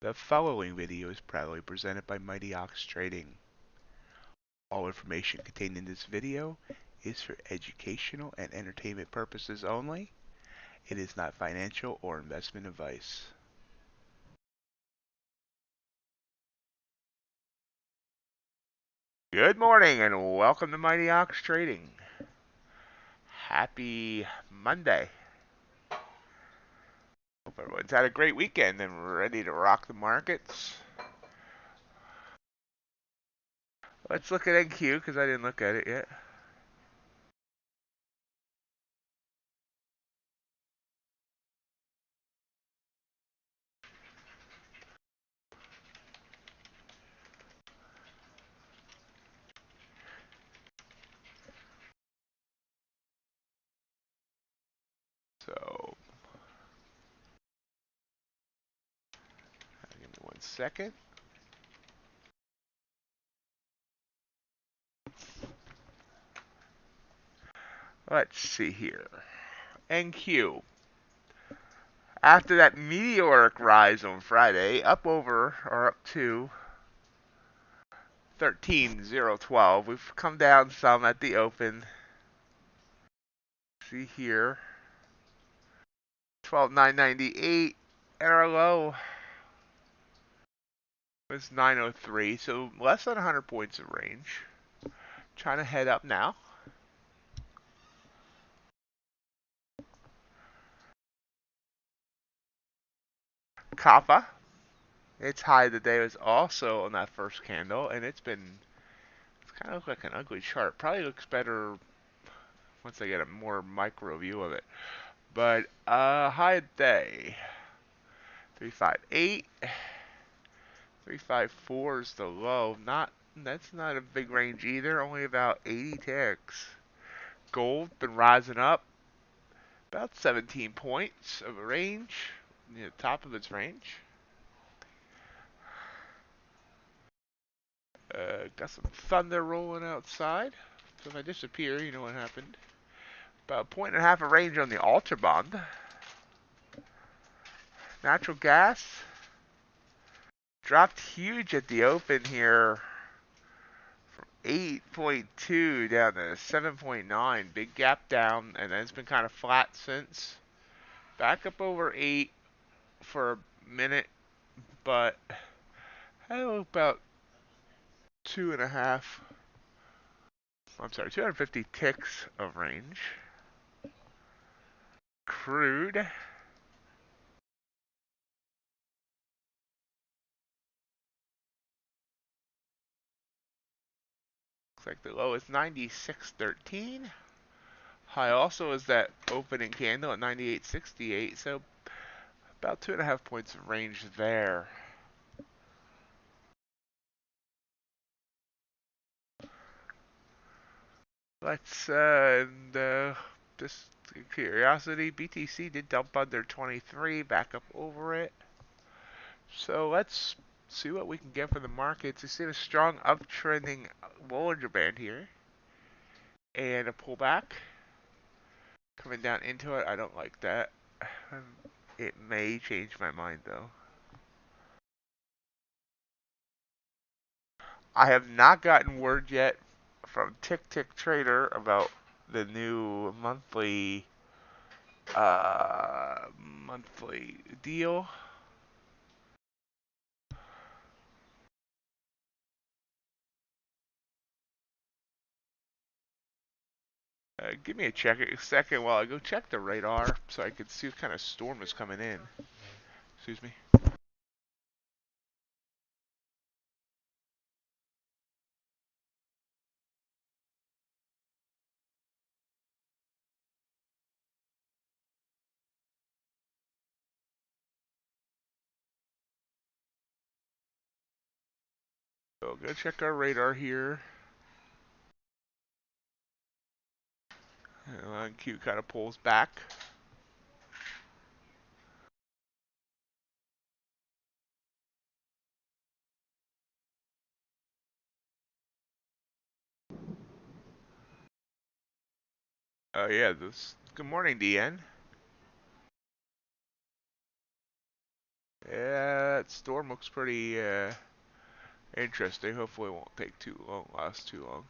The following video is proudly presented by MightyOxTrading. All information contained in this video is for educational and entertainment purposes only. It is not financial or investment advice. Good morning and welcome to MightyOxTrading. Happy Monday. Hope everyone's had a great weekend and we're ready to rock the markets. Let's look at NQ because I didn't look at it yet. So, give me 1 second. Let's see here. NQ. After that meteoric rise on Friday, up over, or up to 13,012. We've come down some at the open. See here. 12,998. And our low was 903. So less than 100 points of range. Trying to head up now. Kappa. Its high today was also on that first candle. And it's kind of look like an ugly chart. Probably looks better once I get a more micro view of it. But high day. 358. 354 is the low. That's not a big range either. Only about 80 ticks. Gold been rising up about 17 points of a range, near the top of its range. Got some thunder rolling outside. So if I disappear, you know what happened. About 1.5 of range on the UltraBond. Natural gas dropped huge at the open here. 8.2 down to 7.9. Big gap down, and then it's been kind of flat since. Back up over 8 for a minute, but had about 250 ticks of range. Crude. Looks like the low is 96.13. High also is that opening candle at 98.68, so about 2.5 points of range there. Let's just curiosity, BTC did dump under 23, back up over it. So let's see what we can get for the markets. You see a strong uptrending Bollinger Band here, and a pullback coming down into it. I don't like that. It may change my mind though. I have not gotten word yet from TickTickTrader about the new monthly deal. Give me a second while I go check the radar so I can see what kind of storm is coming in. Excuse me. So go check our radar here. And Q kind of pulls back. Oh yeah, good morning, DN. that storm looks pretty interesting. Hopefully it won't take too long, last too long.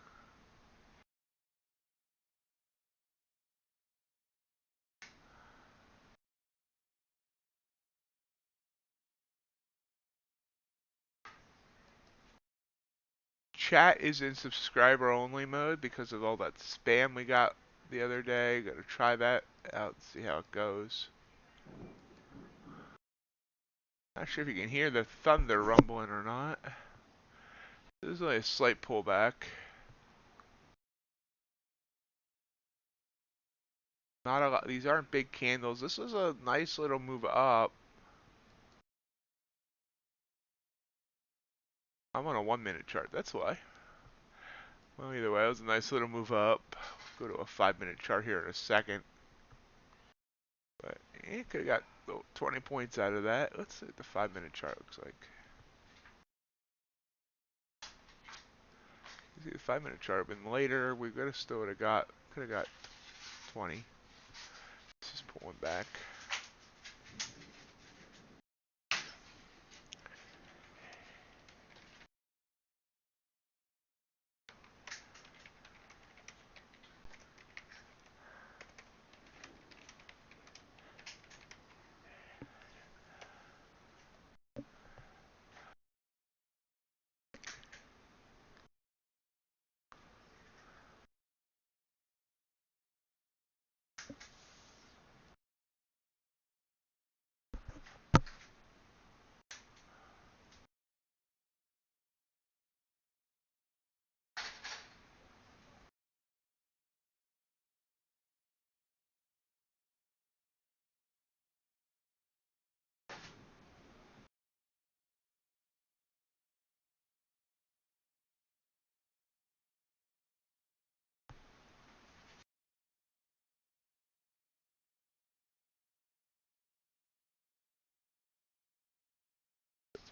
Chat is in subscriber only mode because of all that spam we got the other day. Gotta try that out and see how it goes. Not sure if you can hear the thunder rumbling or not. This is only a slight pullback. Not a lot. These aren't big candles. This was a nice little move up. I'm on a 1-minute chart. That's why. Well, either way, it was a nice little move up. Go to a 5-minute chart here in a second. But it could have got 20 points out of that. Let's see what the 5-minute chart looks like. You see the 5-minute chart, been later. We could have still would have got, could have got 20. This is pulling back.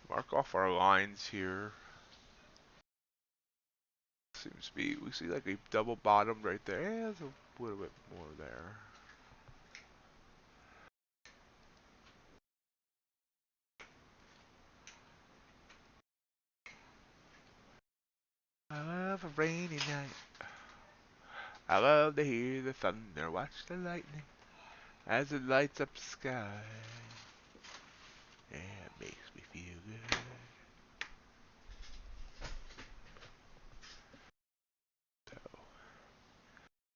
Mark off our lines here. Seems to be, we see like a double bottom right there. Yeah, there's a little bit more there. I love a rainy night. I love to hear the thunder, watch the lightning as it lights up the sky. Yeah, it makes me feel good. So,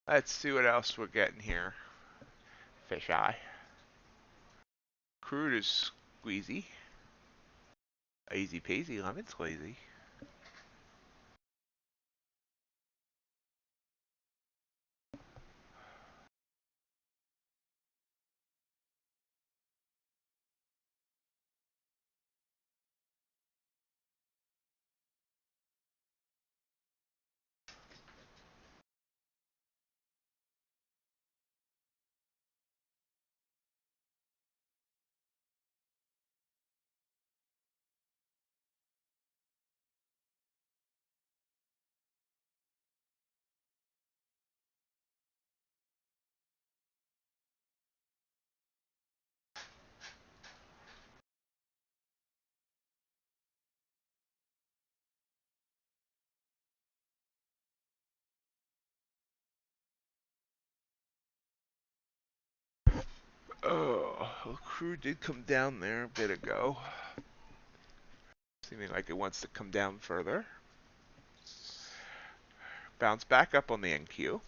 let's see what else we're getting here. Fisheye. Crude is squeezy. Easy peasy, lemon squeezy. Oh, well, Crude did come down there a bit ago. Seeming like it wants to come down further. Bounce back up on the NQ.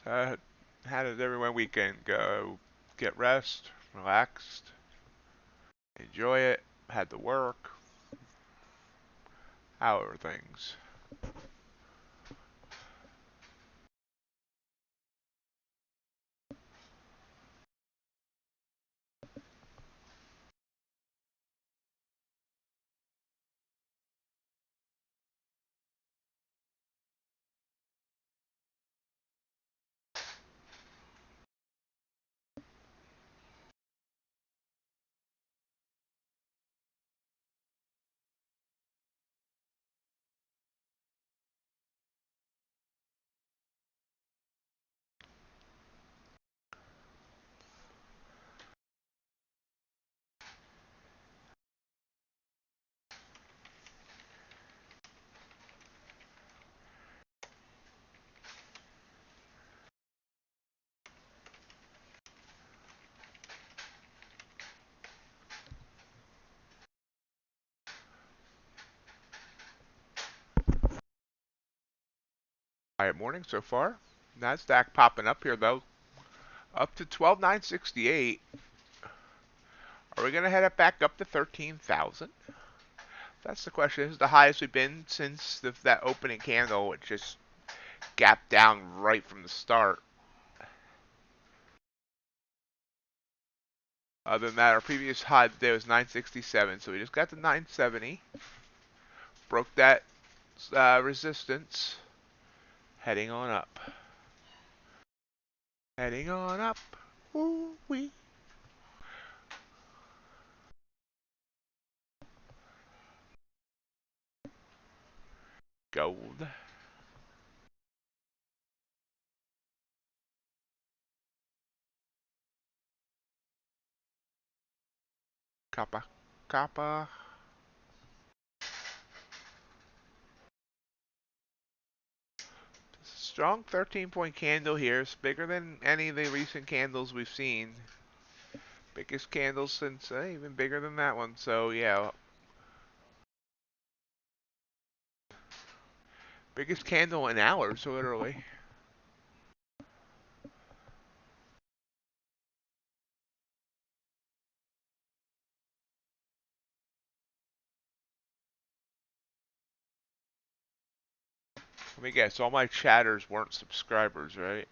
So, how did everyone weekend go? Get rest, relaxed, enjoy it, had to work. How are things? Quiet morning so far. Nasdaq popping up here though, up to 12,968. Are we gonna head it back up to 13,000? That's the question. This is the highest we've been since that opening candle, which just gapped down right from the start. Other than that, our previous high today was 967, so we just got to 970. Broke that resistance. Heading on up. Heading on up. Ooh-wee. Gold. Copper. Copper. Strong 13-point candle here. It's bigger than any of the recent candles we've seen. Biggest candle since, even bigger than that one. So, yeah. Biggest candle in hours, literally. Let me guess, all my chatters weren't subscribers, right?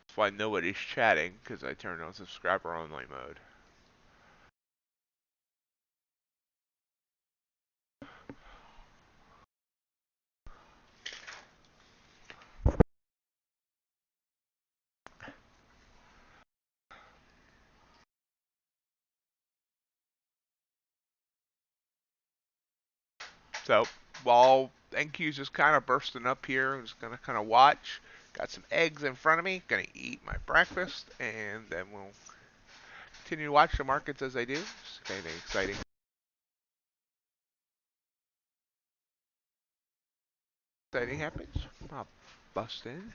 That's why nobody's chatting, because I turned on subscriber only mode. So, while NQ's just kind of bursting up here, I'm just going to kind of watch. Got some eggs in front of me. Going to eat my breakfast, and then we'll continue to watch the markets as I do. Just anything exciting. Exciting happens. I'll bust in.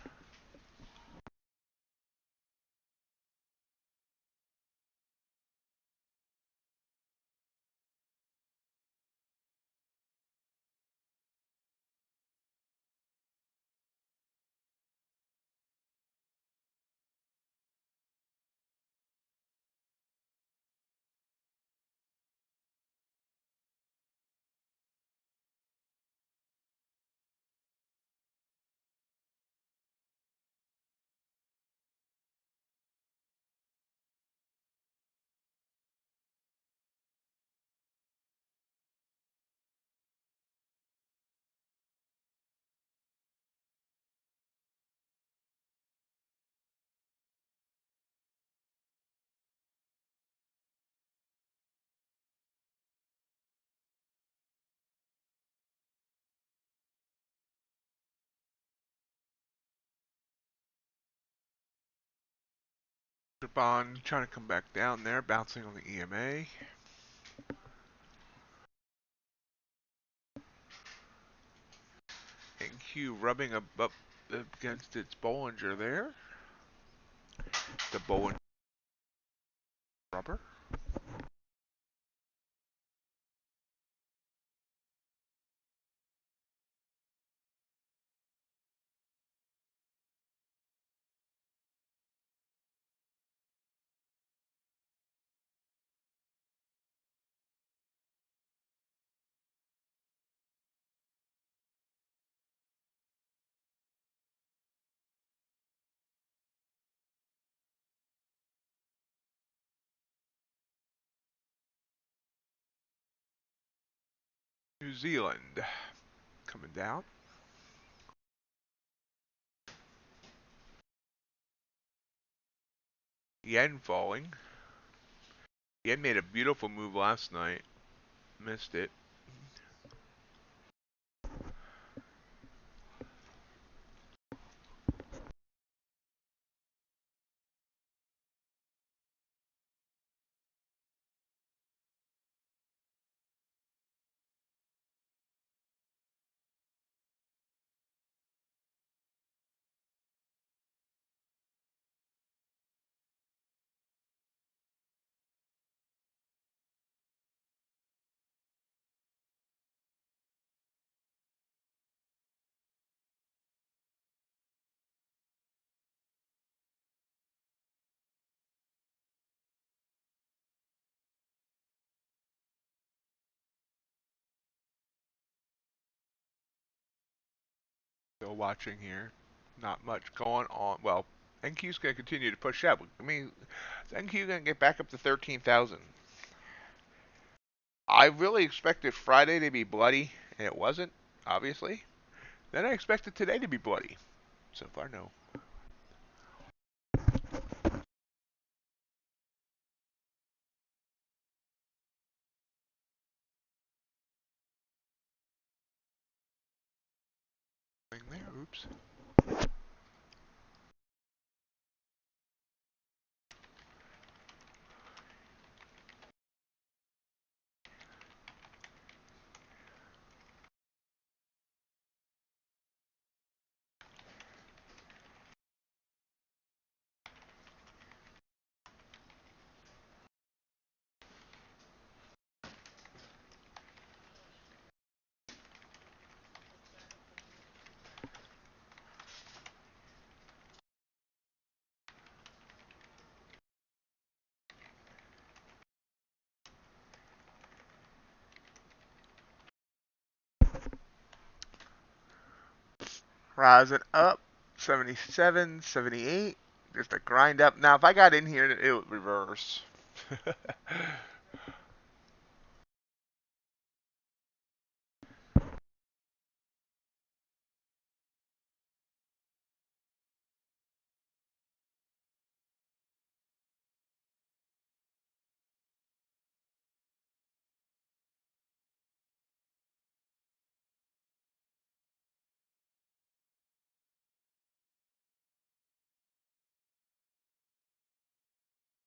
UltraBond trying to come back down there, bouncing on the EMA. NQ rubbing up against its Bollinger there. The Bollinger rubber. New Zealand coming down. Yen falling. Yen made a beautiful move last night. Missed it. still watching here. Not much going on. Well, NQ's going to continue to push up. I mean, is NQ going to get back up to 13,000? I really expected Friday to be bloody, and it wasn't, obviously. Then I expected today to be bloody. So far, no. There, oops. Rising up, 77, 78. Just a grind up. Now, if I got in here, it would reverse.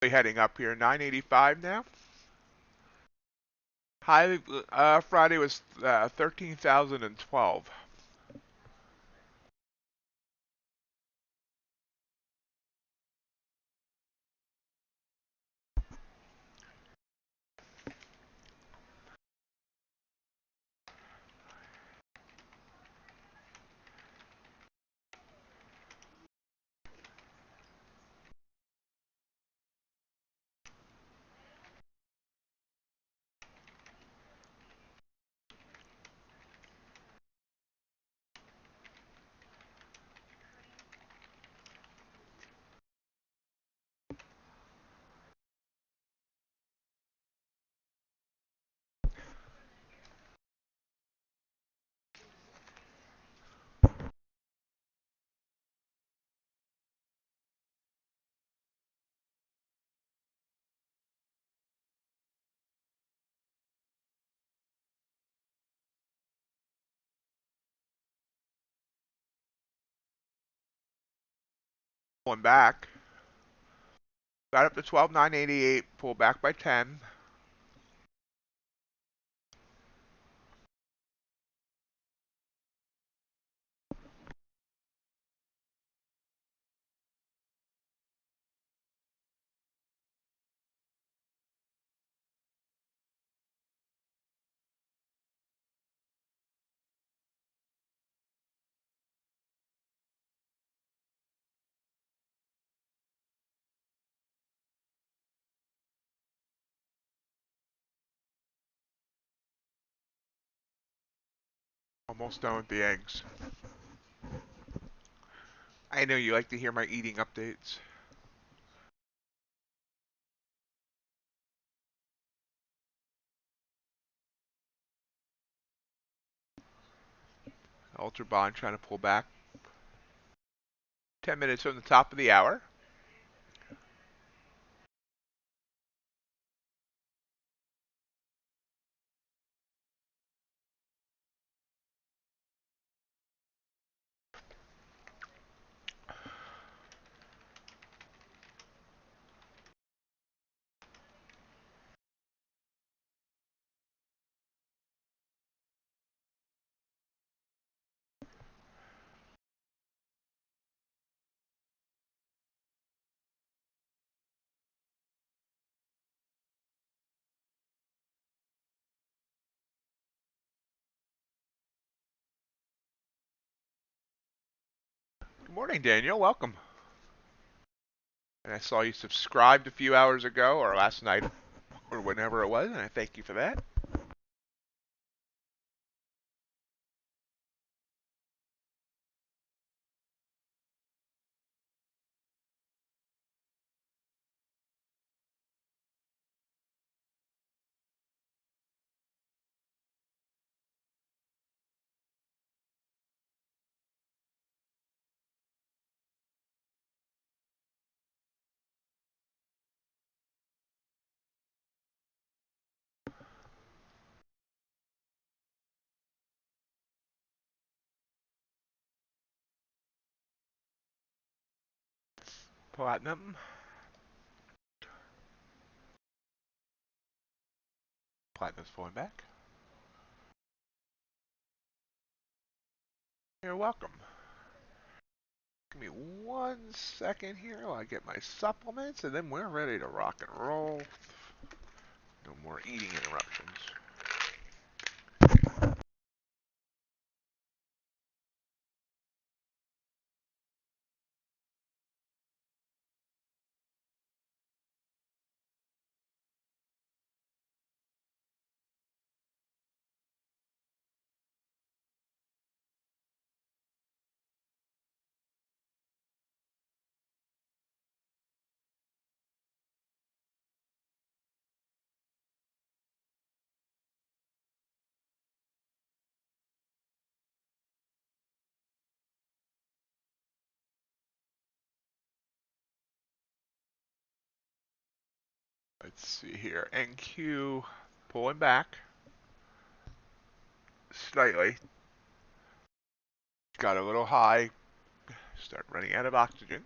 Heading up here, 985 now. High Friday was 13,012. Pulling back. Got up to 12,988. Pulled back by 10. Almost done with the eggs. I know you like to hear my eating updates. UltraBond trying to pull back. 10 minutes from the top of the hour. Good morning, Daniel. Welcome. And I saw you subscribed a few hours ago, or last night, or whenever it was, and I thank you for that. Platinum. Platinum's pulling back. You're welcome. Give me 1 second here while I get my supplements, and then we're ready to rock and roll. No more eating interruptions. Let's see here. NQ pulling back slightly. Got a little high. Start running out of oxygen.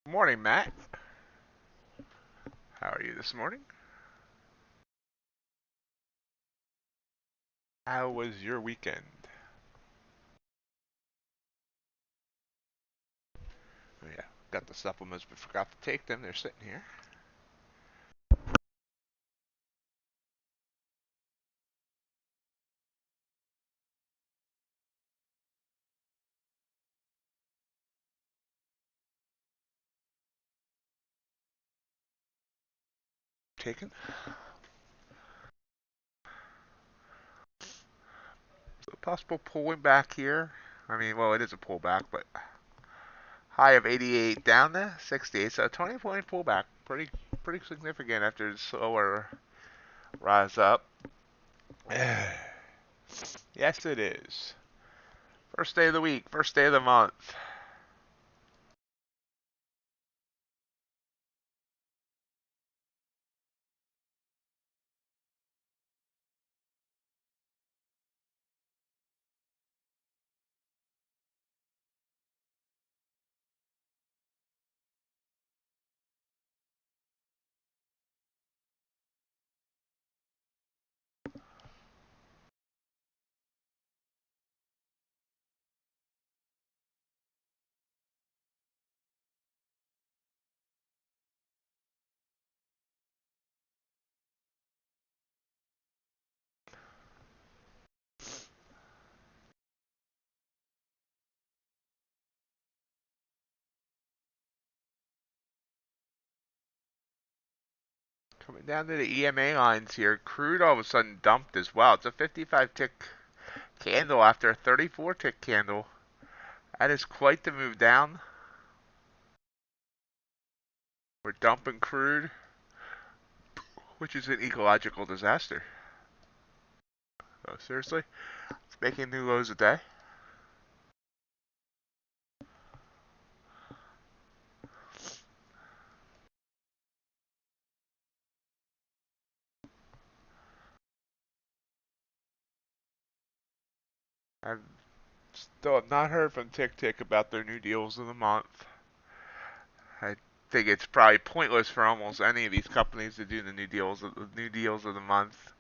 Morning, Matt. How are you this morning? How was your weekend? Oh, yeah, got the supplements but forgot to take them. They're sitting here. Taken. So possible pulling back here. I mean, well, it is a pullback, but high of 88 down to 68, so a 20-point pullback. Pretty significant after the slower rise up. Yes, it is. First day of the week, first day of the month. Coming down to the EMA lines here. Crude all of a sudden dumped as well. It's a 55 tick candle after a 34 tick candle. That is quite the move down. We're dumping crude, which is an ecological disaster. Oh, seriously? It's making new lows a day. I've still have not heard from TickTick about their new deals of the month. I think it's probably pointless for almost any of these companies to do the new deals of the month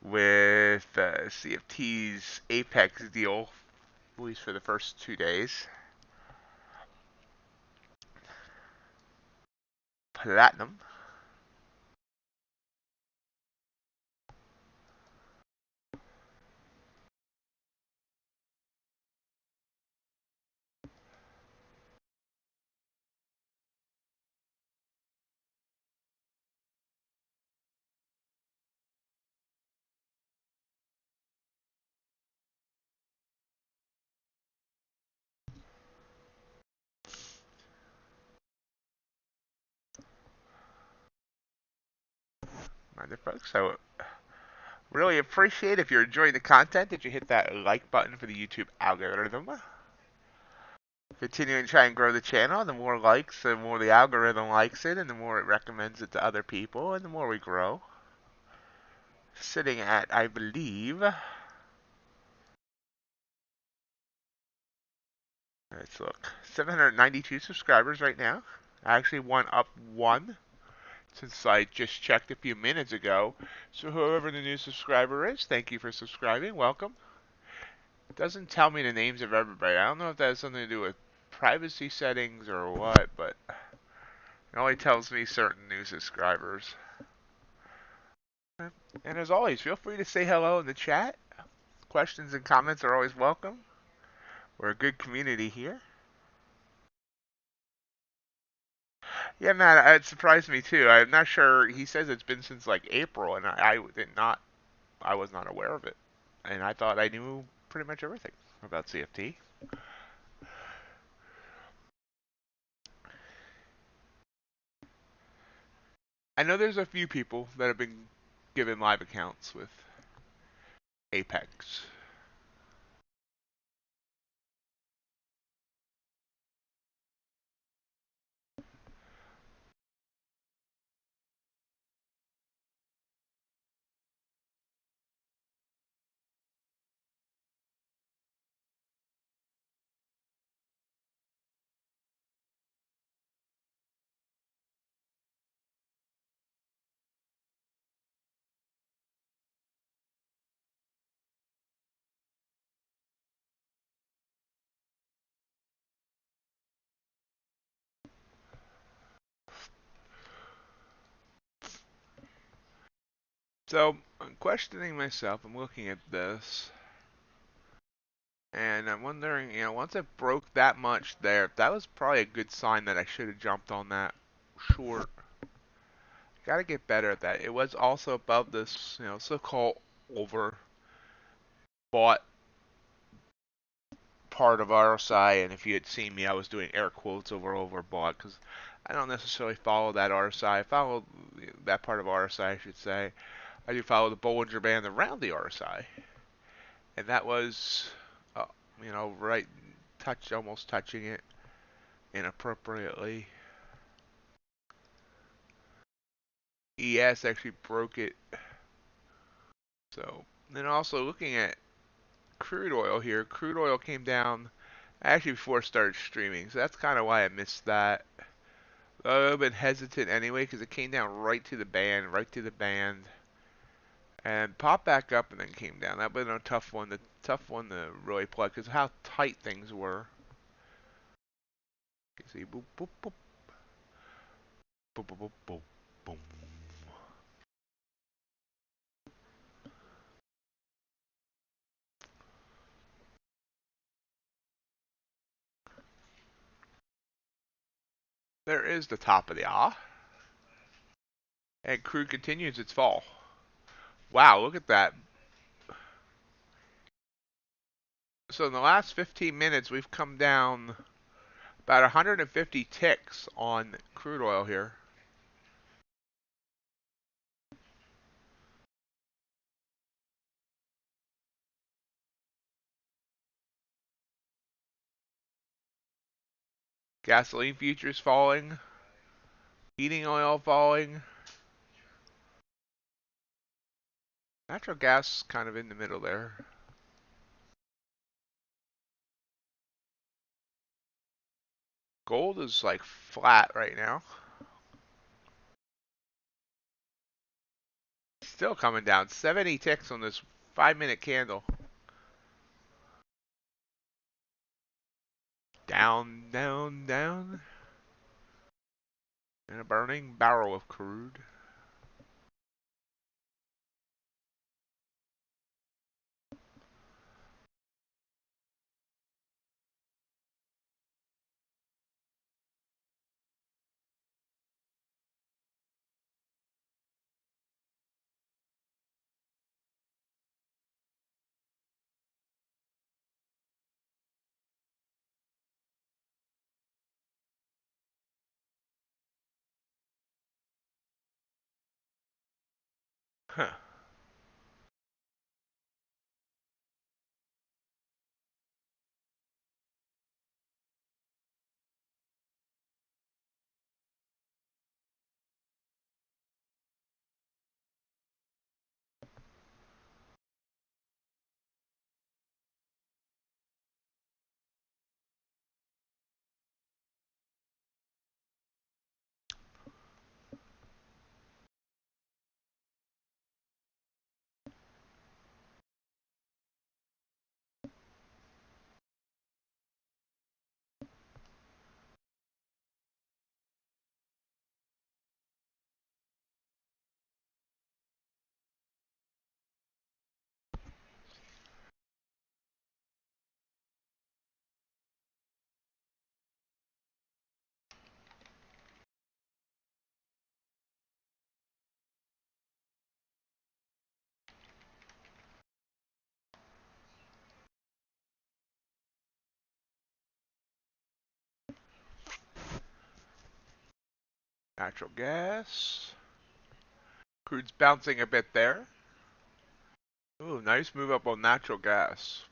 with CFT's Apex deal, at least for the first 2 days. Platinum. Reminder, folks. So really appreciate if you're enjoying the content that you hit that like button for the YouTube algorithm. Continuing to try and grow the channel. The more likes, the more the algorithm likes it, and the more it recommends it to other people, and the more we grow. Sitting at, I believe, let's look, 792 subscribers right now. I actually went up one since I just checked a few minutes ago. So whoever the new subscriber is, thank you for subscribing. Welcome. It doesn't tell me the names of everybody. I don't know if that has something to do with privacy settings or what, but it only tells me certain new subscribers. And as always, feel free to say hello in the chat. Questions and comments are always welcome. We're a good community here. Yeah, man, it surprised me too. I'm not sure. He says it's been since like April, and I was not aware of it. And I thought I knew pretty much everything about CFT. I know there's a few people that have been given live accounts with Apex. So I'm questioning myself. I'm looking at this, and I'm wondering, once it broke that much there, that was probably a good sign that I should have jumped on that short. Got to get better at that. It was also above this, so-called overbought part of RSI, and if you had seen me, I was doing air quotes over overbought because I don't necessarily follow that RSI. I follow that part of RSI, I should say. I do follow the Bollinger Band around the RSI, and that was, right, almost touching it inappropriately. ES actually broke it. So then also looking at crude oil here, crude oil came down actually before I started streaming, so that's kind of why I missed that. A little bit hesitant anyway because it came down right to the band, and popped back up and then came down. That would have been a tough one to really play because of how tight things were. You see, boop boop boop, boop boop boop boop, boom. There is the top of the ah, and crude continues its fall. Wow, look at that. So in the last 15 minutes, we've come down about 150 ticks on crude oil here. Gasoline futures falling, heating oil falling, natural gas kind of in the middle there. Gold is like flat right now. Still coming down. 70 ticks on this 5-minute candle. Down, down, down. And a burning barrel of crude. Huh. Natural gas. Crude's bouncing a bit there. Ooh, nice move up on natural gas.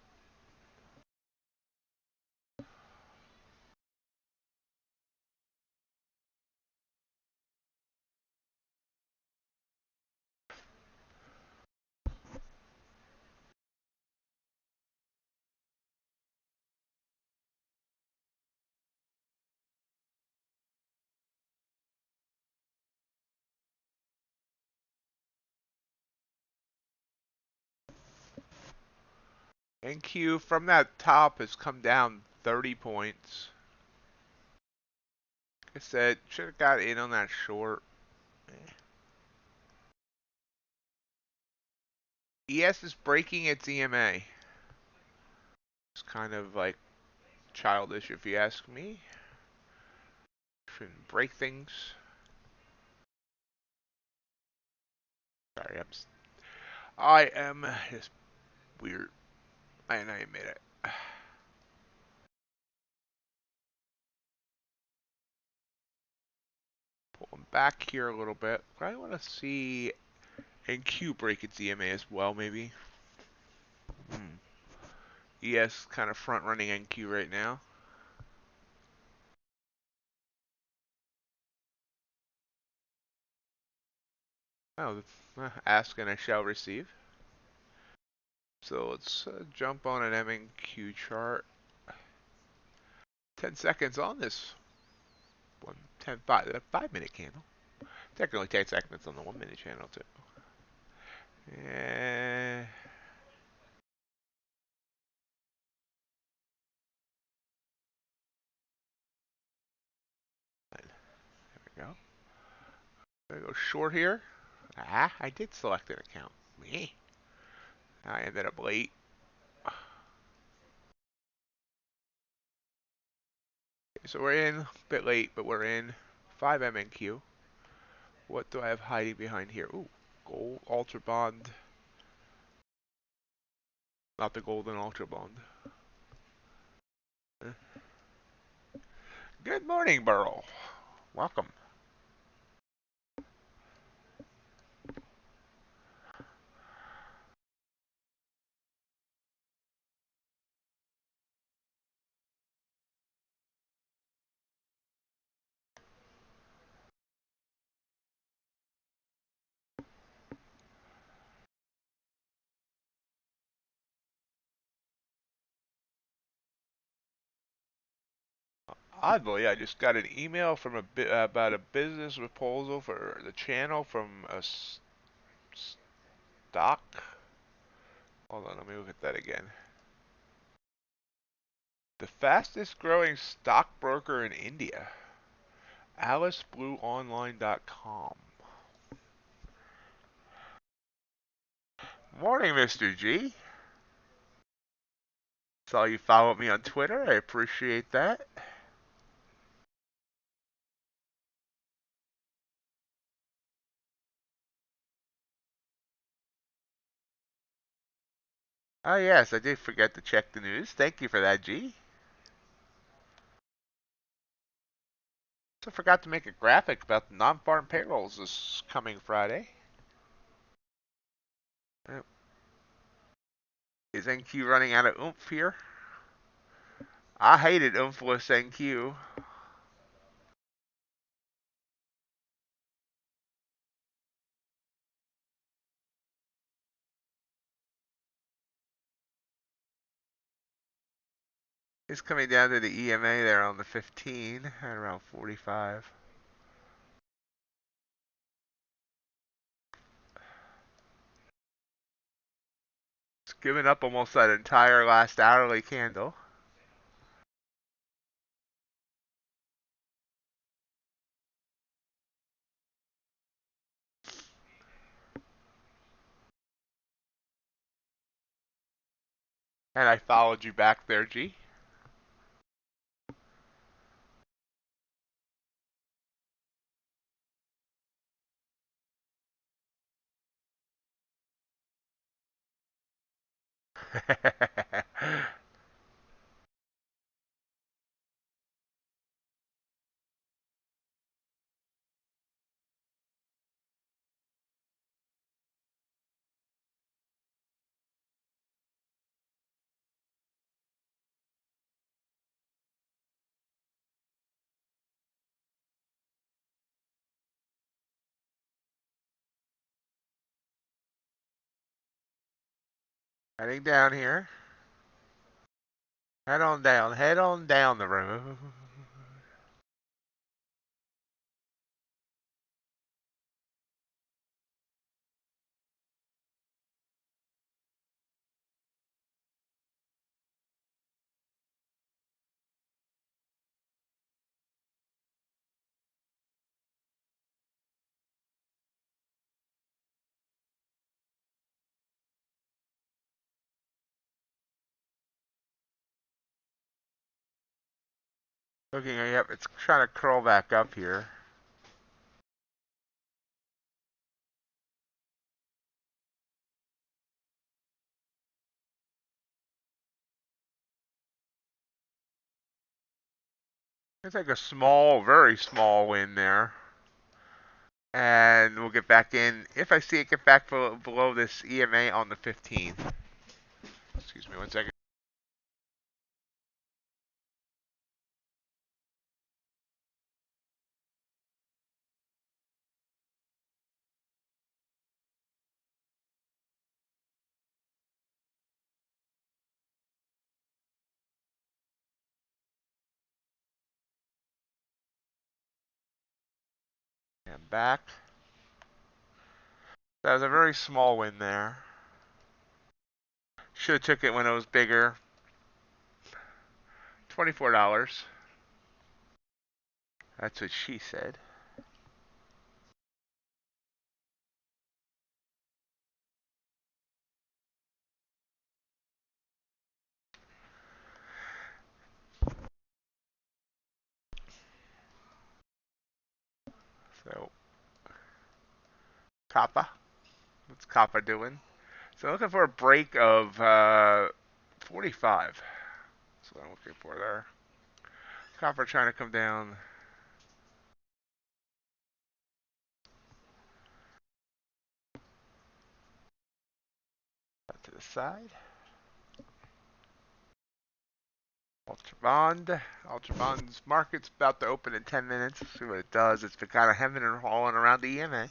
NQ from that top has come down 30 points. Like I said, should have got in on that short. ES is breaking its EMA. It's kind of like childish if you ask me. Shouldn't break things. Sorry, I am just weird. And I admit it. Pulling back here a little bit. I want to see NQ break its EMA as well, maybe. ES kind of front running NQ right now. Oh, ask and I shall receive. So let's jump on an MNQ chart. 10 seconds on this one. 5-minute candle. Technically 10 seconds on the 1-minute channel too. And there we go. Gonna go short here. Ah, I did select an account. Me. I ended up late. Okay, so we're in. A bit late, but we're in. 5 MNQ. What do I have hiding behind here? Ooh, gold, UltraBond. Not the golden UltraBond. Good morning, Burl. Welcome. Oddly, I just got an email from about a business proposal for the channel from a stock. Hold on, let me look at that again. The fastest growing stockbroker in India. AliceBlueOnline.com. Morning, Mr. G. Saw you followed me on Twitter. I appreciate that. Oh, yes, I did forget to check the news. Thank you for that, G. Also forgot to make a graphic about the non-farm payrolls this coming Friday. Is NQ running out of oomph here? I hated oomphless NQ. It's coming down to the EMA there on the 15 at around 45. It's given up almost that entire last hourly candle. And I followed you back there, G. Heading down here. Head on down the road. Looking, yep, it's trying to curl back up here. It's like a small, very small win there. And we'll get back in. If I see it get back below this EMA on the 15. Excuse me 1 second. And back. That was a very small win there. Should have took it when it was bigger. $24. That's what she said. So, Kappa. What's Kappa doing? So looking for a break of 45. That's what I'm looking for there. Kappa trying to come down. To the side. UltraBond. UltraBond's market's about to open in 10 minutes. See what it does. It's been kind of hemming and hawing around the EMA.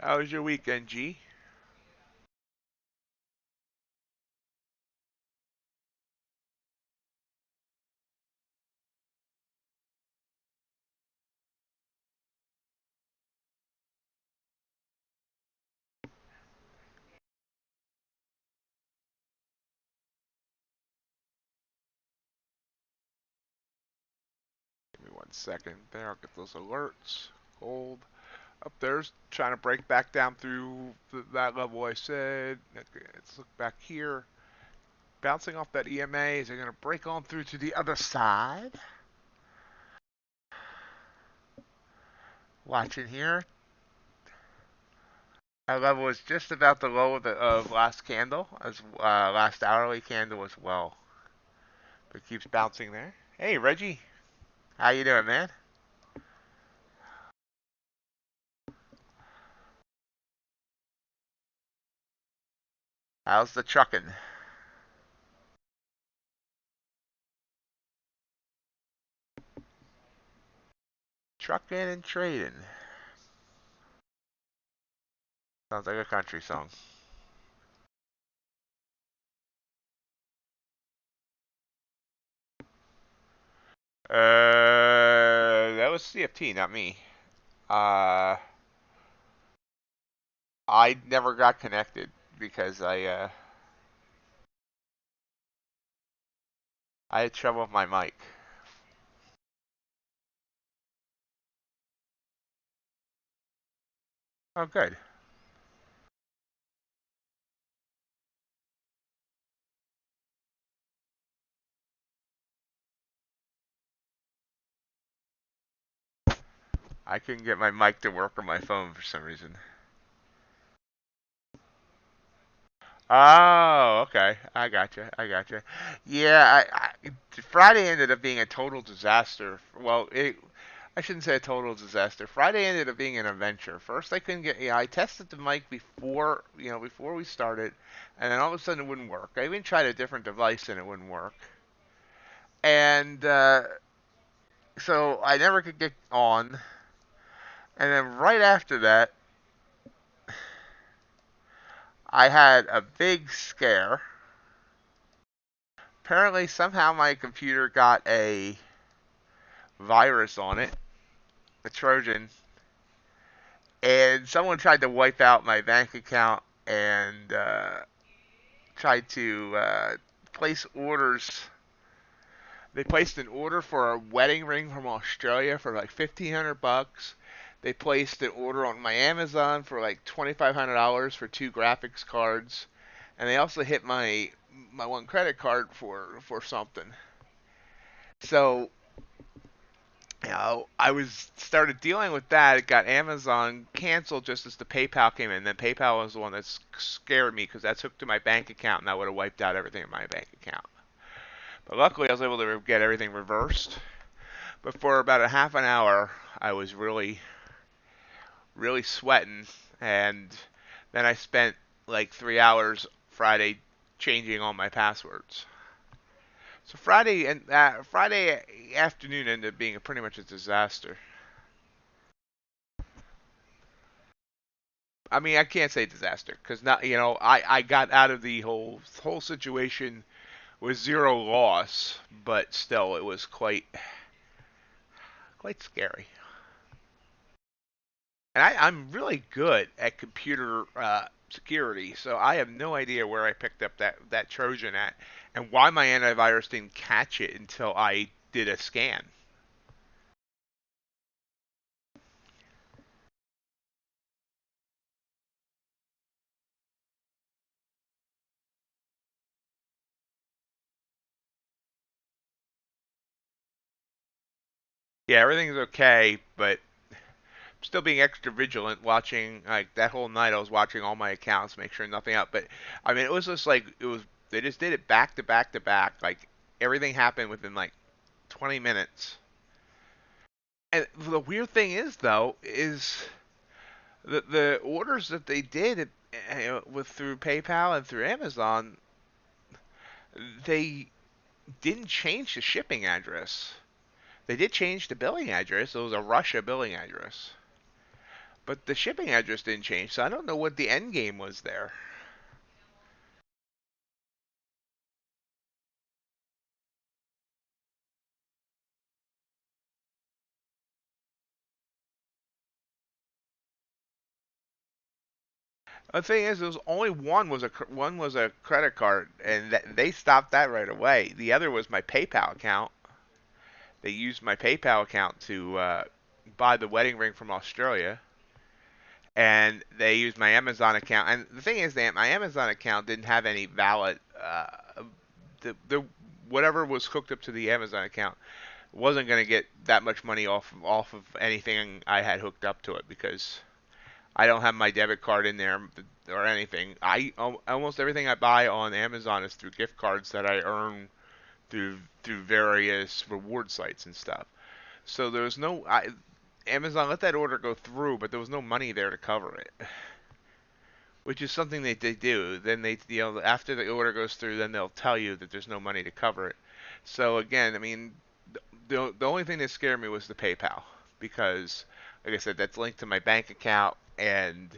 How was your weekend, G? Give me 1 second there. I'll get those alerts. Gold. Up there's trying to break back down through that level I said. Okay, let's look back here. Bouncing off that EMA. Is it going to break on through to the other side? Watching here. That level is just about the low of last candle, as last hourly candle as well. But it keeps bouncing there. Hey, Reggie. How you doing, man? How's the trucking? Trucking and trading. Sounds like a country song. That was CFT, not me. Uh, I never got connected because I had trouble with my mic. Oh, good. I couldn't get my mic to work on my phone for some reason. Oh, okay. I gotcha. I gotcha. Yeah, Friday ended up being a total disaster. Well, I shouldn't say a total disaster. Friday ended up being an adventure. First, I couldn't get. I tested the mic before we started, and then all of a sudden it wouldn't work. I even tried a different device and it wouldn't work. And so I never could get on. And then right after that, I had a big scare. Apparently, somehow my computer got a virus on it, a Trojan, and someone tried to wipe out my bank account and tried to place orders. They placed an order for a wedding ring from Australia for like $1,500. They placed an order on my Amazon for like $2,500 for two graphics cards, and they also hit my one credit card for something. So I was started dealing with that. It got Amazon canceled just as the PayPal came in. Then PayPal was the one that scared me because that's hooked to my bank account, and that would have wiped out everything in my bank account. But luckily, I was able to get everything reversed. But for about a half an hour, I was really, really sweating, and then I spent like 3 hours Friday changing all my passwords. So Friday afternoon ended up being pretty much a disaster. I mean, I can't say disaster because not I got out of the whole situation with zero loss, but still it was quite scary. And I'm really good at computer security, so I have no idea where I picked up that Trojan at, and why my antivirus didn't catch it until I did a scan. Yeah, everything's okay, but still being extra vigilant, watching like that whole night. I was watching all my accounts, make sure nothing out. But I mean, it was just like they just did it back to back to back. Like everything happened within like 20 minutes. And the weird thing is, though, is the orders that they did with through PayPal and through Amazon, they didn't change the shipping address. They did change the billing address. It was a Russia billing address. But the shipping address didn't change, so I don't know what the end game was there. The thing is, there was only one was a credit card, and they stopped that right away. The other was my PayPal account. They used my PayPal account to buy the wedding ring from Australia. and they used my Amazon account. And the thing is that my Amazon account didn't have any valid, the whatever was hooked up to the Amazon account wasn't going to get that much money off of anything I had hooked up to it because I don't have my debit card in there or anything. Almost everything I buy on Amazon is through gift cards that I earn through various reward sites and stuff. So there was no Amazon let that order go through, but there was no money there to cover it, which is something they do. Then after the order goes through, then they'll tell you that there's no money to cover it. So again, I mean, the only thing that scared me was the PayPal because, like I said, that's linked to my bank account, and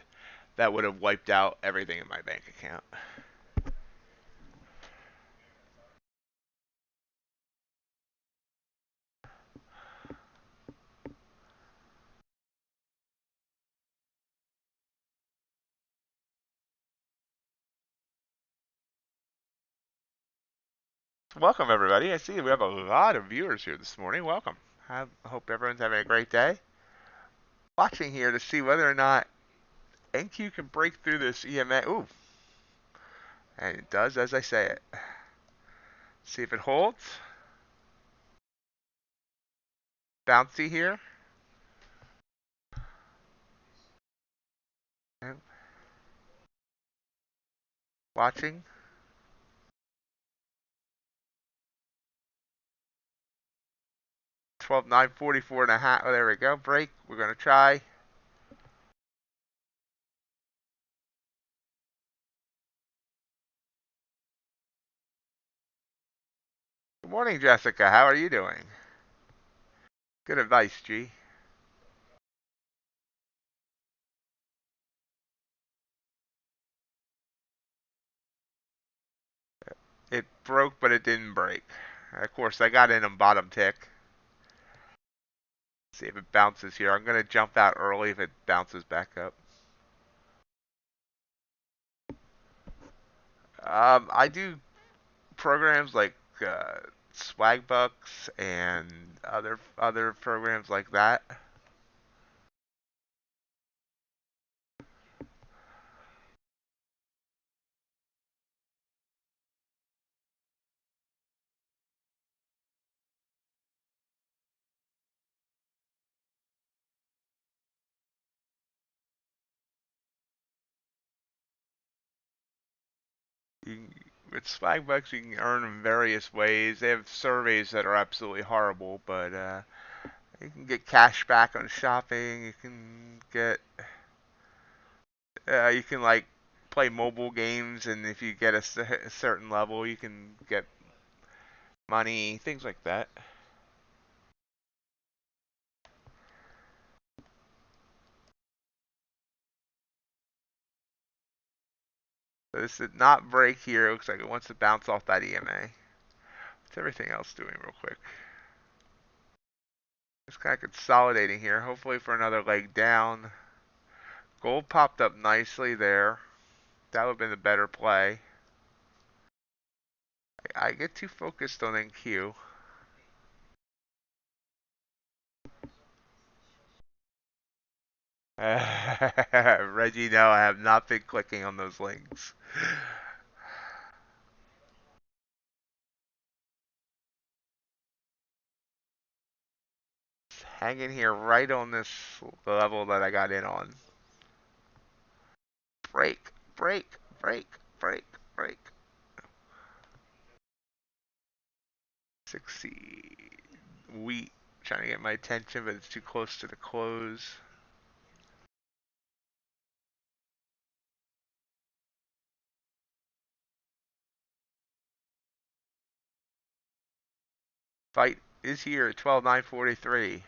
that would have wiped out everything in my bank account. Welcome everybody. I see we have a lot of viewers here this morning. Welcome. I hope everyone's having a great day. Watching here to see whether or not NQ can break through this EMA. Ooh, and it does as I say it. See if it holds. Bouncy here. And watching. 12,944 and a half. Oh, there we go. Break. We're going to try. Good morning, Jessica. How are you doing? Good advice, G. It broke, but it didn't break. Of course, I got in on bottom tick. See if it bounces here. I'm going to jump out early if it bounces back up. I do programs like Swagbucks and other programs like that. You, with Swagbucks, you can earn in various ways. They have surveys that are absolutely horrible, but you can get cash back on shopping. You can like play mobile games, and if you get a certain level, you can get money, things like that. So this did not break here. It looks like it wants to bounce off that EMA. What's everything else doing real quick? It's kind of consolidating here, hopefully for another leg down. Gold popped up nicely there. That would have been a better play. I get too focused on NQ. Reggie, no, I have not been clicking on those links. It's hanging here right on this level that I got in on. Break, break, break, break, break. Succeed. Wheat trying to get my attention, but it's too close to the close. Fight is here at 12,943.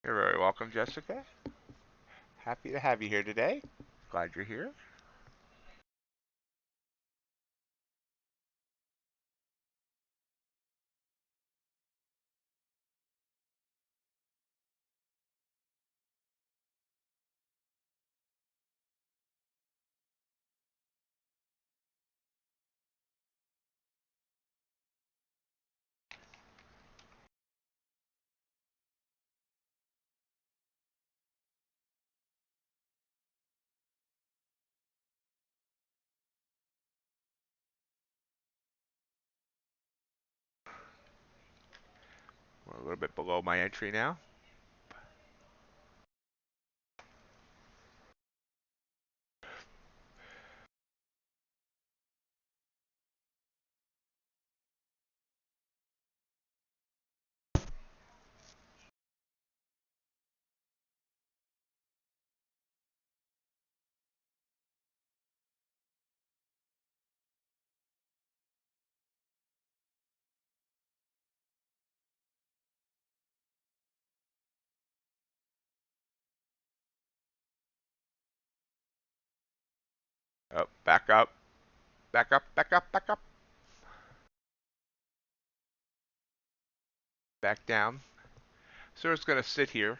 You're very welcome, Jessica. Happy to have you here today. Glad you're here. A little bit below my entry now. Oh, back up, back up, back up, back up, back down. So it's going to sit here.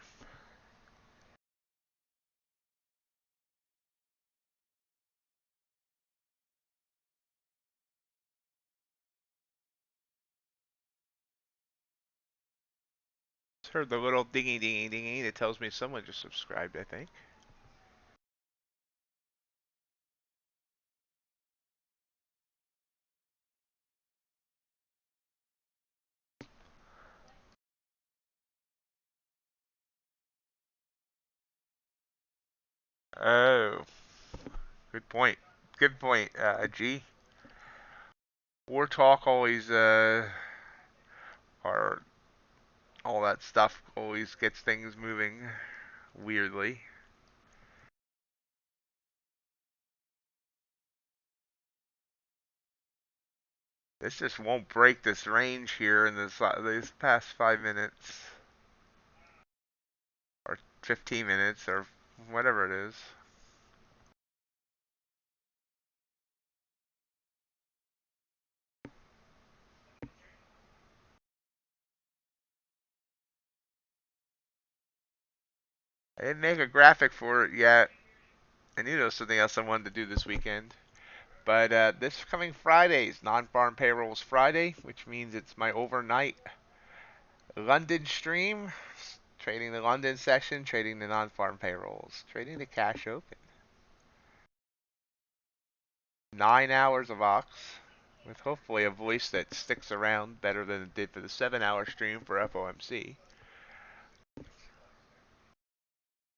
Just heard the little dingy dingy dingy that tells me someone just subscribed, I think. Oh, good point. Good point, G. War talk always, or all that stuff always gets things moving weirdly. This just won't break this range here in these past 5 minutes. Or 15 minutes, or whatever it is. I didn't make a graphic for it yet. I knew there was something else I wanted to do this weekend. But this coming Friday is non-farm payrolls Friday, which means it's my overnight London stream. Trading the London session, trading the non-farm payrolls, trading the cash open. 9 hours of Ox, with hopefully a voice that sticks around better than it did for the 7-hour stream for FOMC.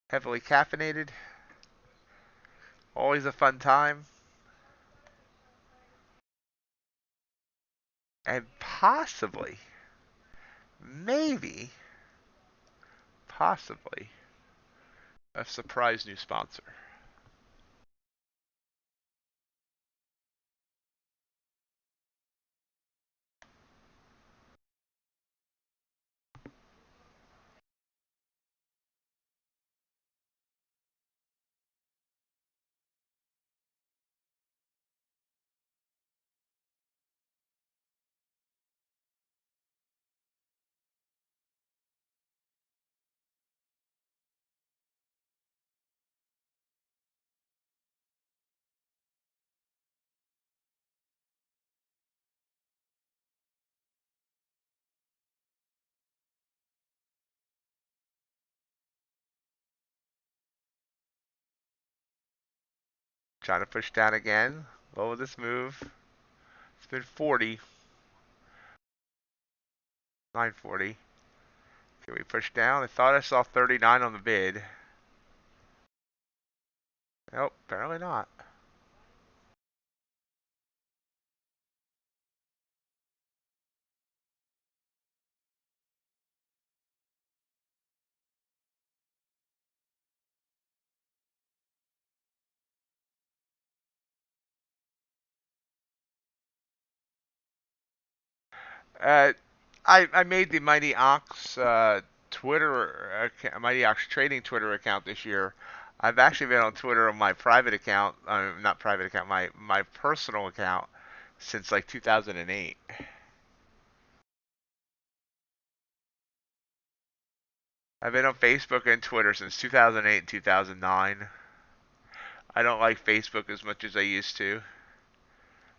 Heavily caffeinated. Always a fun time. And possibly, maybe, possibly, a surprise new sponsor. Trying to push down again. Lower this move. It's been 40. 940. Can we push down? I thought I saw 39 on the bid. Nope, apparently not. Uh, I made the Mighty Ox Mighty Ox Trading Twitter account this year. I've actually been on Twitter on my private account, not private account, my personal account since like 2008. I've been on Facebook and Twitter since 2008 and 2009. I don't like Facebook as much as I used to.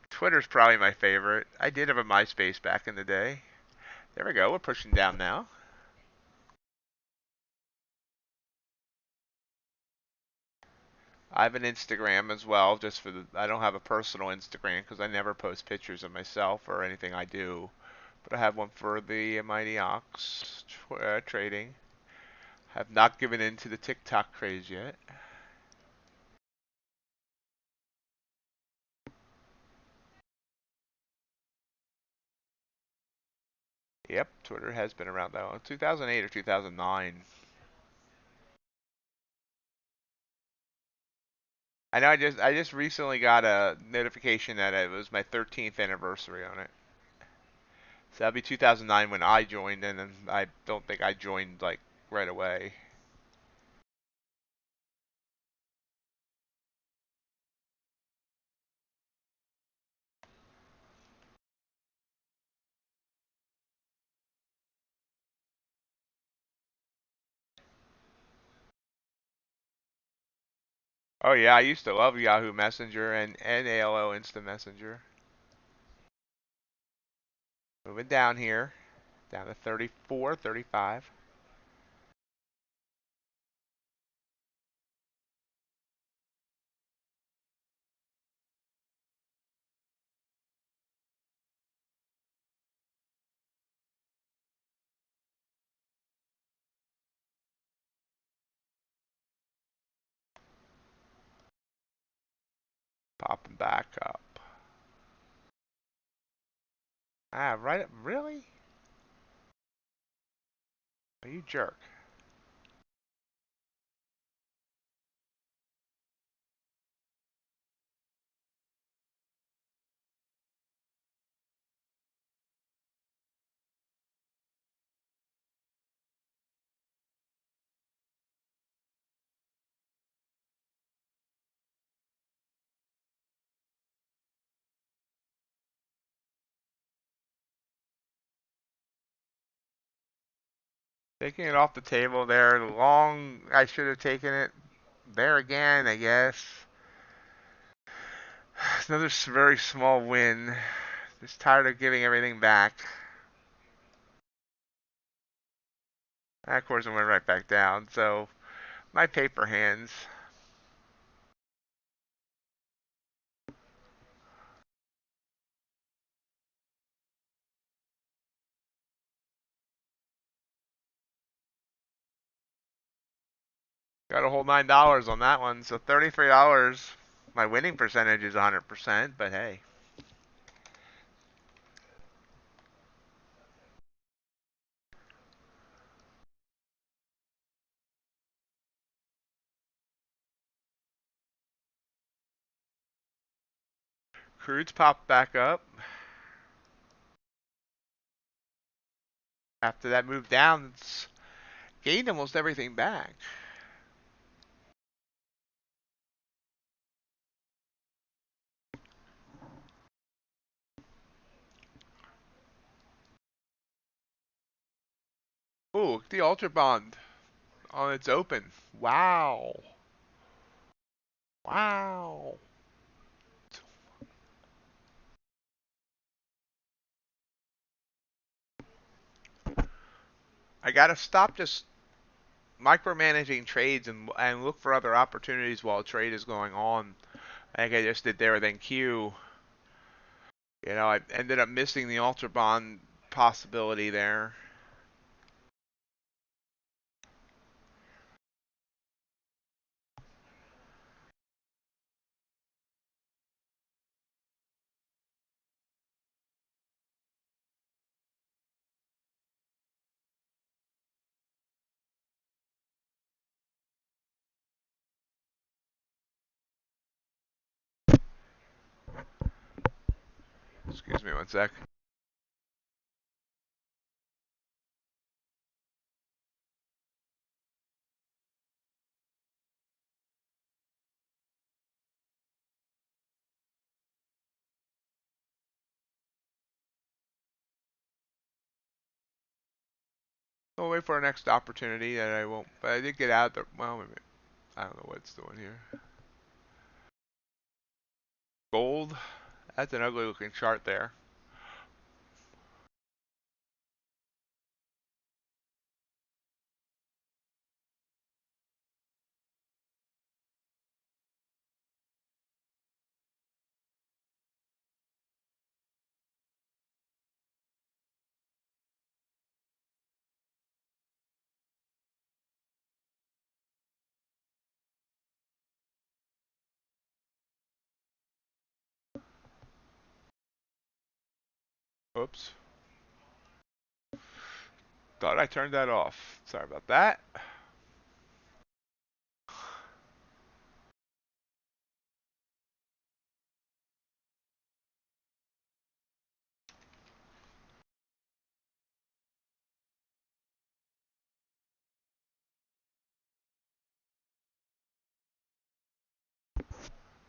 Twitter's probably my favorite. I did have a MySpace back in the day. There we go. We're pushing down now. I have an Instagram as well, just for the. I don't have a personal Instagram because I never post pictures of myself or anything I do. But I have one for the MightyOx trading. Have not given in to the TikTok craze yet. Yep, Twitter has been around that one. 2008 or 2009. I know I just recently got a notification that it was my 13th anniversary on it. So that'd be 2009 when I joined, and then I don't think I joined like right away. Oh yeah, I used to love Yahoo Messenger and AOL Instant Messenger. Moving down here, down to 34, 35. Popping back up. Ah, right. Really? Are you jerk? Taking it off the table there. Long. I should have taken it there again, I guess. Another very small win. Just tired of giving everything back. And of course, it went right back down. So, my paper hands. Got a whole $9 on that one. So, $33. My winning percentage is 100%, but hey. Crude's popped back up. After that move down, it's gained almost everything back. Ooh, the UltraBond on its open. Wow. Wow. I gotta stop just micromanaging trades and look for other opportunities while a trade is going on. Like I just did there with NQ. I ended up missing the UltraBond possibility there. Excuse me one sec. We'll wait for our next opportunity that I won't. But I did get out there. Well, wait a minute. I don't know what it's doing here. Gold. That's an ugly looking chart there. Oops. Thought I turned that off. Sorry about that.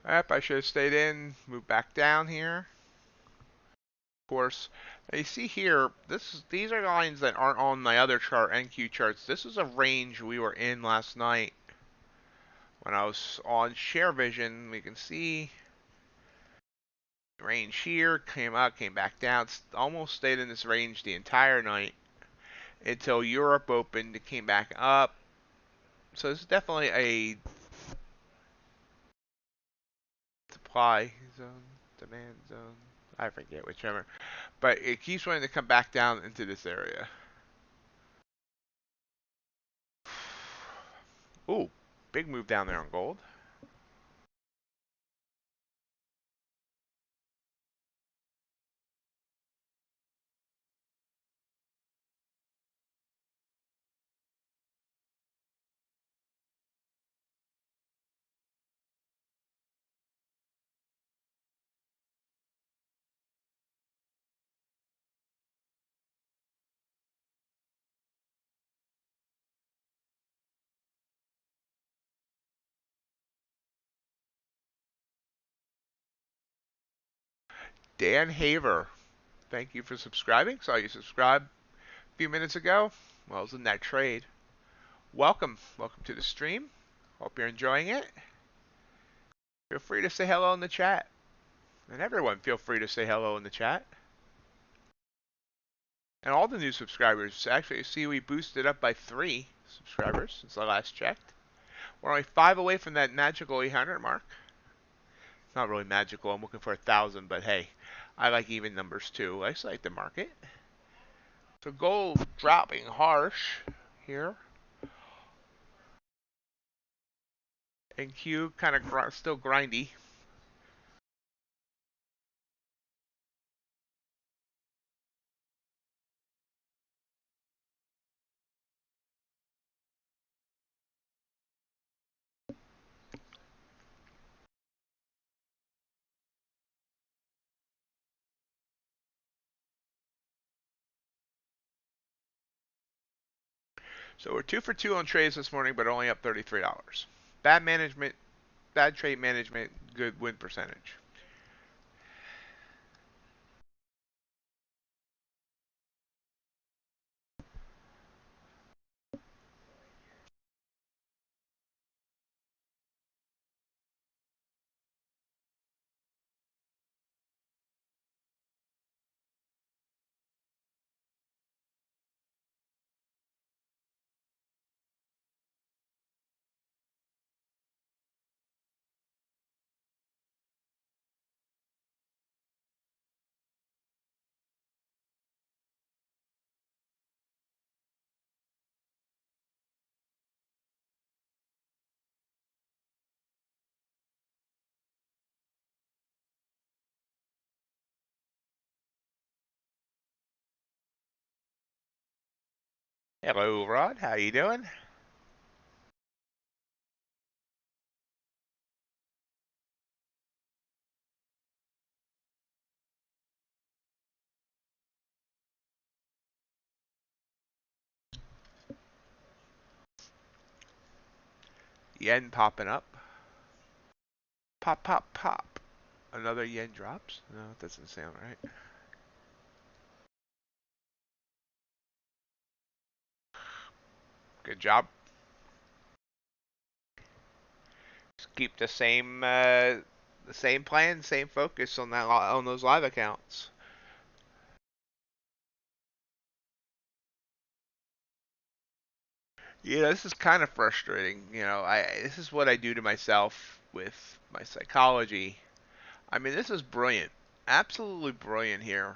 Yep, I should have stayed in. Move back down here. Of course. Now you see here, these are lines that aren't on my other chart, NQ charts. This is a range we were in last night when I was on Sharevision. We can see range here, came up, came back down, almost stayed in this range the entire night until Europe opened. It came back up. So this is definitely a supply zone, demand zone. I forget whichever. But it keeps wanting to come back down into this area. Ooh, big move down there on gold. Dan Haver, thank you for subscribing. Saw you subscribe a few minutes ago. Well, I was in that trade. Welcome. Welcome to the stream. Hope you're enjoying it. Feel free to say hello in the chat. And everyone, feel free to say hello in the chat. And all the new subscribers, actually, see we boosted up by 3 subscribers since I last checked. We're only 5 away from that magical 800 mark. It's not really magical. I'm looking for 1,000, but hey, I like even numbers too. I just like the market. So gold dropping harsh here. And Q kind of still grindy. So we're 2 for 2 on trades this morning, but only up $33. Bad management, bad trade management, good win percentage. Hello, Rod. How you doing? Yen popping up. Pop, pop, pop. Another yen drops? No, it doesn't sound right. Good job. Just keep the same plan, same focus on on those live accounts. Yeah, this is kind of frustrating. This is what I do to myself with my psychology. I mean, this is brilliant. Absolutely brilliant here.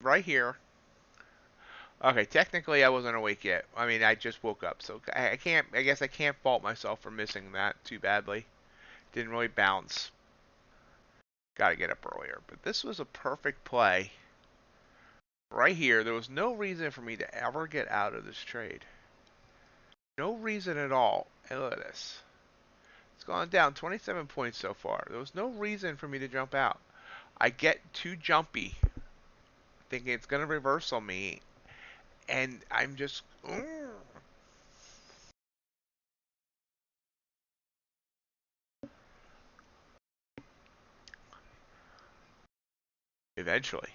Right here. Okay, technically I wasn't awake yet. I mean, I just woke up, so I guess I can't fault myself for missing that too badly. Didn't really bounce. Got to get up earlier. But this was a perfect play. Right here, there was no reason for me to ever get out of this trade. No reason at all. And look at this. It's gone down 27 points so far. There was no reason for me to jump out. I get too jumpy, thinking it's going to reverse on me, and I'm just... Eventually.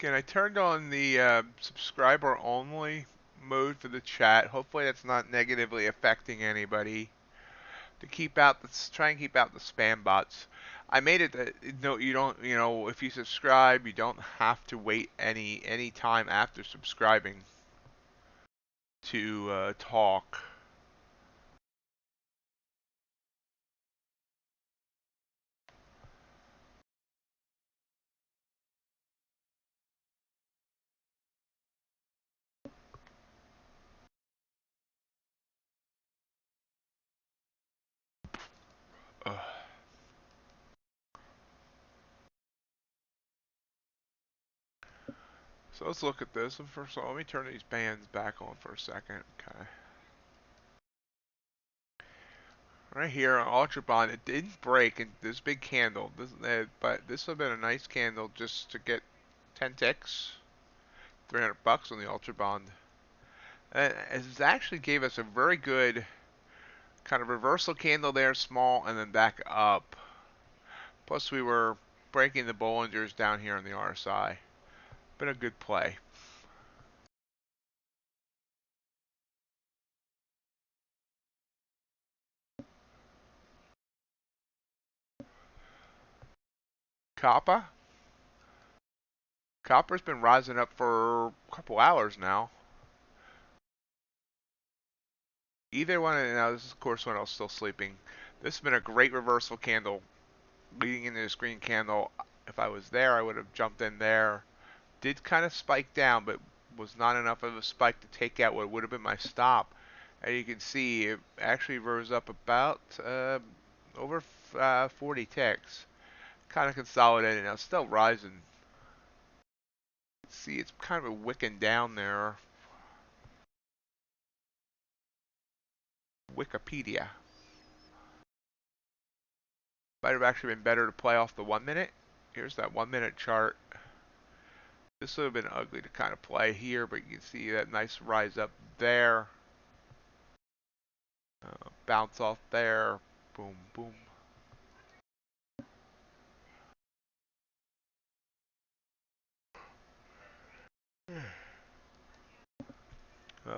Again, I turned on the subscriber only mode for the chat. Hopefully that's not negatively affecting anybody. To keep out try and keep out the spam bots. I made it that no, you don't. If you subscribe, you don't have to wait any time after subscribing to talk. Ugh. So let's look at this. First of all, let me turn these bands back on for a second. Okay. Right here on UltraBond, it didn't break in this big candle. But this would have been a nice candle just to get 10 ticks, $300 on the UltraBond. And it actually gave us a very good kind of reversal candle there, small, and then back up. Plus, we were breaking the Bollingers down here on the RSI. Been a good play. Copper. Copper's been rising up for a couple hours now. Either one, now this is of course when I was still sleeping. This has been a great reversal candle leading into this green candle. If I was there, I would have jumped in there. Did kind of spike down, but was not enough of a spike to take out what would have been my stop. And you can see it actually rose up about over 40 ticks. Kind of consolidated now, still rising. See, it's kind of a wicking down there. Wikipedia. Might have actually been better to play off the 1 minute. Here's that 1 minute chart. This would have been ugly to kind of play here, but you can see that nice rise up there. Bounce off there. Boom, boom.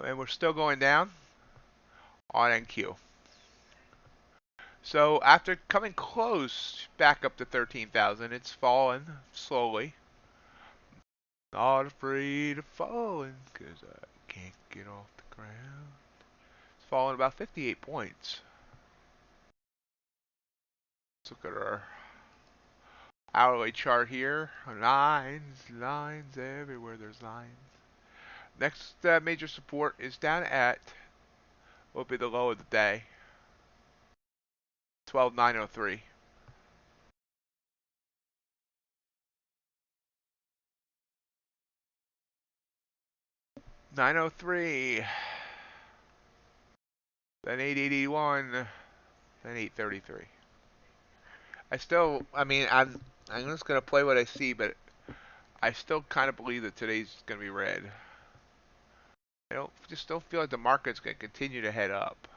And we're still going down on NQ. So after coming close back up to 13,000, it's fallen slowly. Not afraid of falling, 'cause I can't get off the ground. It's fallen about 58 points. Let's look at our hourly chart here. Lines, lines everywhere. There's lines. Next major support is down at what will be the low of the day. 12,903. $903. Then 881. Then 833. I mean, I'm just going to play what I see, but I still kind of believe that today's going to be red. I just don't feel like the market's going to continue to head up.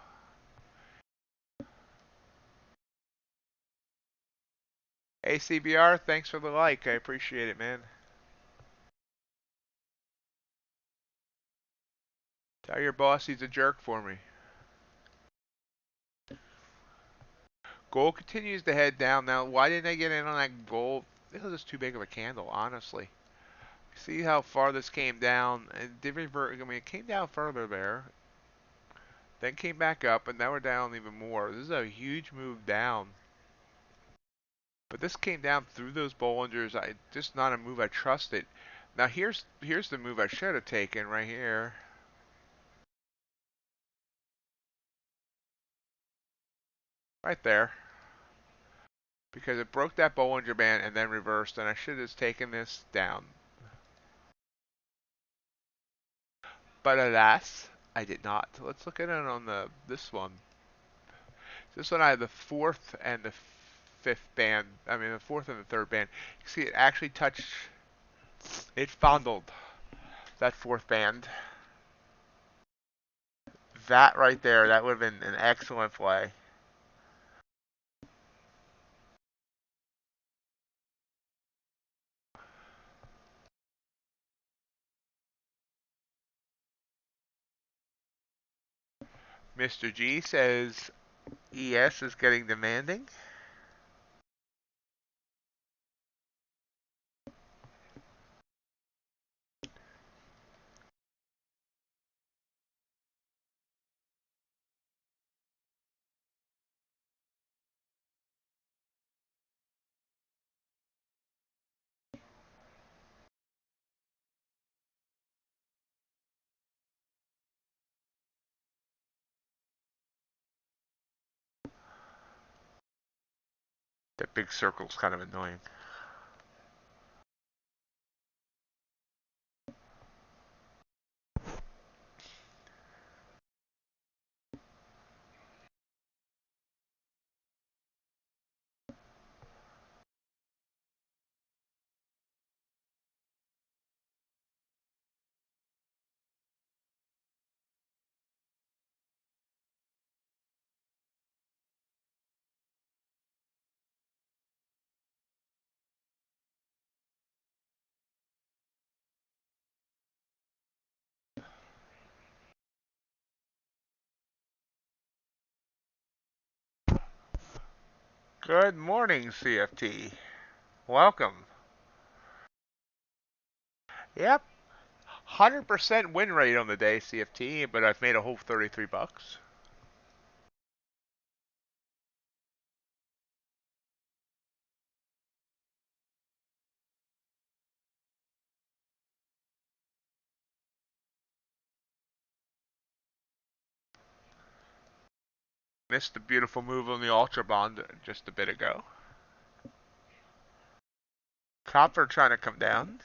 Hey, CBR, thanks for the like. I appreciate it, man. Tell your boss he's a jerk for me. Gold continues to head down. Now, why didn't I get in on that gold? This was just too big of a candle, honestly. See how far this came down? It did revert. I mean, it came down further there. Then came back up, and now we're down even more. This is a huge move down. But this came down through those Bollingers. Just not a move I trusted. Now here's the move I should have taken right here. Right there. Because it broke that Bollinger Band and then reversed, and I should have taken this down. But alas, I did not. Let's look at it on this one. This one I have the fourth and the fifth band. I mean the fourth and the third band. You see it actually touched. It fondled that fourth band. That right there, that would have been an excellent play. Mr. G says ES is getting demanding. That big circle's kind of annoying. Good morning, CFT. Welcome. Yep. 100% win rate on the day, CFT, but I've made a whole 33 bucks. Missed the beautiful move on the UltraBond just a bit ago. Copper trying to come down.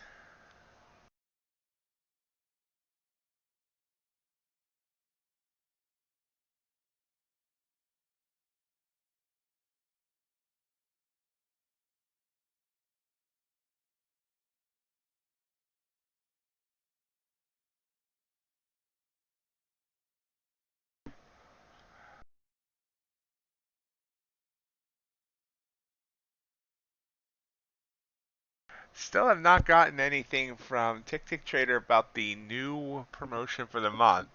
Still have not gotten anything from TickTickTrader about the new promotion for the month.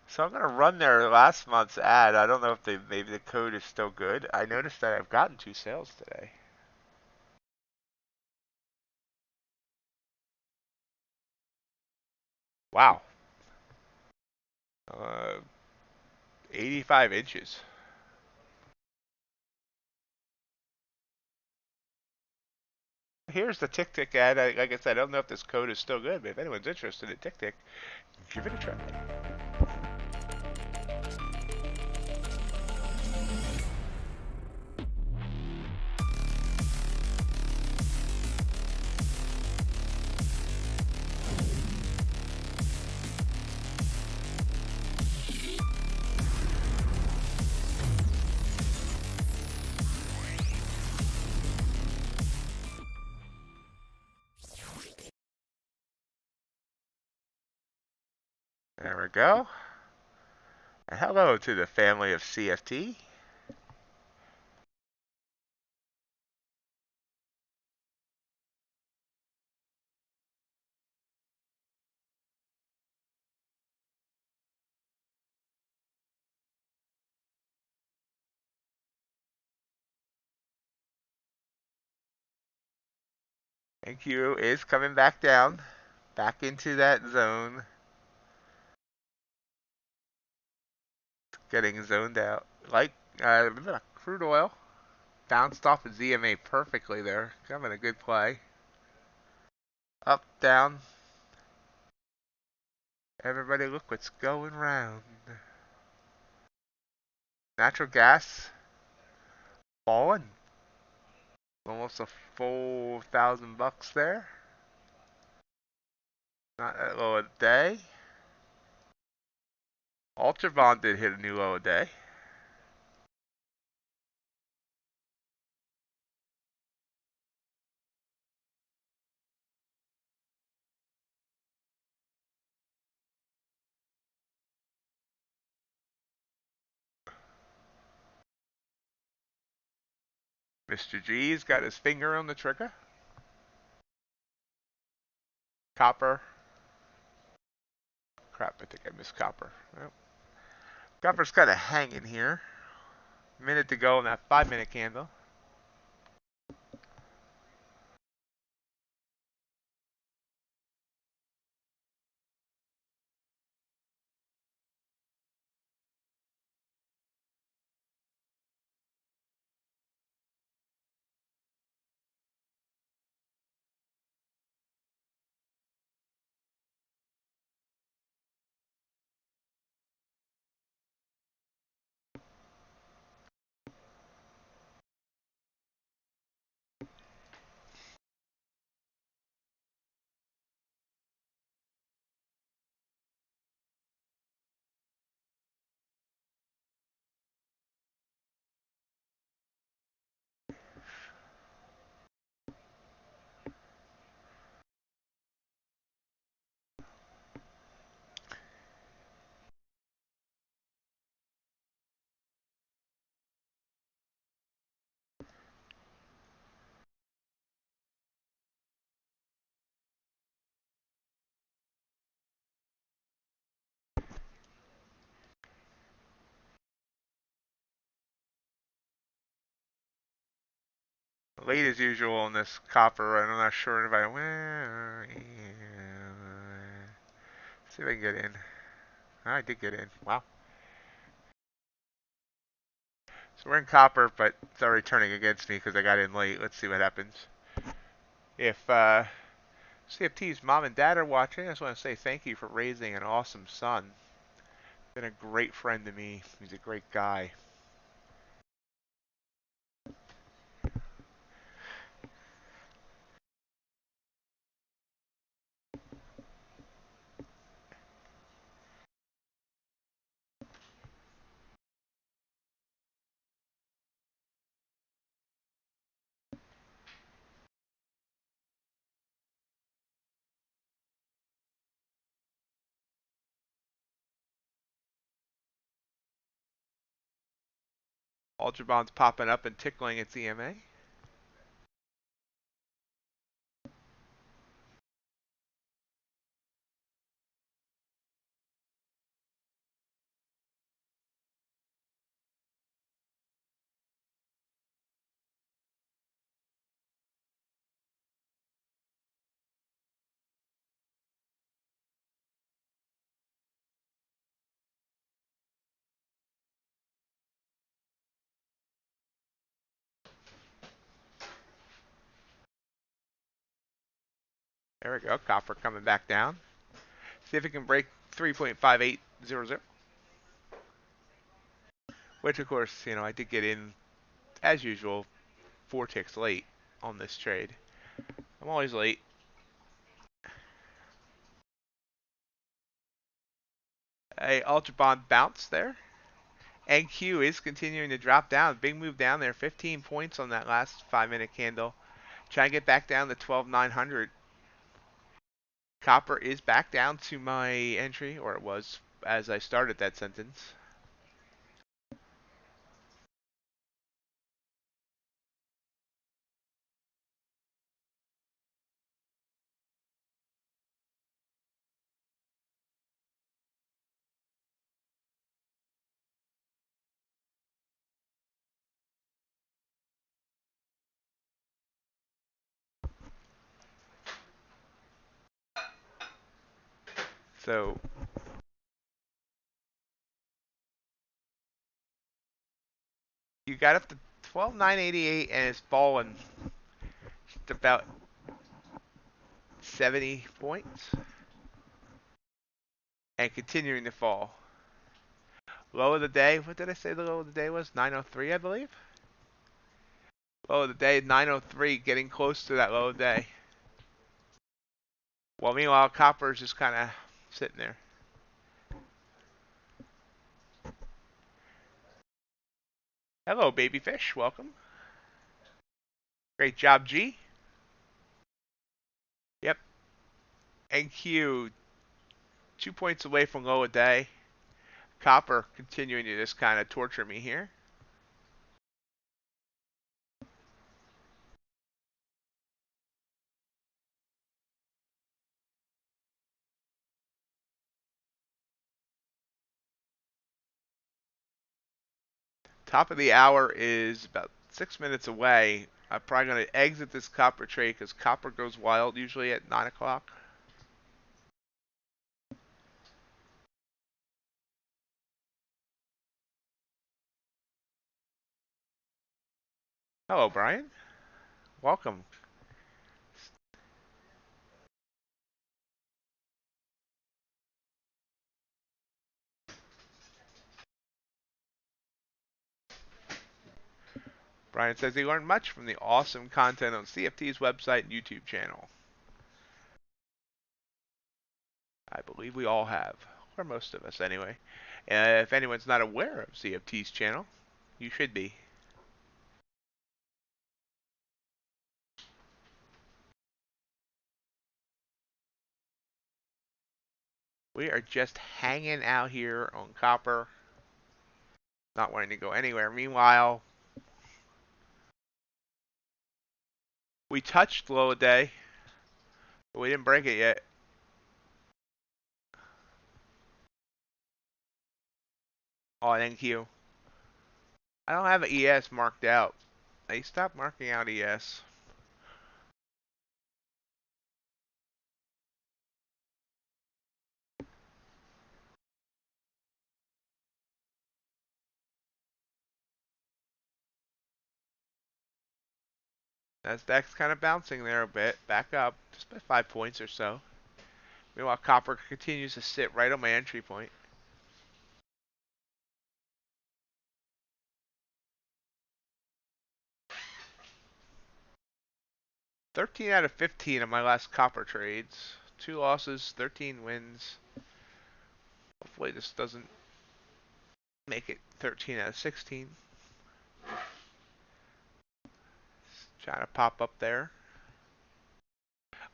So I'm going to run their last month's ad. I don't know if maybe the code is still good. I noticed that I've gotten 2 sales today. Wow. 85 inches. Here's the TickTick ad. Like I said, I don't know if this code is still good, but if anyone's interested in TickTick, give it a try. we go. And hello to the family of CFT. And Q is coming back down, back into that zone. Getting zoned out. Like crude oil. Bounced off of ZMA perfectly there. Having a good play. Up, down. Everybody look what's going round. Natural gas falling. Almost a full $1,000 there. Not that low a day. UltraBond did hit a new low a day. Mr. G's got his finger on the trigger. Copper. Crap, I think I missed copper. Well, copper's kind of hanging here. Minute to go on that 5-minute candle. Late as usual on this copper, and I'm not sure if I see if I can get in. I did get in. Wow. So we're in copper, but it's already turning against me because I got in late. Let's see what happens. If CFT's mom and dad are watching, I just want to say thank you for raising an awesome son. Been a great friend to me. He's a great guy. UltraBond's popping up and tickling its EMA. There we go. Copper coming back down. See if it can break 3.5800. Which, of course, I did get in, as usual, 4 ticks late on this trade. I'm always late. A UltraBond bounce there. And Q is continuing to drop down. Big move down there. 15 points on that last 5-minute candle. Try and get back down to 12,900. Copper is back down to my entry, or it was as I started that sentence. So you got up to 12,988 and it's fallen to about 70 points and continuing to fall. Low of the day, what did I say the low of the day was? 903, I believe. Low of the day, 903, getting close to that low of the day. Well, meanwhile, copper is just kind of sitting there. Hello, babyfish. Welcome. Great job, G. Yep. And Q, 2 points away from low of day. Copper continuing to just kind of torture me here. Top of the hour is about 6 minutes away. I'm probably going to exit this copper trade because copper goes wild usually at 9 o'clock. Hello, Brian. Welcome. Brian says he learned much from the awesome content on CFT's website and YouTube channel. I believe we all have, or most of us anyway. If anyone's not aware of CFT's channel, you should be. We are just hanging out here on copper, not wanting to go anywhere. Meanwhile, we touched low a day, but we didn't break it yet. On NQ. I don't have an ES marked out. They stopped marking out ES. Nasdaq's kind of bouncing there a bit, back up, just by 5 points or so. Meanwhile, copper continues to sit right on my entry point. $13 out of 15 of my last copper trades. 2 losses, 13 wins. Hopefully this doesn't make it 13 out of 16. Trying to pop up there.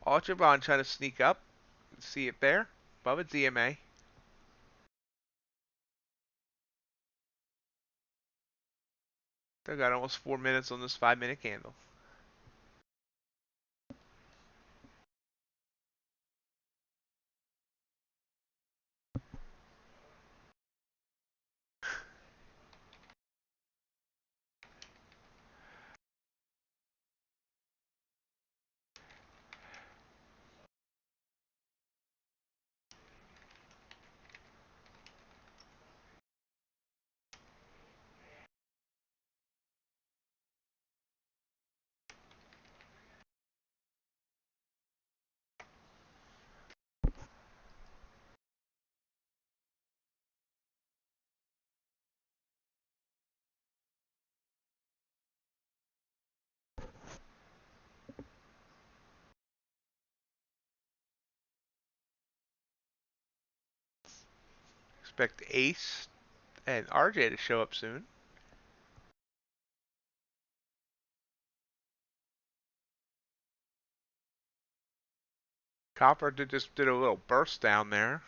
UltraBond trying to sneak up. See it there. Above its EMA. Still got almost 4 minutes on this 5-minute candle. Expect Ace and RJ to show up soon. Copper just did a little burst down there.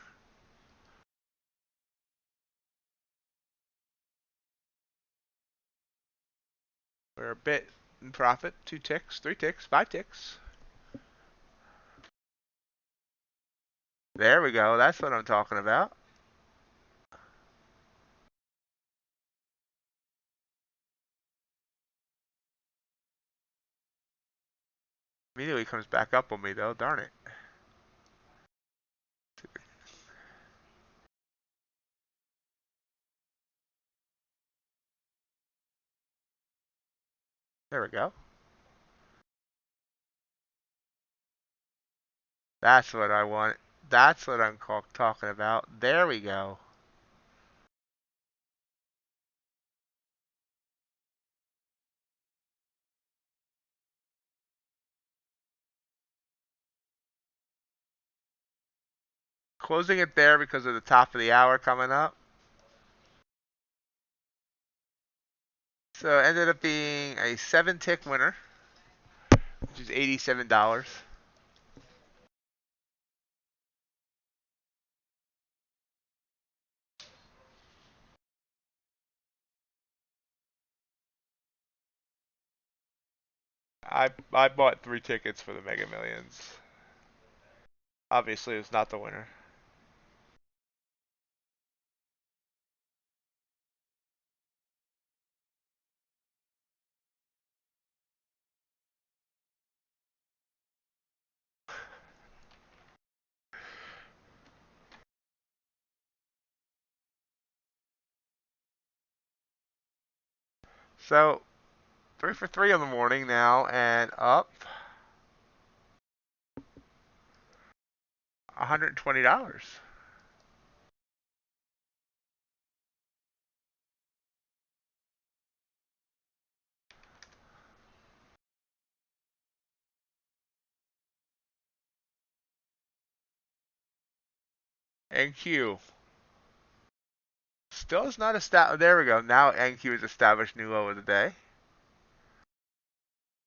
We're a bit in profit. 2 ticks, 3 ticks, 5 ticks. There we go. That's what I'm talking about. Immediately comes back up on me though. Darn it. There we go. That's what I want. That's what I'm talking about. There we go. Closing it there because of the top of the hour coming up. So it ended up being a 7-tick winner, which is $87. I bought 3 tickets for the Mega Millions. Obviously, it was not the winner. So 3 for 3 in the morning now, and up $120. NQ still is not established. There we go. Now NQ has established new low of the day.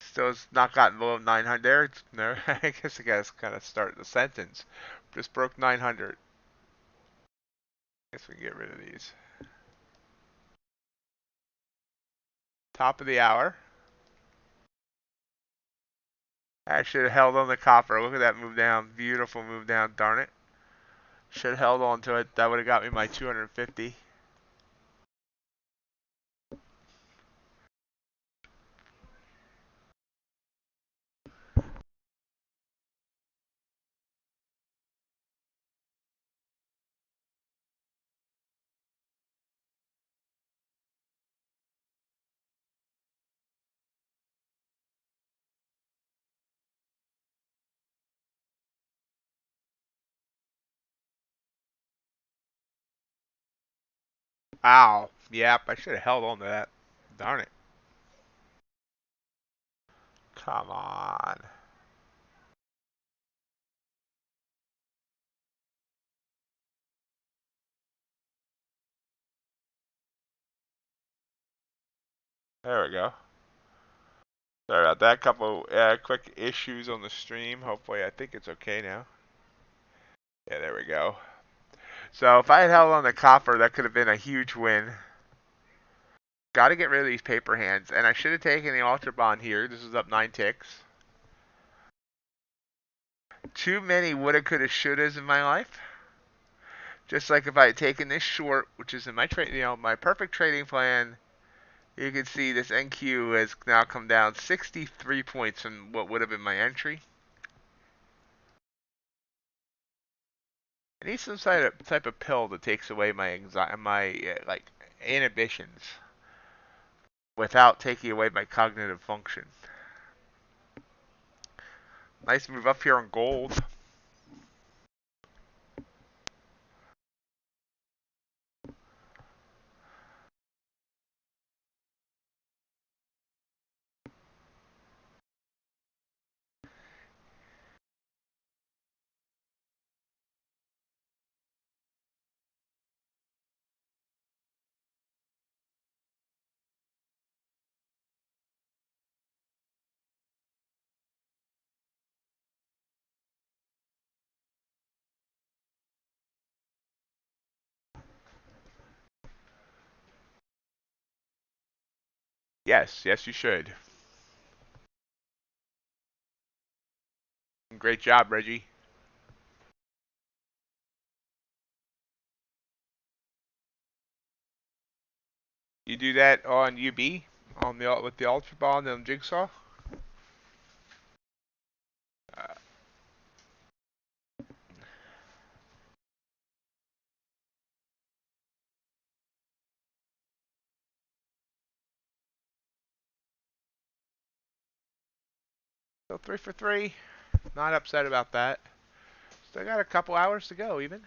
Still has not gotten below 900. No, I guess I gotta kind of start the sentence. Just broke 900. Guess we can get rid of these. Top of the hour. I should have held on the copper. Look at that move down. Beautiful move down. Darn it. Should have held on to it. That would have got me my 250. Ow. Yep, I should have held on to that. Darn it. Come on. There we go. Sorry about that. Couple quick issues on the stream. Hopefully, I think it's okay now. Yeah, there we go. So if I had held on the copper, that could have been a huge win. Got to get rid of these paper hands. And I should have taken the UltraBond here. This is up 9 ticks. Too many woulda, coulda, shouldas in my life. Just like if I had taken this short, which is in my my perfect trading plan, you can see this NQ has now come down 63 points from what would have been my entry. I need some type of pill that takes away my anxiety, my like inhibitions, without taking away my cognitive function. Nice move up here on gold. Yes, yes, you should. Great job, Reggie. You do that on UB, on the with the UltraBond and Jigsaw. Uh, so 3 for 3. Not upset about that. Still got a couple hours to go, even.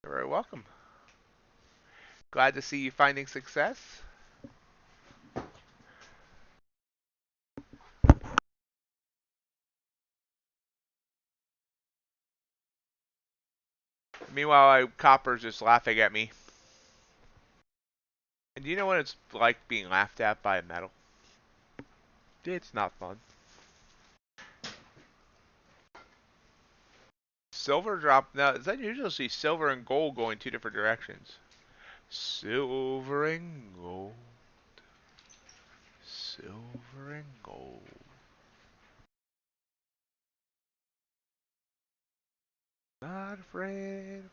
You're very welcome. Glad to see you finding success. Meanwhile, Copper's just laughing at me. And do you know what it's like being laughed at by a metal? It's not fun. Silver drop. Now, is that usually see silver and gold going two different directions? Silver and gold. Silver and gold. Not afraid.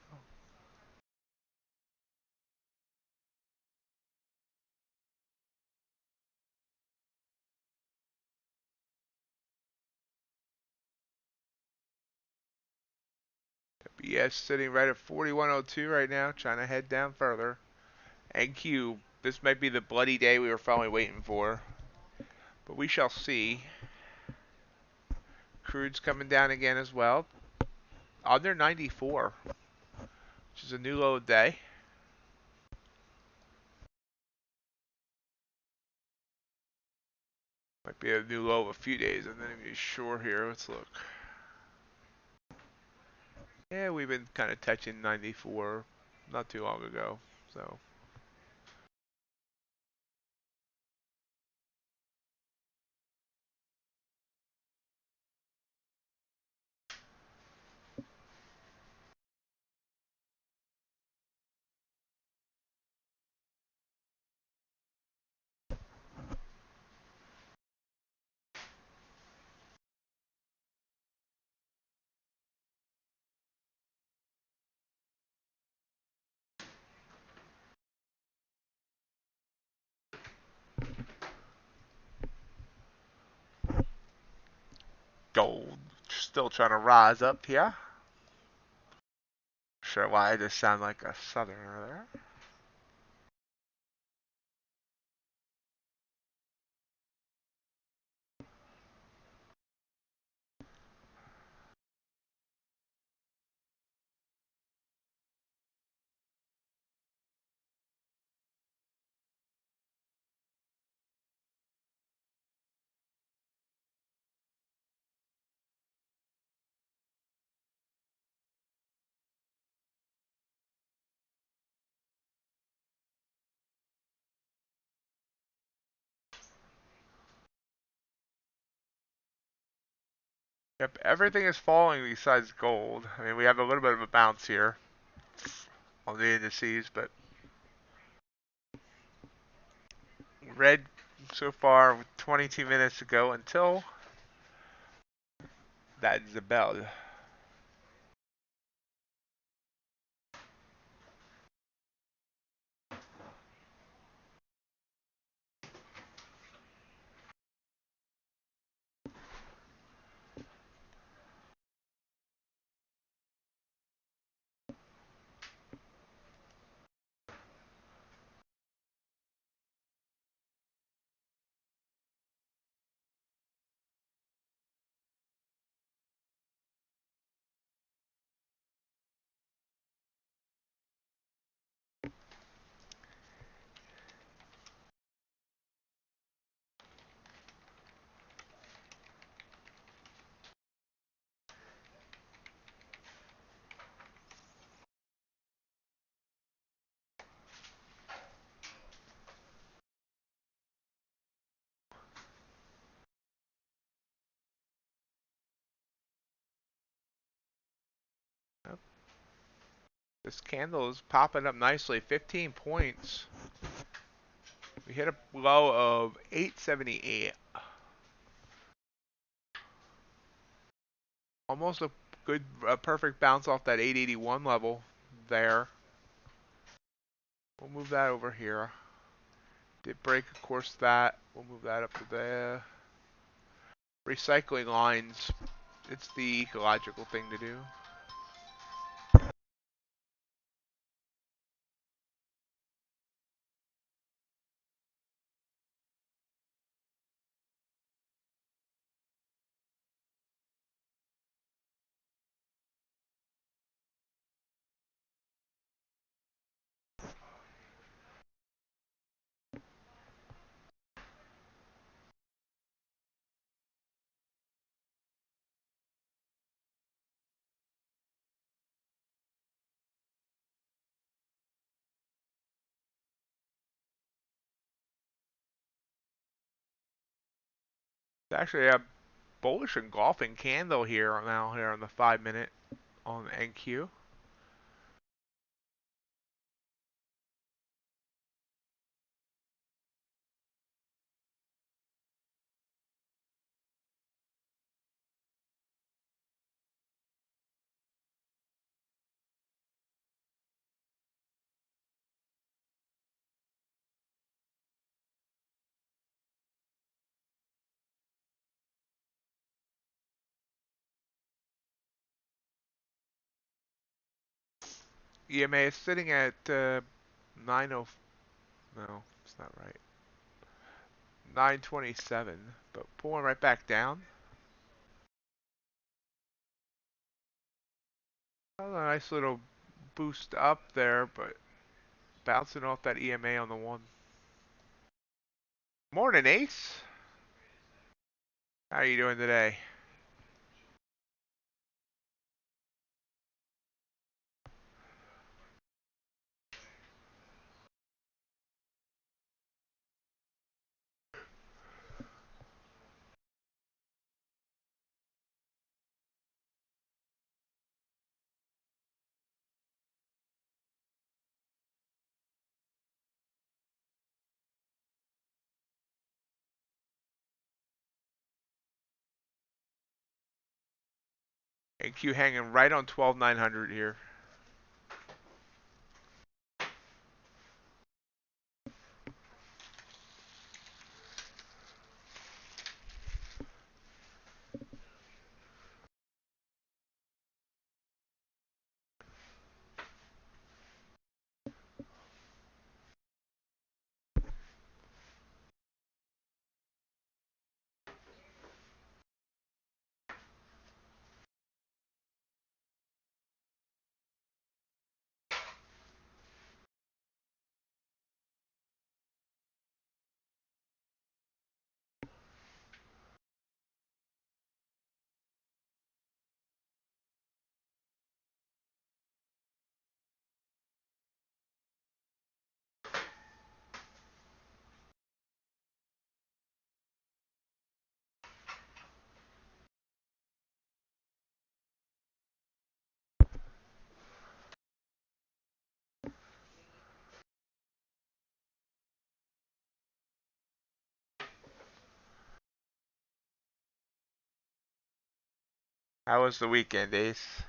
BS sitting right at 41.02 right now, trying to head down further. And Q, this might be the bloody day we were finally waiting for. But we shall see. Crude's coming down again as well. Under 94, which is a new low day. Might be a new low of a few days. I'm not even sure here. Let's look. Yeah, we've been kind of touching 94 not too long ago. So. Gold still trying to rise up here. Sure why I just sound like a southerner there. Yep, everything is falling besides gold. I mean, we have a little bit of a bounce here on the indices, but red so far with 22 minutes to go until that is the bell. Yep. This candle is popping up nicely, 15 points. We hit a low of 878. Almost a good, perfect bounce off that 881 level there. We'll move that over here. Did break, of course, that. We'll move that up to there. Recycling lines. It's the ecological thing to do. It's actually a bullish engulfing candle here now here on the 5-minute on NQ. EMA is sitting at 90. No, it's not right. 927, but pulling right back down. A nice little boost up there, but bouncing off that EMA on the one. Morning, Ace. How are you doing today? NQ hanging right on 12,900 here. How was the weekend, Ace?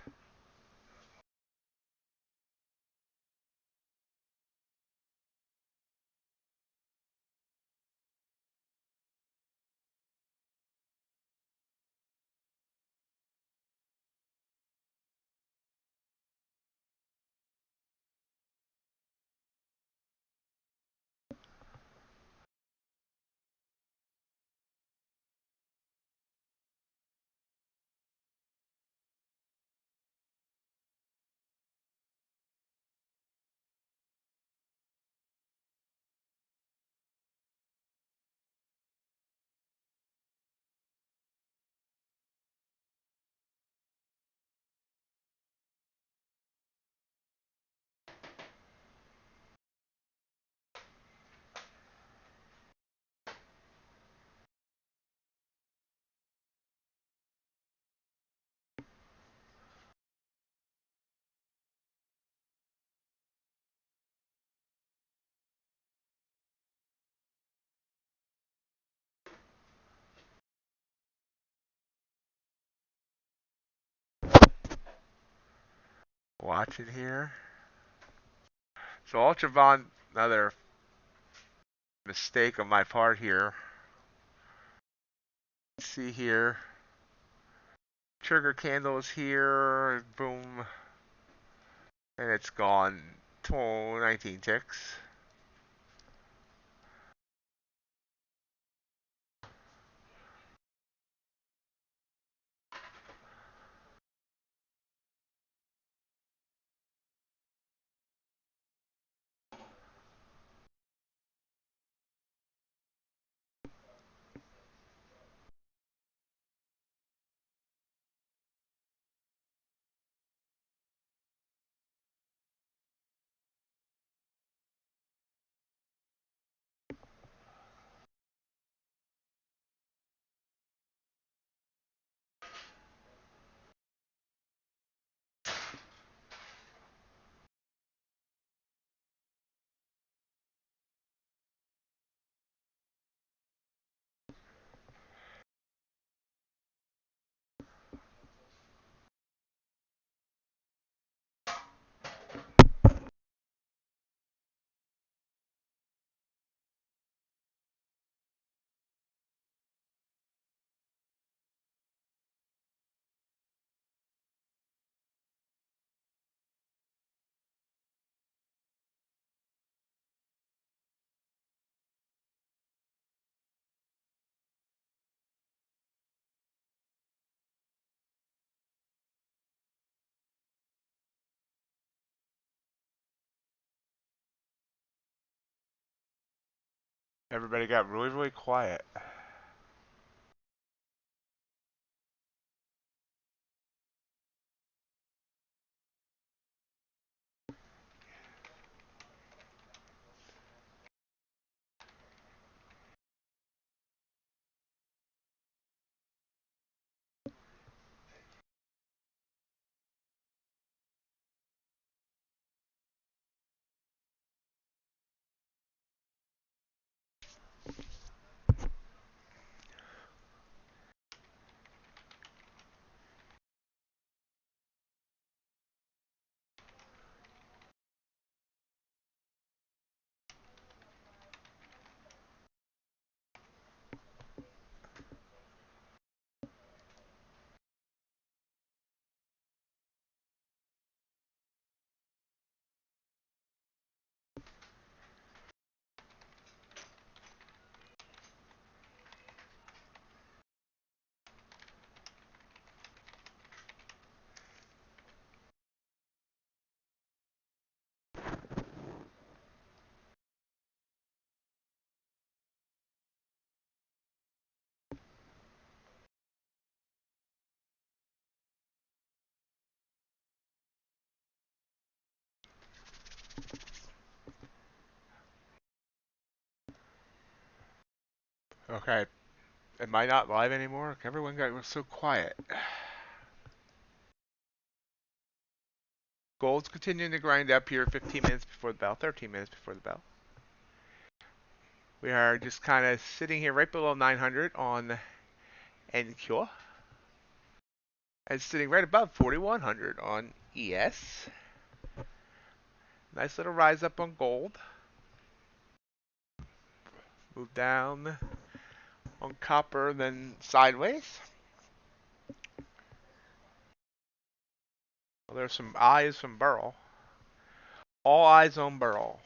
Watch it here. So UltraBond, another mistake on my part here. Let's see here. Trigger candles here, boom, and it's gone 19 ticks. Everybody got really, really quiet. Okay, am I not live anymore? Everyone got so quiet. Gold's continuing to grind up here 15 minutes before the bell, 13 minutes before the bell. We are just kind of sitting here right below 900 on NQ. And sitting right above 4100 on ES. Nice little rise up on gold. Move down on copper, then sideways. Well, there's some eyes from Burl. All eyes on Burl.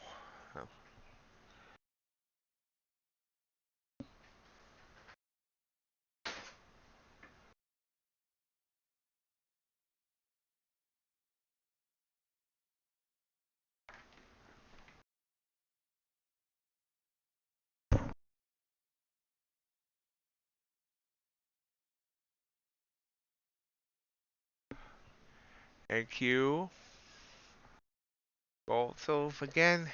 NQ. Gold. So again,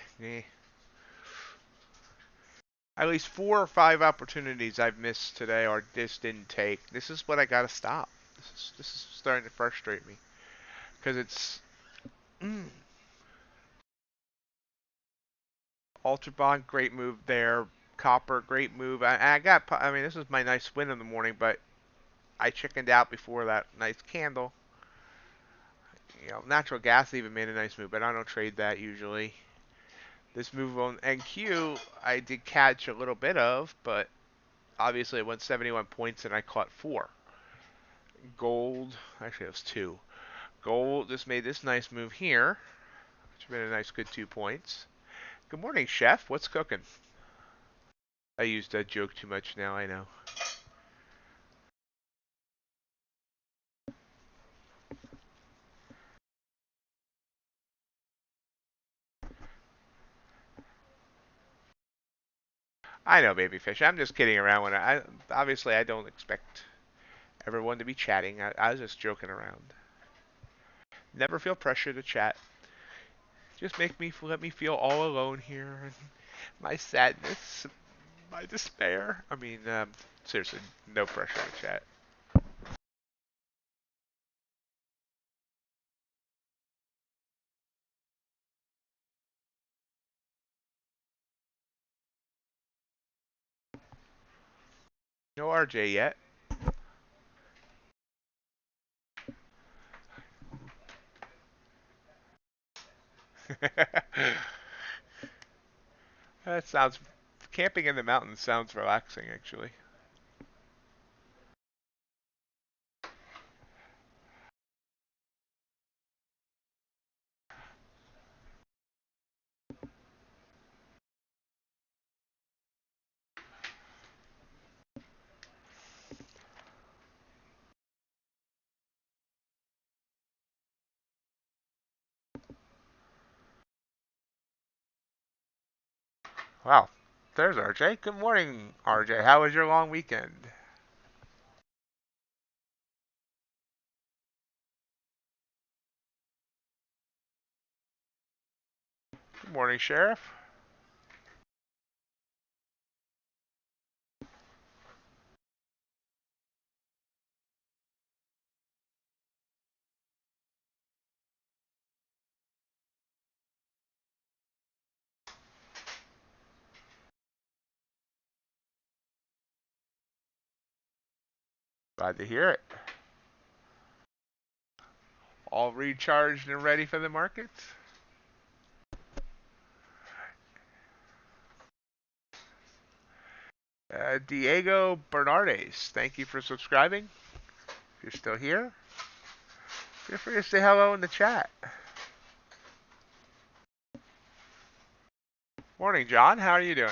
at least 4 or 5 opportunities I've missed today or just didn't take. This is what I gotta stop. This is starting to frustrate me because it's UltraBond, great move there. Copper, great move. I mean, this was my nice win in the morning, but I chickened out before that nice candle. natural gas even made a nice move, but I don't trade that usually. This move on NQ, I did catch a little bit of, but obviously it went 71 points and I caught 4. Gold, actually it was 2. Gold just made this nice move here, which made a nice good 2 points. Good morning, Chef. What's cooking? I used that joke too much now, I know. I know, babyfish. I'm just kidding around. Obviously I don't expect everyone to be chatting. I was just joking around. Never feel pressure to chat. Just let me feel all alone here, and my sadness, my despair. I mean, seriously, no pressure to chat. No RJ yet. That sounds. Camping in the mountains sounds relaxing, actually. Wow. There's RJ. Good morning, RJ. How was your long weekend? Good morning, Sheriff. Glad to hear it. All recharged and ready for the markets? Diego Bernardes, thank you for subscribing. If you're still here, feel free to say hello in the chat. Morning, John. How are you doing?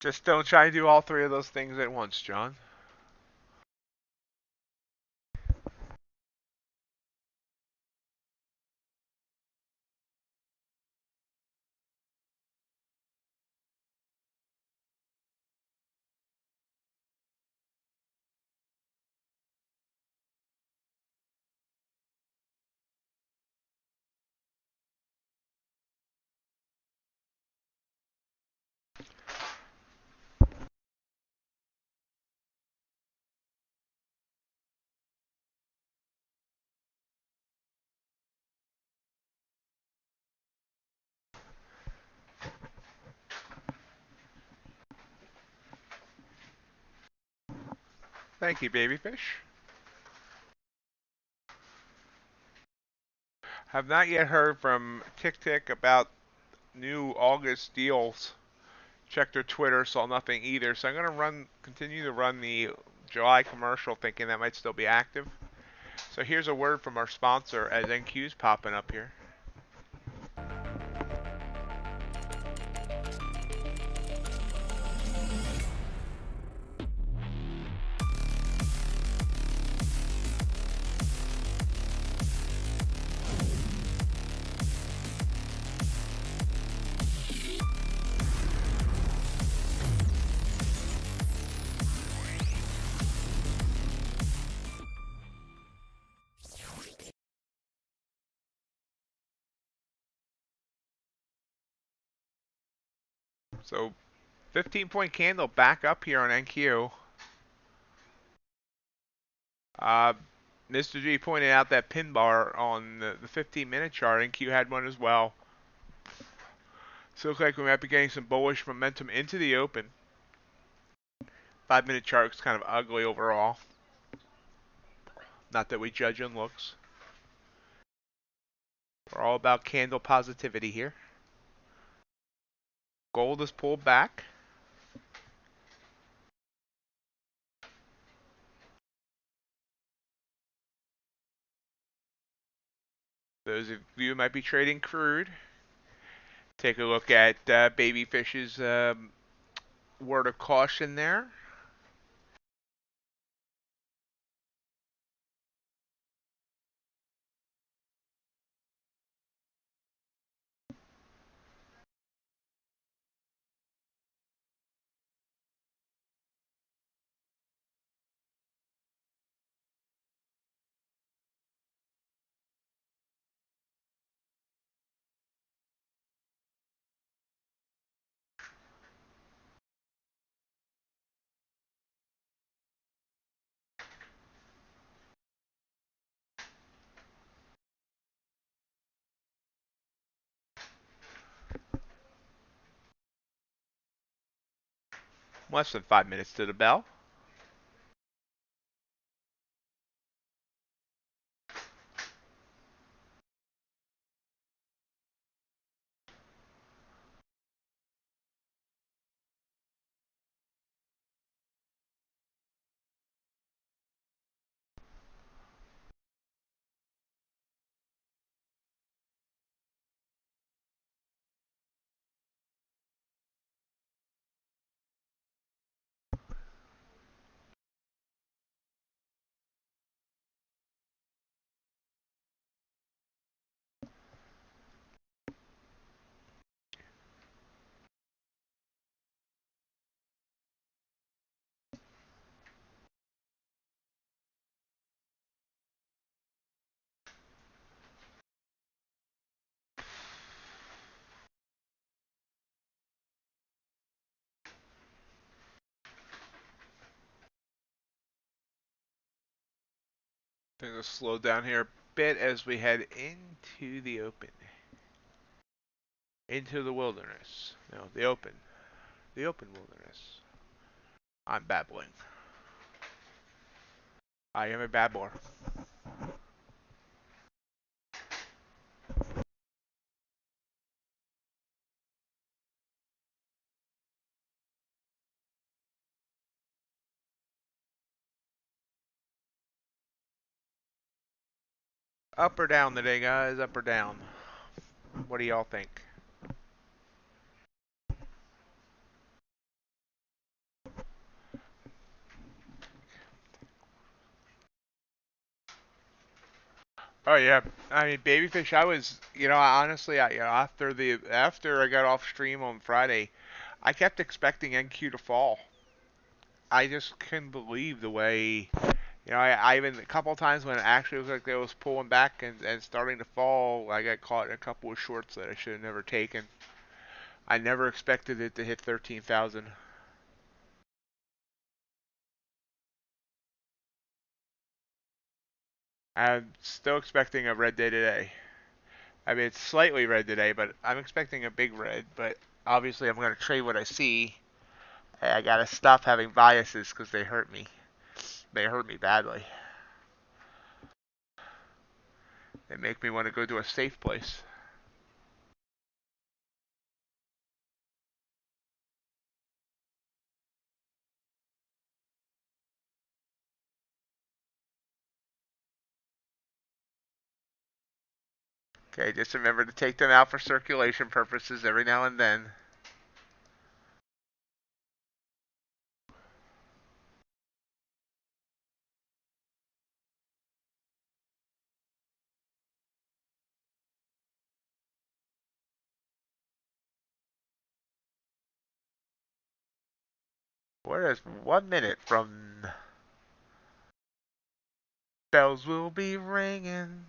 Just don't try to do all 3 of those things at once, John. Thank you, babyfish. Have not yet heard from TickTick about new August deals. Checked their Twitter, saw nothing either. So I'm gonna continue to run the July commercial, thinking that might still be active. So here's a word from our sponsor as NQ's popping up here. So 15-point candle back up here on NQ. Mr. G pointed out that pin bar on the 15-minute chart. NQ had one as well. So it looks like we might be getting some bullish momentum into the open. 5-minute chart looks kind of ugly overall. Not that we judge on looks. We're all about candle positivity here. Gold is pulled back. Those of you who might be trading crude, take a look at Babyfish's word of caution there. Less than 5 minutes to the bell. Things will slow down here a bit as we head into the open. Into the wilderness. No, the open. The open wilderness. I'm babbling. I am a babbler. Up or down today, guys? Up or down? What do y'all think? Oh yeah, I mean Babyfish. I was, honestly, after I got off stream on Friday, I kept expecting NQ to fall. I just couldn't believe the way, I even a couple of times when it actually looked like they was pulling back and starting to fall, I got caught in a couple of shorts that I should have never taken. I never expected it to hit 13,000. I'm still expecting a red day today. I mean, it's slightly red today, but I'm expecting a big red. But obviously, I'm going to trade what I see. I got to stop having biases because they hurt me. They hurt me badly. They make me want to go to a safe place. Okay, just remember to take them out for circulation purposes every now and then. We're just 1 minute from bells will be ringing.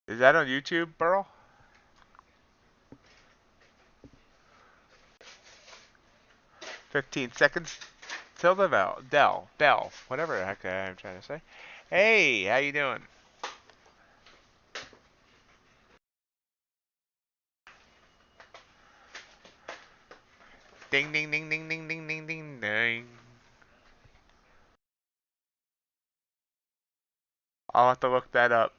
Is that on YouTube, Burl? 15 seconds till the bell, whatever the heck I'm trying to say. Hey, how you doing? Ding, ding, ding, ding, ding, ding, ding, ding, ding. I'll have to look that up.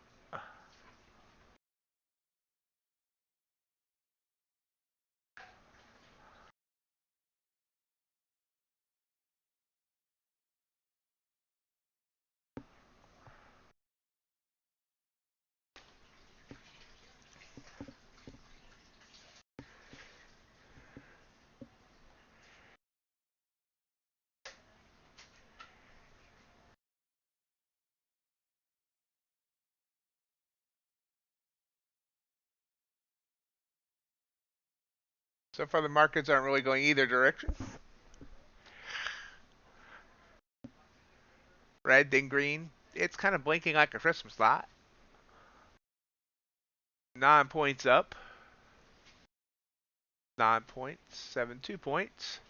So far, the markets aren't really going either direction. Red then green. It's kind of blinking like a Christmas light. 9 points up. 9 points. 2 points.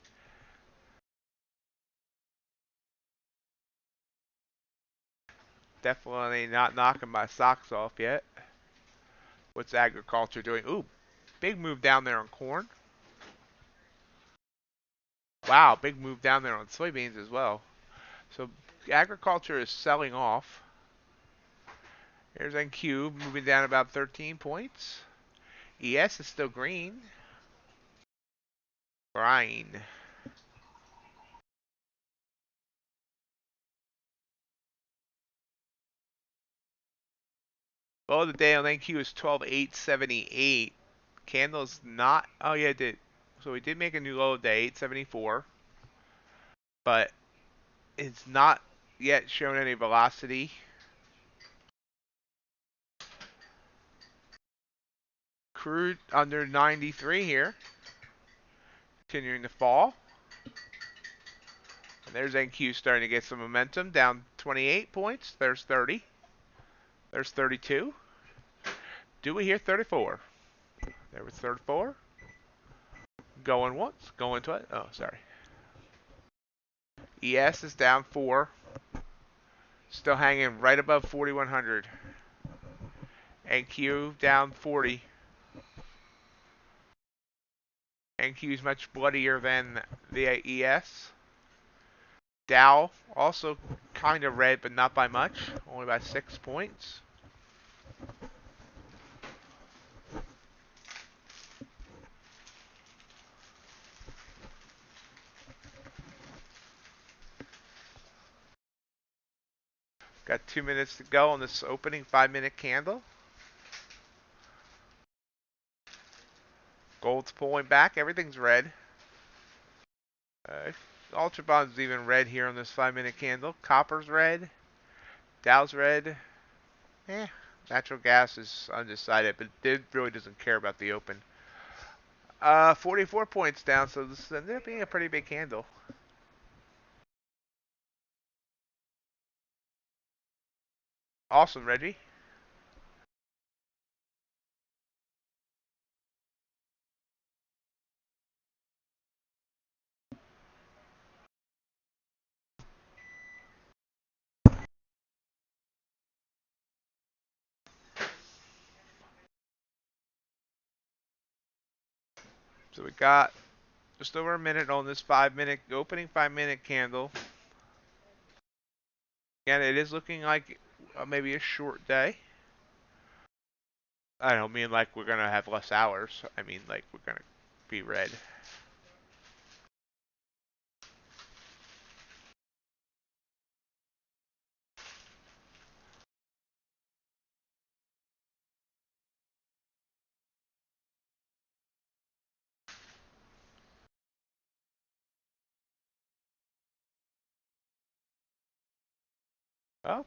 Definitely not knocking my socks off yet. What's agriculture doing? Ooh, big move down there on corn. Wow, big move down there on soybeans as well. So agriculture is selling off. Here's NQ moving down about 13 points. ES is still green. Grind. Low of the day on NQ is 12,878. Candle's not. Oh yeah, it did. So we did make a new low of the day, 874, but it's not yet shown any velocity. Crude under 93 here, continuing to fall. And there's NQ starting to get some momentum, down 28 points. There's 30. There's 32. Do we hear 34? There was 34. Going once, going twice. Oh, sorry. ES is down 4. Still hanging right above 4,100. NQ down 40. NQ is much bloodier than the ES. Dow also kind of red, but not by much. Only by 6 points. Got 2 minutes to go on this opening 5-minute candle. Gold's pulling back. Everything's red. UltraBond's even red here on this 5-minute candle. Copper's red. Dow's red. Natural gas is undecided, but it really doesn't care about the open. 44 points down, so this ended up being a pretty big candle. Awesome, Reggie. So we got just over a minute on this 5-minute opening 5-minute candle. Again, it is looking like maybe a short day. I don't mean like we're gonna have less hours. I mean like we're gonna be red. Oh,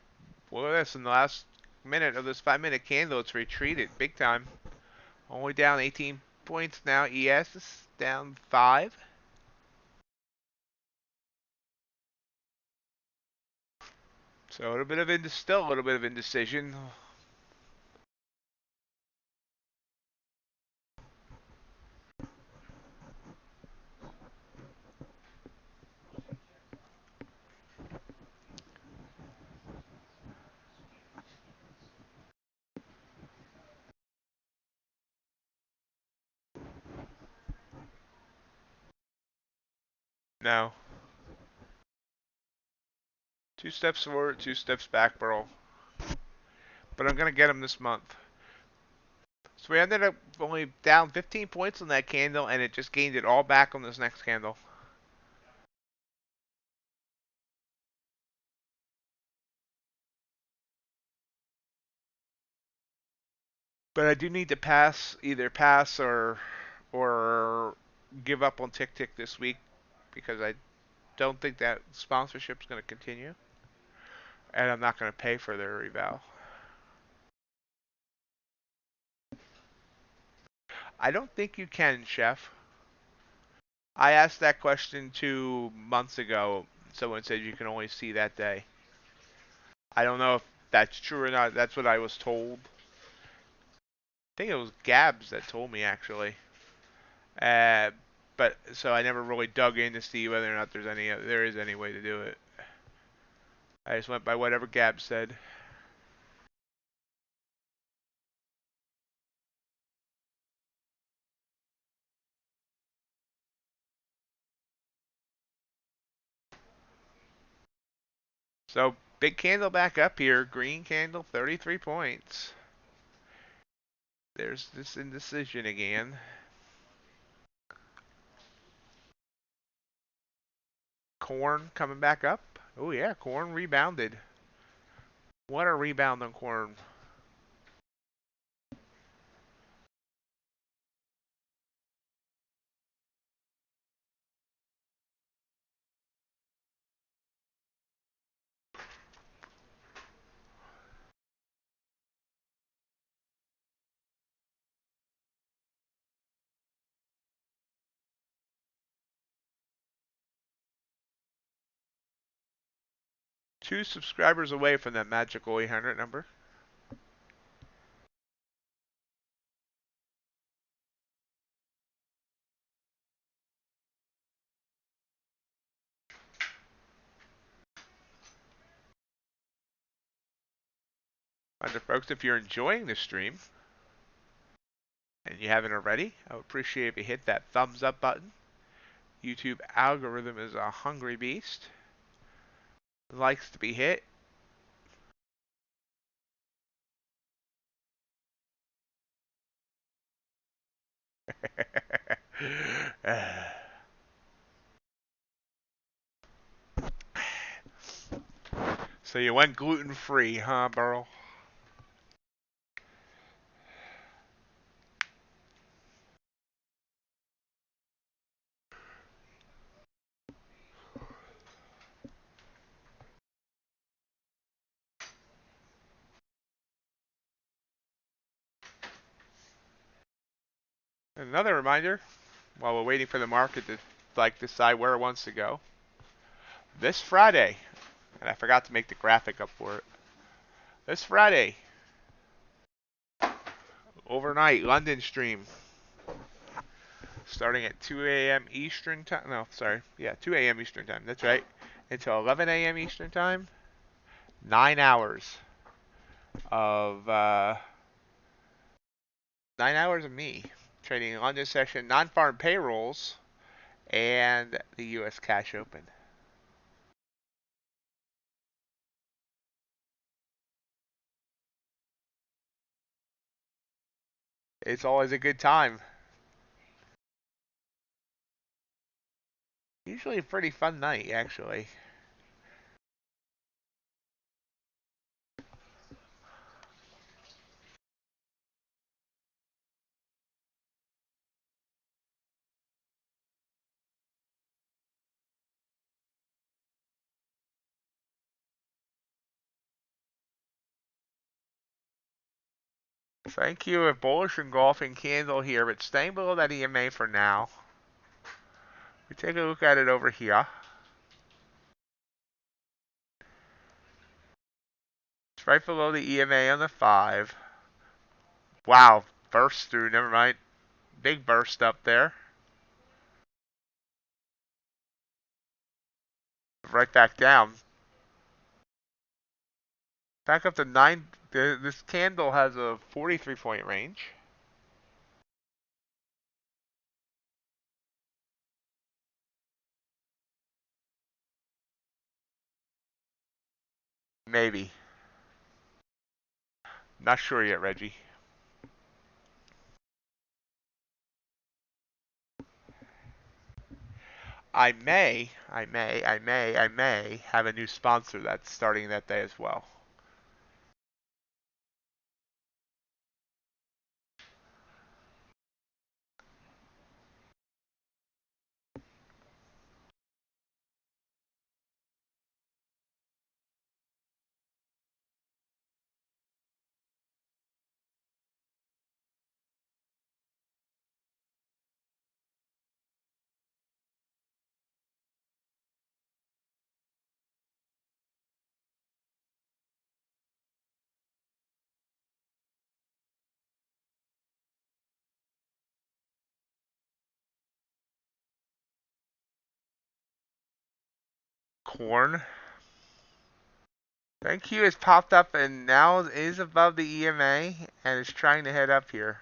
look at this. In the last minute of this 5-minute candle, it's retreated big time. Only down 18 points now. ES is down 5. So still a little bit of indecision. No. 2 steps forward, 2 steps back, bro. But I'm going to get him this month. So we ended up only down 15 points on that candle, and it just gained it all back on this next candle. But I do need to either pass or give up on TickTick this week because I don't think that sponsorship is going to continue, and I'm not going to pay for their reval. I don't think you can, Chef. I asked that question 2 months ago. Someone said you can only see that day. I don't know if that's true or not. That's what I was told. I think it was Gabs that told me actually. Uh, but so I never really dug in to see whether or not there is any way to do it. I just went by whatever Gabs said. So big candle back up here. Green candle, 33 points. There's this indecision again. Corn coming back up. Oh yeah, corn rebounded. What a rebound on corn. Two subscribers away from that magical 800 number. Reminder, folks, if you're enjoying this stream and you haven't already, I would appreciate if you hit that thumbs up button. YouTube algorithm is a hungry beast. Likes to be hit. So you went gluten-free, huh, Burl? Another reminder, while we're waiting for the market to decide where it wants to go. This Friday, and I forgot to make the graphic up for it. This Friday, overnight London stream, starting at 2 a.m. Eastern time. No, sorry, yeah, 2 a.m. Eastern time. That's right, until 11 a.m. Eastern time. 9 hours of 9 hours of me trading London session, non-farm payrolls, and the U.S. Cash Open. It's always a good time. Usually a pretty fun night, actually. Thank you. A bullish engulfing candle here, but staying below that EMA for now. We take a look at it over here. It's right below the EMA on the 5. Wow, burst through, never mind. Big burst up there. Right back down. Back up to 9. This candle has a 43-point range. Maybe. Not sure yet, Reggie. I may have a new sponsor that's starting that day as well. Corn. Thank you has popped up and now is above the EMA and is trying to head up here.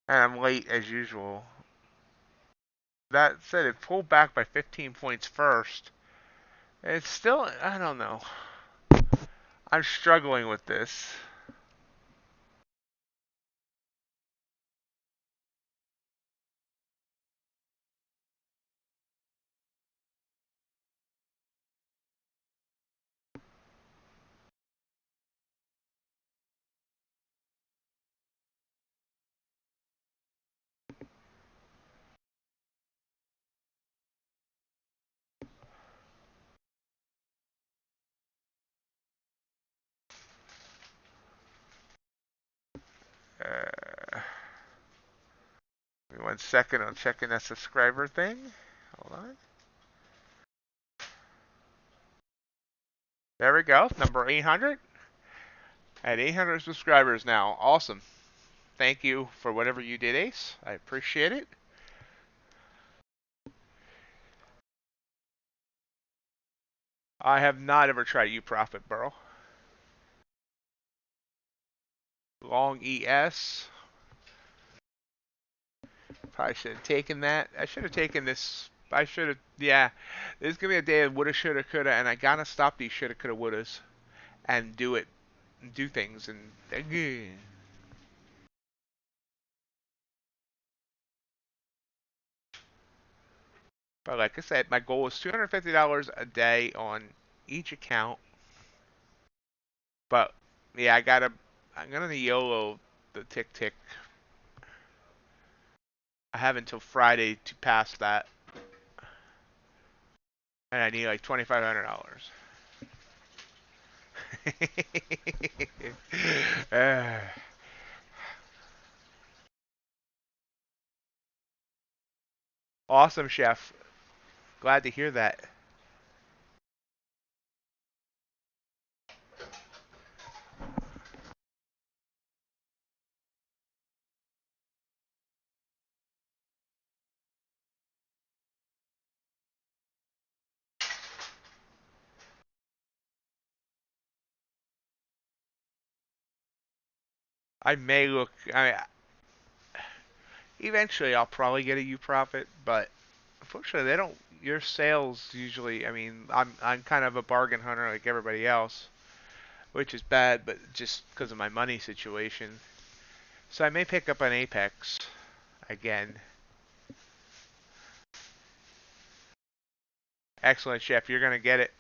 And I'm late as usual. That said, it pulled back by 15 points first. It's still, I don't know. I'm struggling with this. Uh, Give me 1 second, I'm checking that subscriber thing. Hold on. There we go, number 800. At 800 subscribers now. Awesome. Thank you for whatever you did, Ace. I appreciate it. I have not ever tried U-Profit Burrow. Long ES. Probably should have taken that. I should have taken this. I should have. Yeah. This is going to be a day of woulda, shoulda, coulda, and I got to stop these shoulda, coulda, wouldas and do it. Do things. And but like I said, my goal is $250 a day on each account. But yeah, I'm gonna YOLO the tick tick. I have until Friday to pass that, and I need like $2,500. Awesome, Chef. Glad to hear that. I may look. Eventually, I'll probably get a U profit, but unfortunately, they don't. Your sales usually. I mean, I'm kind of a bargain hunter like everybody else, which is bad, but just because of my money situation. So I may pick up an Apex again. Excellent, Chef. You're gonna get it.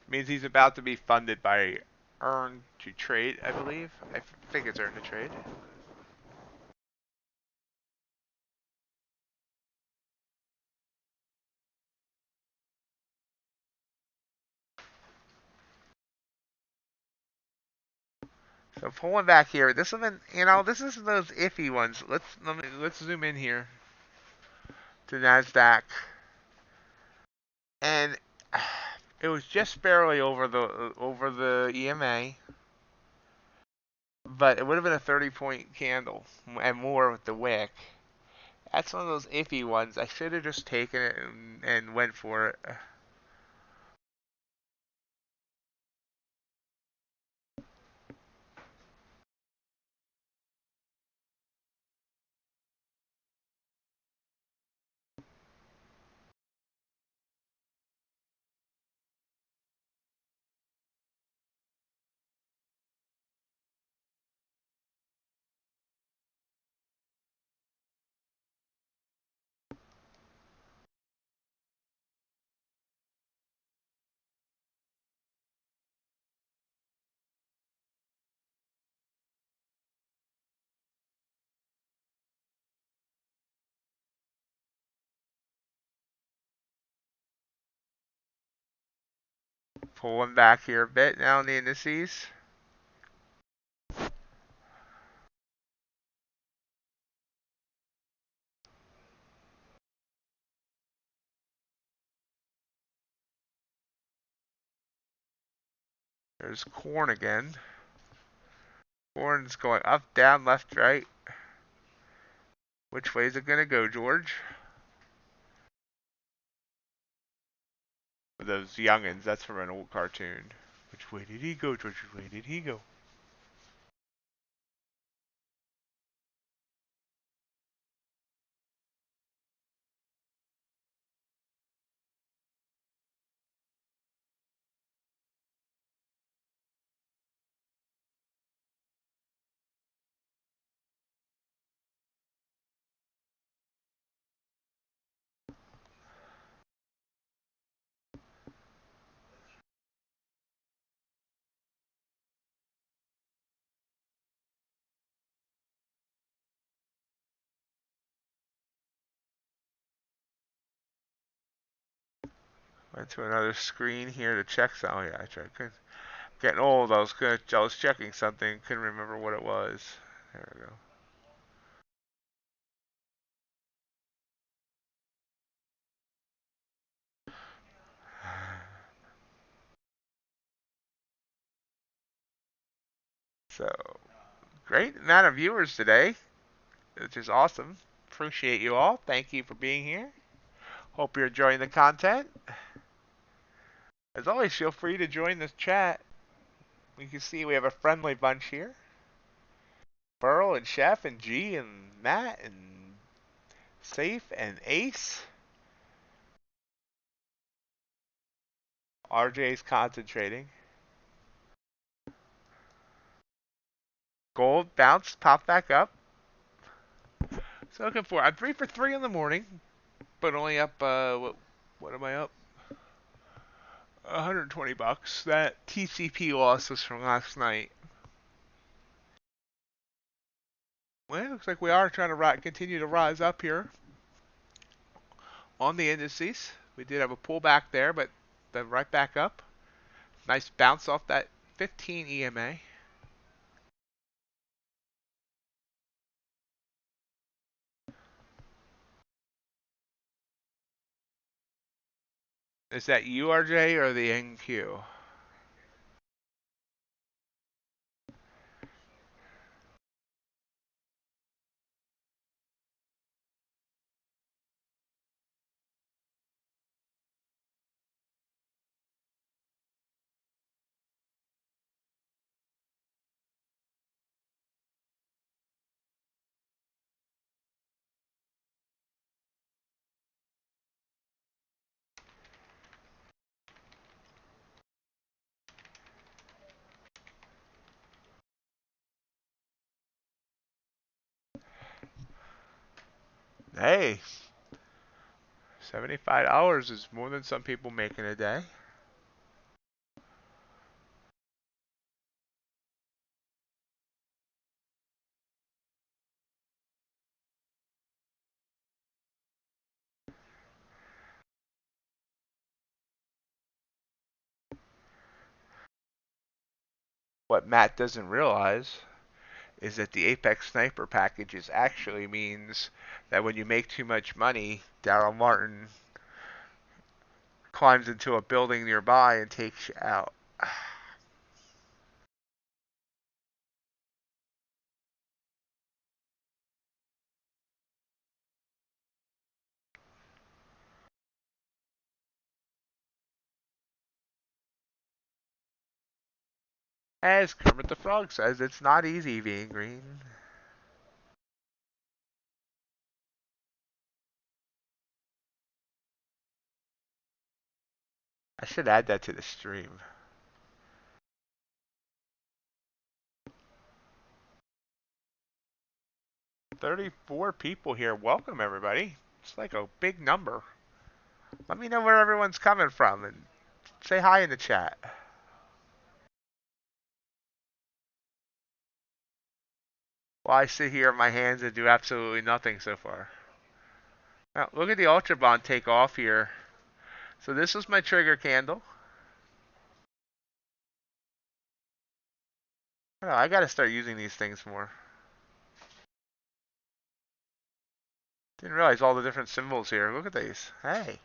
Means he's about to be funded by Earn to Trade, I believe. I think it's Earn to Trade. So pulling back here, this one, this is those iffy ones. Let's zoom in here to Nasdaq, and it was just barely over the EMA, but it would have been a 30-point candle and more with the wick. That's one of those iffy ones. I should have just taken it and went for it. Pulling back here a bit now in the indices. There's corn again. Corn's going up, down, left, right. Which way is it going to go, George? Those youngins, that's from an old cartoon. Which way did he go, George? Which way did he go? Went to another screen here to check some. Oh yeah, I tried. Getting old. I was checking something. Couldn't remember what it was. There we go. So, great amount of viewers today, which is awesome. Appreciate you all. Thank you for being here. Hope you're enjoying the content. As always, feel free to join the chat. You can see we have a friendly bunch here. Burl and Chef and G and Matt and Safe and Ace. RJ's concentrating. Gold bounced, popped back up. So looking for, I'm 3 for 3 in the morning, but only up, what am I up? 120 bucks. That TCP loss was from last night. Well, looks like we are trying to continue to rise up here on the indices. We did have a pullback there, but then right back up. Nice bounce off that 15 EMA. Is that URJ or the NQ? Hey, $75 is more than some people make in a day. What Matt doesn't realize is that the Apex Sniper packages actually means that when you make too much money, Daryl Martin climbs into a building nearby and takes you out. As Kermit the Frog says, it's not easy being green. I should add that to the stream. "34 people here. Welcome, everybody. It's like a big number. Let me know where everyone's coming from and say hi in the chat." While I sit here in my hands and do absolutely nothing so far. Now, look at the UltraBond take off here. So this was my trigger candle. I gotta start using these things more. Didn't realize all the different symbols here. Look at these. Hey.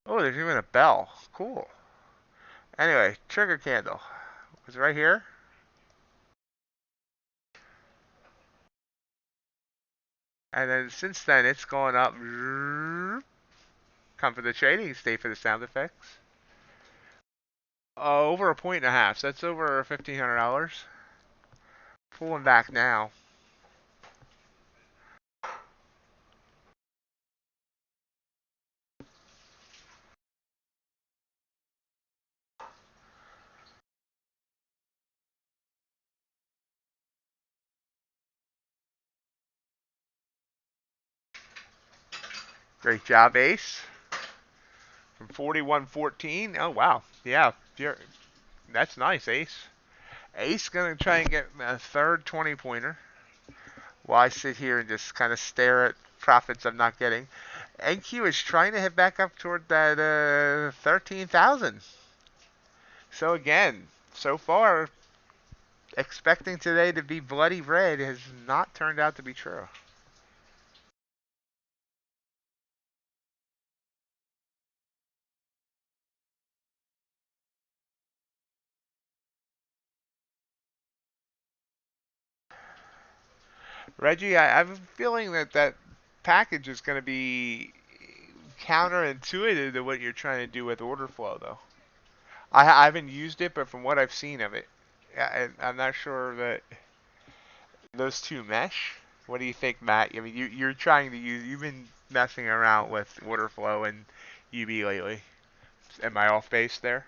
Oh, there's even a bell. Cool. Anyway, trigger candle. It was right here. And then since then, it's gone up. Come for the trading, stay for the sound effects. Over a point and a half. So that's over $1,500. Pulling back now. Great job, Ace. From 41.14. Oh, wow. Yeah, that's nice, Ace. Ace going to try and get a third 20-pointer. While I sit here and just kind of stare at profits I'm not getting. NQ is trying to head back up toward that 13,000. So again, so far, expecting today to be bloody red has not turned out to be true. Reggie, I have a feeling that that package is going to be counterintuitive to what you're trying to do with order flow, though. I haven't used it, but from what I've seen of it, I'm not sure that those two mesh. What do you think, Matt? I mean, you're trying to use. You've been messing around with order flow and UB lately. Am I off base there?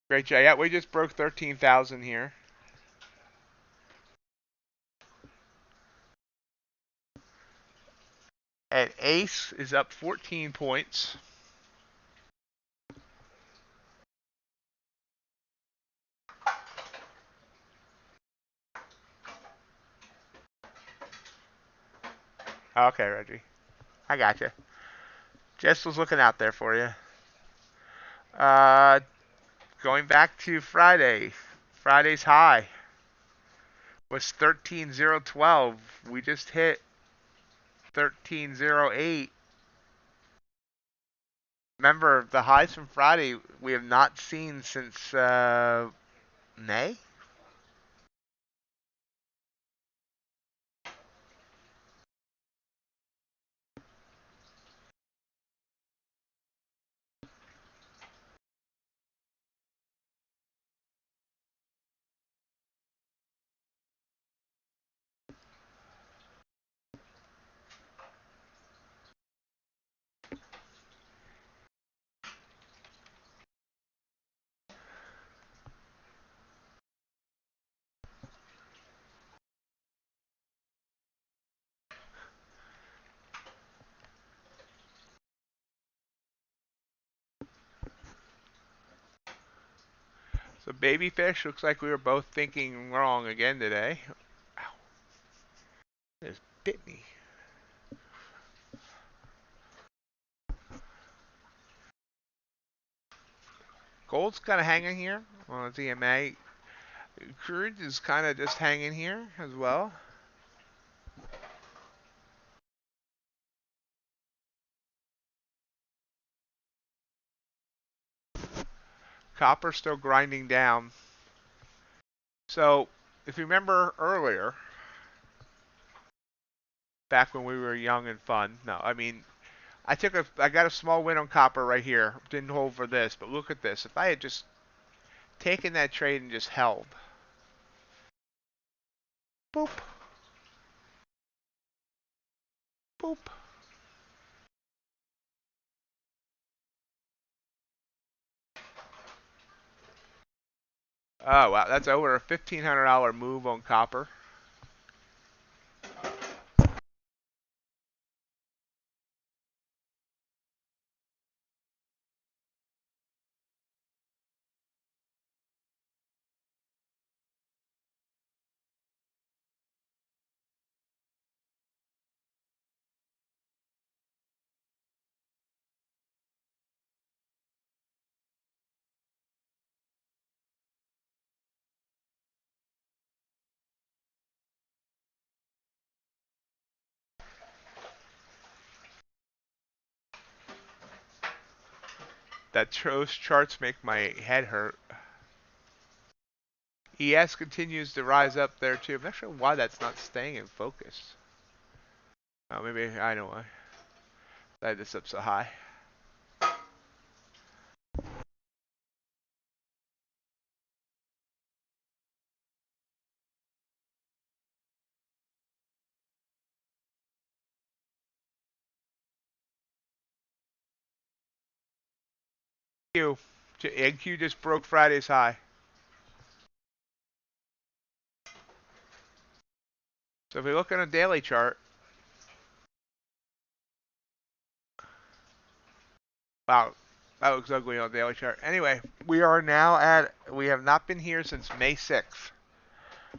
Great job. Yeah, we just broke 13,000 here. And Ace is up 14 points. Okay, Reggie. I got you. Just was looking out there for you. Uh, Going back to Friday. Friday's high was 13,012. We just hit 13,008. Remember, the highs from Friday we have not seen since May. So babyfish, looks like we were both thinking wrong again today. Ow. It just bit me. Gold's kind of hanging here on the EMA. Crude is kind of just hanging here as well. Copper still grinding down. So, if you remember earlier, back when we were young and fun, no, I mean, I got a small win on copper right here. Didn't hold for this, but look at this. If I had just taken that trade and just held, boop, boop. Oh wow, that's over a $1,500 move on copper. Those charts make my head hurt. ES continues to rise up there too. I'm not sure why that's not staying in focus. Oh, maybe I know why. I had this up so high. Q. NQ just broke Friday's high. So if we look at a daily chart, wow, that looks ugly on the daily chart. Anyway, we have not been here since May 6th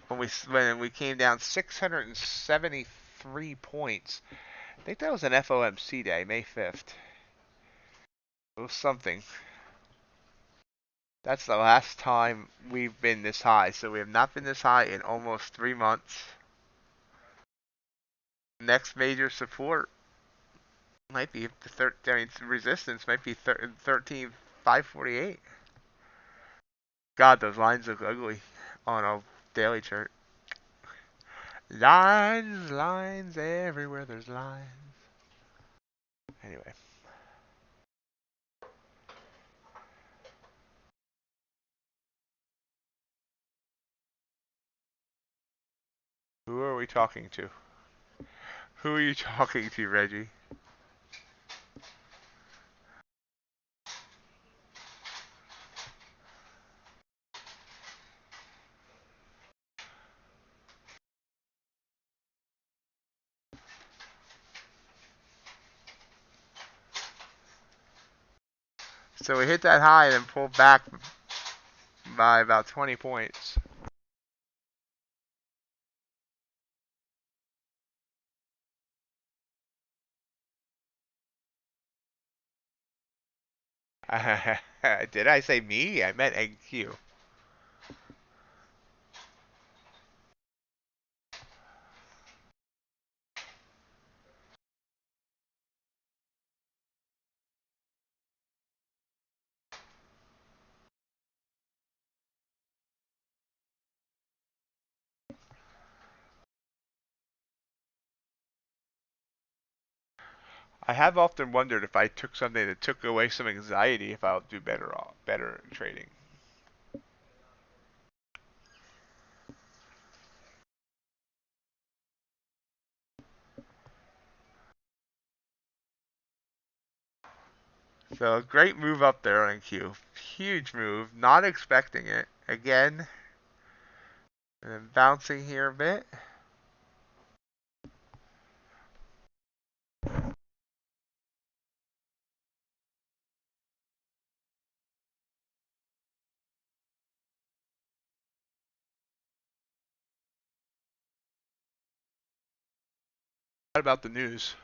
when we came down 673 points. I think that was an FOMC day, May 5th. It was something. That's the last time we've been this high. So we have not been this high in almost 3 months. Next major support might be resistance might be 13,548. God, those lines look ugly on a daily chart. Lines everywhere. There's lines. Anyway. Who are we talking to? Who are you talking to, Reggie? So we hit that high and then pulled back by about 20 points. Did I say me? I meant NQ. I have often wondered if I took something that took away some anxiety, if I'll do better trading. So a great move up there on Q. Huge move, not expecting it. Again, and then bouncing here a bit. What about the news?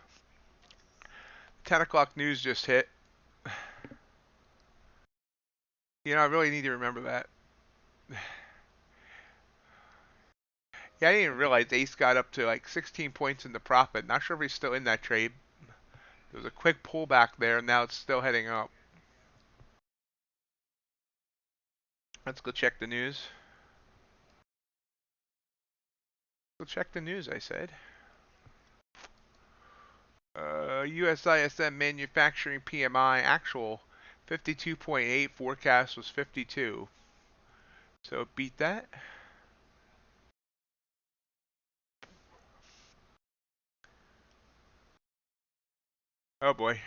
10 o'clock news just hit. I really need to remember that. Yeah, I didn't even realize Ace got up to like 16 points in the profit. Not sure if he's still in that trade. There was a quick pullback there, and now it's still heading up. Let's go check the news. Go check the news, I said. US ISM manufacturing PMI actual 52.8, forecast was 52. So beat that. Oh boy.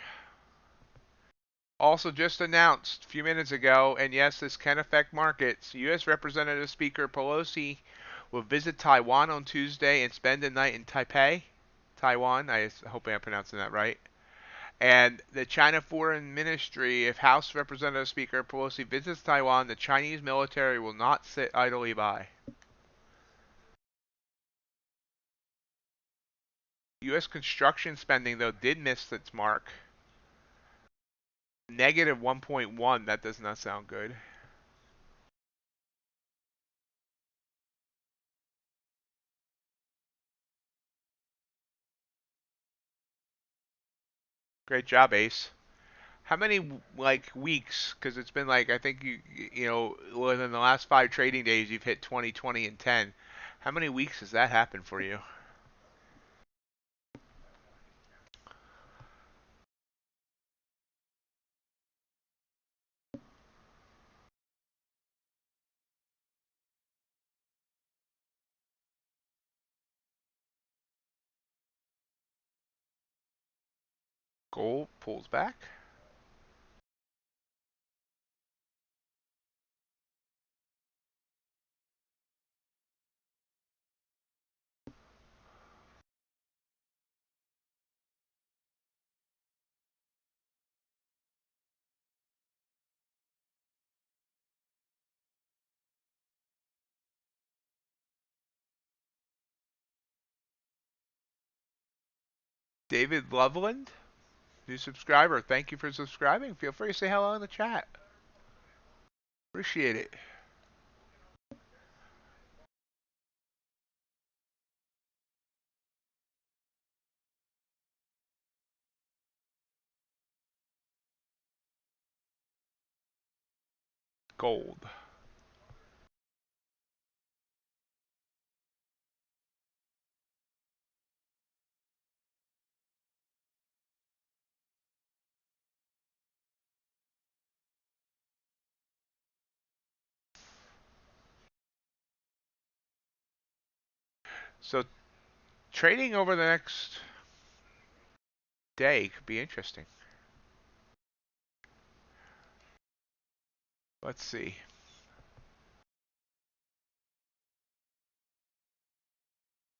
Also just announced a few minutes ago, and yes, this can affect markets. U.S. Representative Speaker Pelosi will visit Taiwan on Tuesday and spend the night in Taipei, Taiwan. I hope I'm pronouncing that right. And the China Foreign Ministry, if House Representative Speaker Pelosi visits Taiwan, the Chinese military will not sit idly by. U.S. construction spending, though, did miss its mark. Negative 1.1, that does not sound good. Great job, Ace. How many weeks? Because it's been I think within the last 5 trading days you've hit 20, 20, and 10. How many weeks has that happened for you? Gold pulls back. David Loveland, new subscriber. Thank you for subscribing. Feel free to say hello in the chat. Appreciate it. Gold. So trading over the next day could be interesting. Let's see.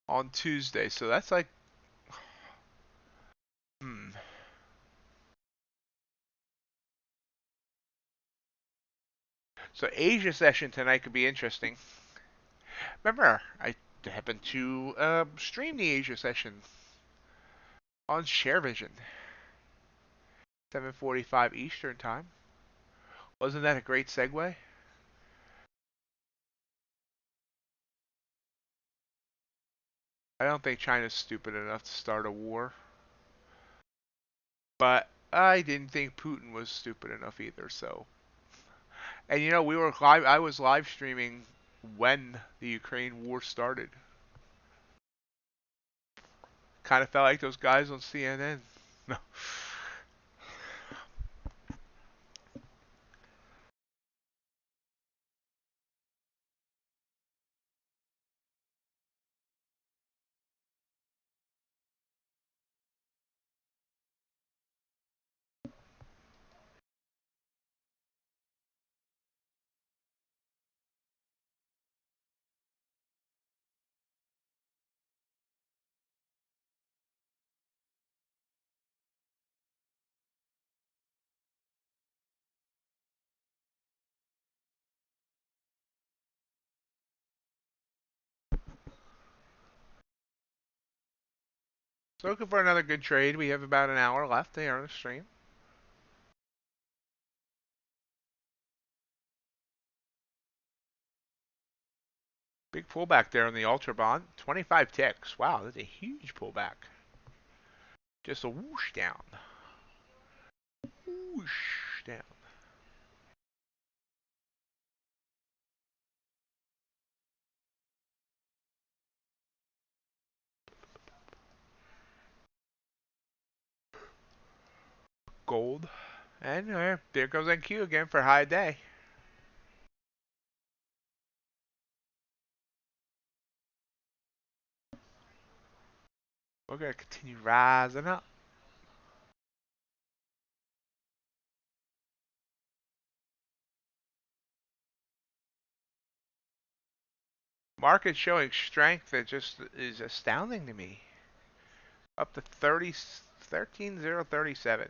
On Tuesday, so that's hmm. So Asia session tonight could be interesting. Remember, I happened to stream the Asia session on Sharevision, 7:45 Eastern time. Wasn't that a great segue? I don't think China's stupid enough to start a war, but I didn't think Putin was stupid enough either. So, and we were live. I was live streaming when the Ukraine war started. Kind of felt like those guys on CNN. No. So looking for another good trade. We have about an hour left here on the stream. Big pullback there on the UltraBond. 25 ticks. Wow, that's a huge pullback. Just a whoosh down. Whoosh down. Gold. And there goes NQ again for high day. We're going to continue rising up. Market showing strength that just is astounding to me. Up to 13,037.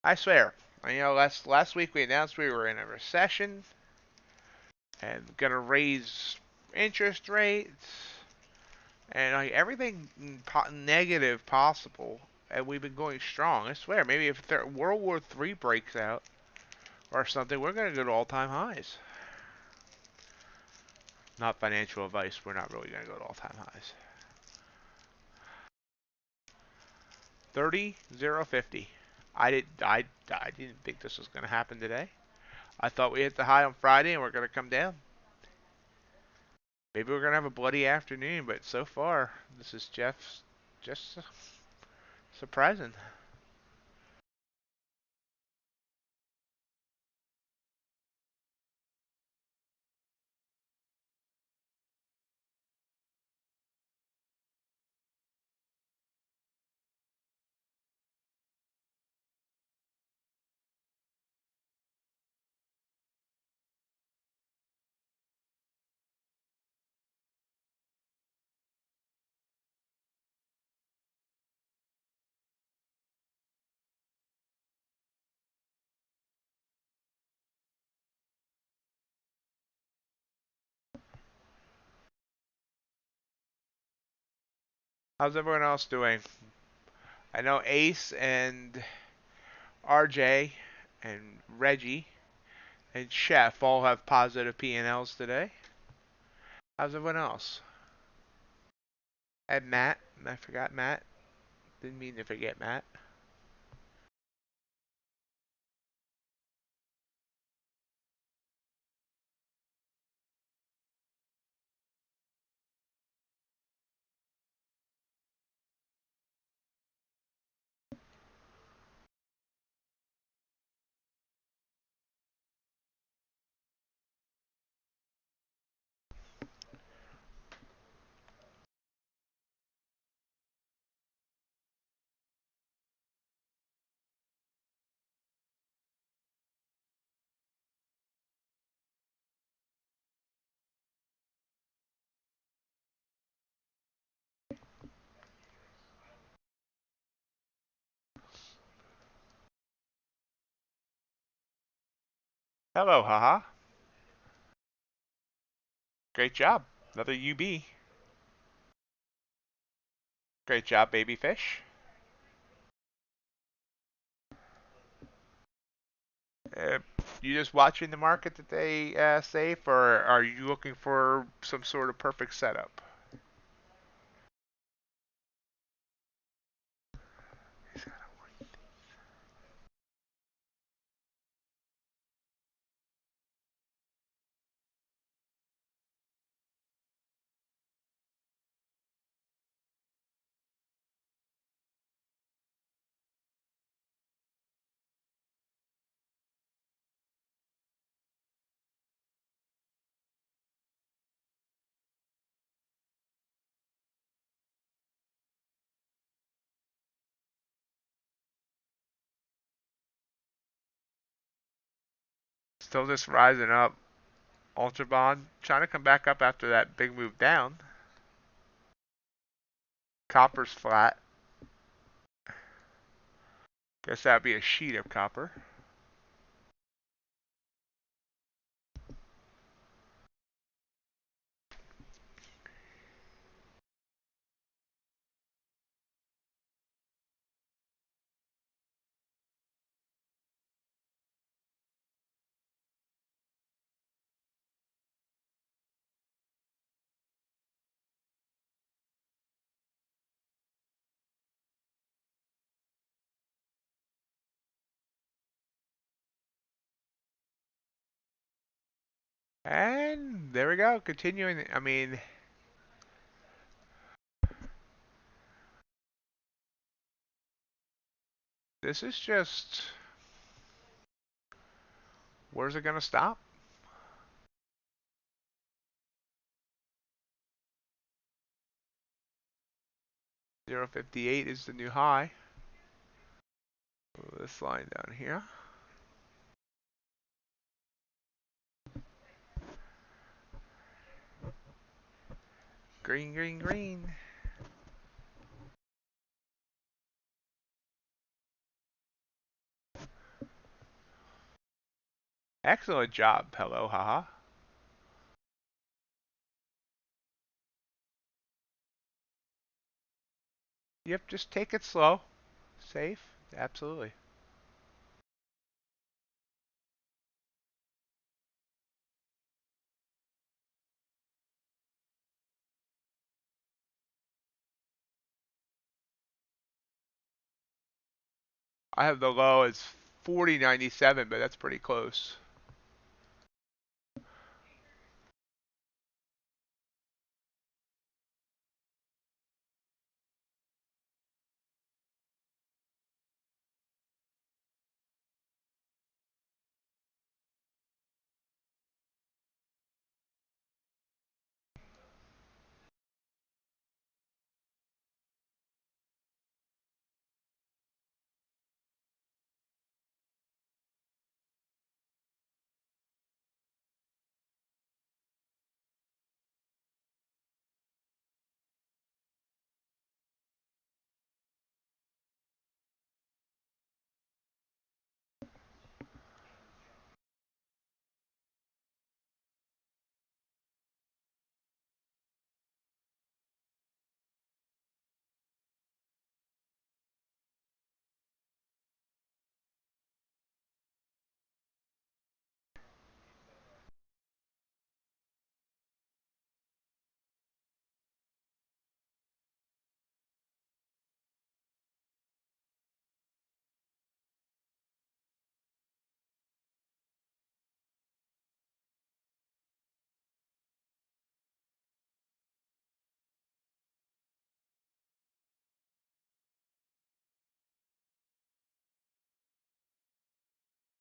I swear. Last week we announced we were in a recession and gonna raise interest rates and like everything negative possible, and we've been going strong. I swear, maybe if World War III breaks out or something, we're gonna go to all-time highs. Not financial advice. We're not really gonna go to all-time highs. 30,050. I didn't think this was gonna happen today. I thought we hit the high on Friday and we're gonna come down. Maybe we're gonna have a bloody afternoon, but so far this is just surprising. How's everyone else doing? I know Ace and RJ and Reggie and Chef all have positive P&Ls today. How's everyone else? And Matt. I forgot Matt. Didn't mean to forget Matt. Hello, haha. Great job. Another UB. Great job, baby fish. Uh, you just watching the market today, safe, or are you looking for some sort of perfect setup? Still just rising up. UltraBond trying to come back up after that big move down. Copper's flat. Guess that'd be a sheet of copper. And there we go. Continuing. I mean, this is just, where's it going to stop? 0.58 is the new high. This line down here. Green, green, green. Excellent job, hello, haha. Yep, just take it slow. Safe, absolutely. I have the low as 40.97, but that's pretty close.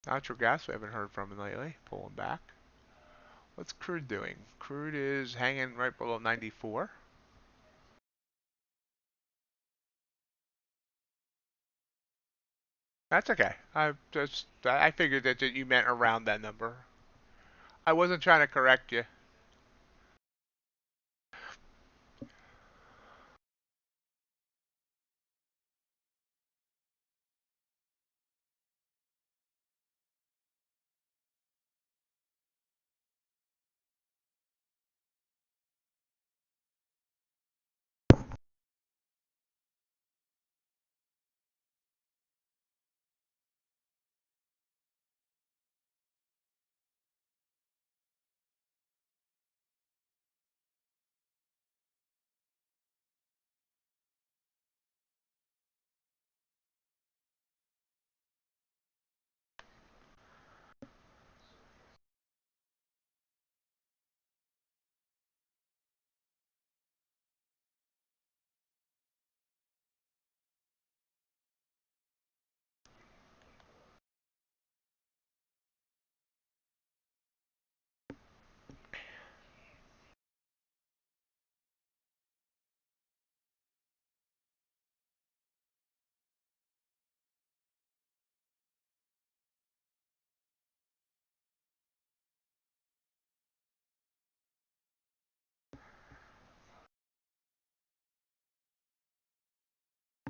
Natural gas, we haven't heard from lately. Pulling back. What's crude doing? Crude is hanging right below 94. That's okay. I figured that you meant around that number. I wasn't trying to correct you.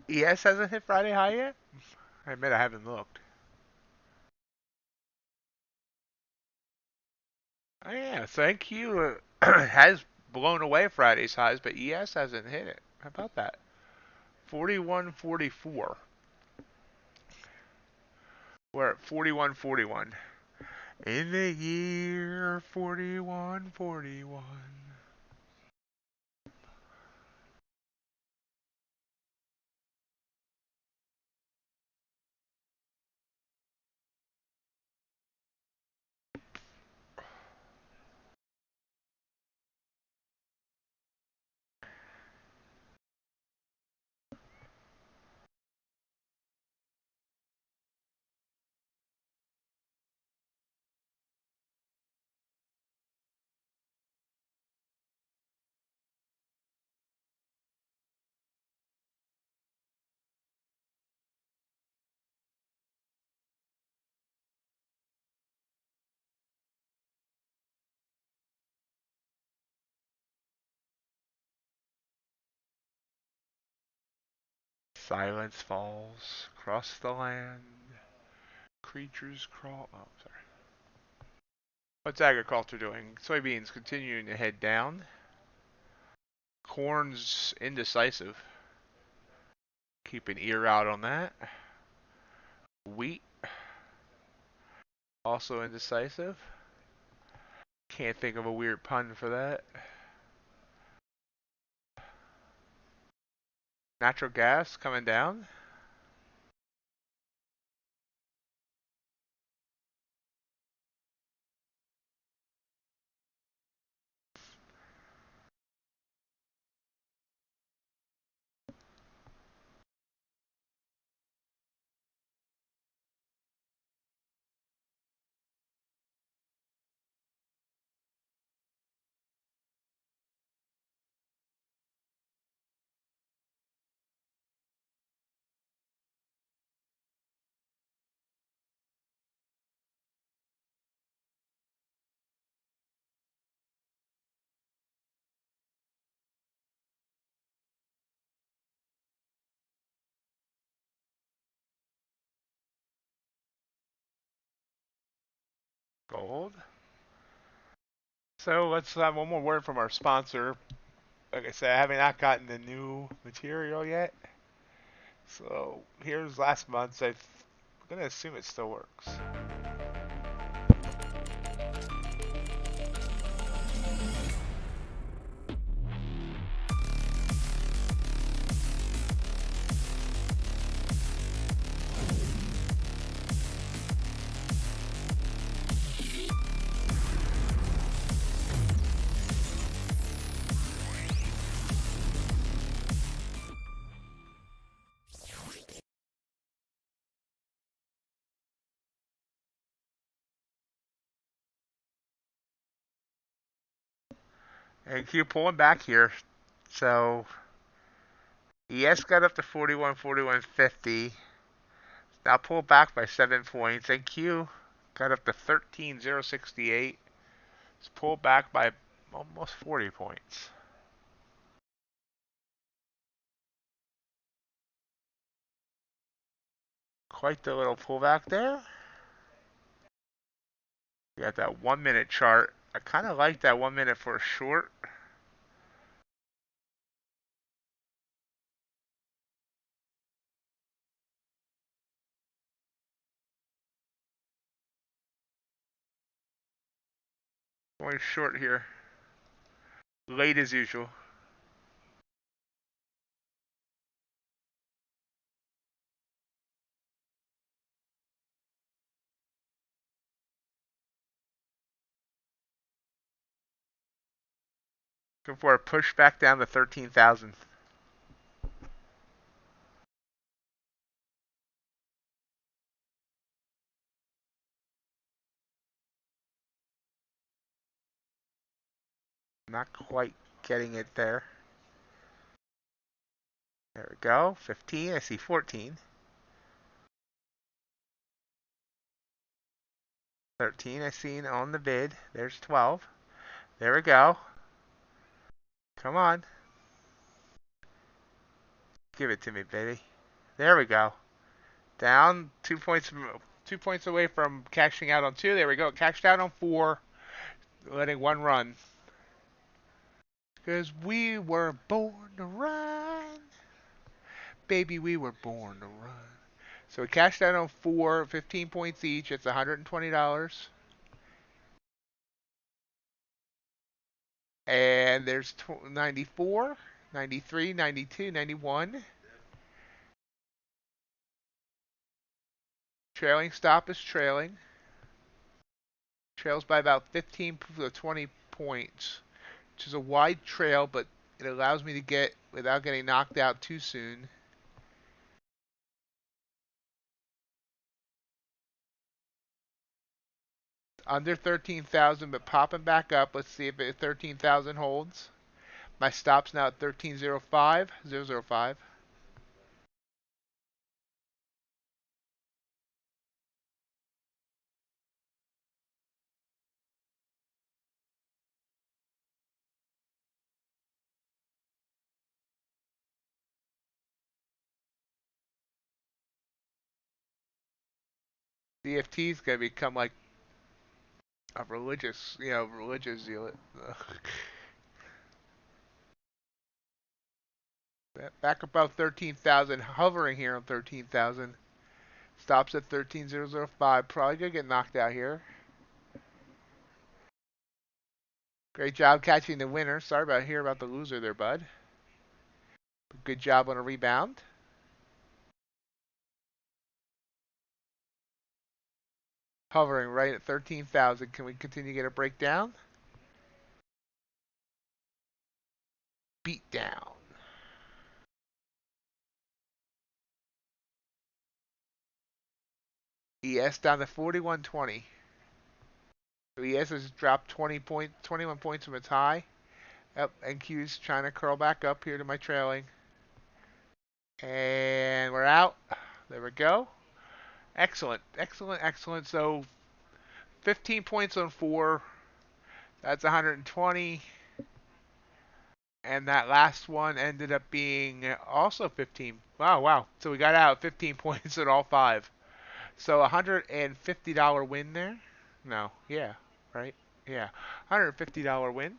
ES hasn't hit Friday high yet? I admit I haven't looked. Oh yeah, thank you. Has blown away Friday's highs, but ES hasn't hit it. How about that? 41.44. We're at 41.41. In the year 41.41. Silence falls across the land. Creatures crawl. Oh, sorry. What's agriculture doing? Soybeans continuing to head down. Corn's indecisive. Keep an ear out on that. Wheat also indecisive. Can't think of a weird pun for that. Natural gas coming down. Gold. So let's have one more word from our sponsor. Like I said, I haven't not gotten the new material yet. So here's last month's. I'm gonna assume it still works. And keep pulling back here. So ES got up to 41, 41.50. Now pulled back by 7 points. And Q got up to 13,068. It's pulled back by almost 40 points. Quite the little pullback there. We got that 1 minute chart. I kind of like that 1 minute for a short. Going short here. Late as usual. Looking for a push back down to 13,000. Not quite getting it there. There we go. 15. I see 14. 13 I seen on the bid. There's 12. There we go. Come on. Give it to me, baby. There we go. Down 2 points away from cashing out on 2. There we go. Cashed out on 4. Letting 1 run. Because we were born to run. Baby, we were born to run. So we cashed out on 4, 15 points each. It's $120. And there's 94, 93, 92, 91. Trailing stop is trailing. Trails by about 15 to 20 points, which is a wide trail, but it allows me to get without getting knocked out too soon. Under 13,000, but popping back up. Let's see if 13,000 holds. My stop's now at 13,005, 005. DFT is gonna become like a religious, religious zealot. Back above 13,000, hovering here on 13,000. Stops at 13,005. Probably gonna get knocked out here. Great job catching the winner. Sorry about hearing about the loser there, bud. Good job on a rebound. Hovering right at 13,000. Can we continue to get a breakdown? Beat down. ES down to 41.20. So ES has dropped 21 points from its high. Yep, NQ's trying to curl back up here to my trailing. And we're out. There we go. Excellent, excellent, excellent. So 15 points on 4. That's 120. And that last one ended up being also 15. Wow, wow. So we got out 15 points at all 5. So $150 win there? No, yeah, right? Yeah, $150 win.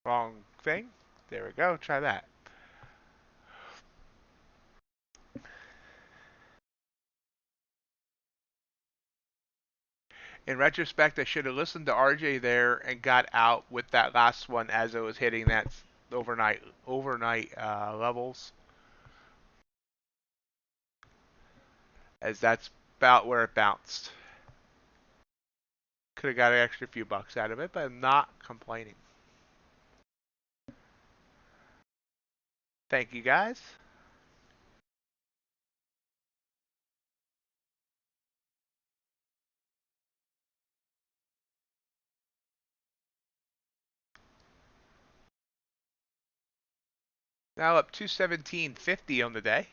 Wrong thing. There we go. Try that. In retrospect, I should have listened to RJ there and got out with that last one as it was hitting that overnight levels, as that's about where it bounced. Could have got an extra few bucks out of it, but I'm not complaining. Thank you guys. Now up 217.50 on the day.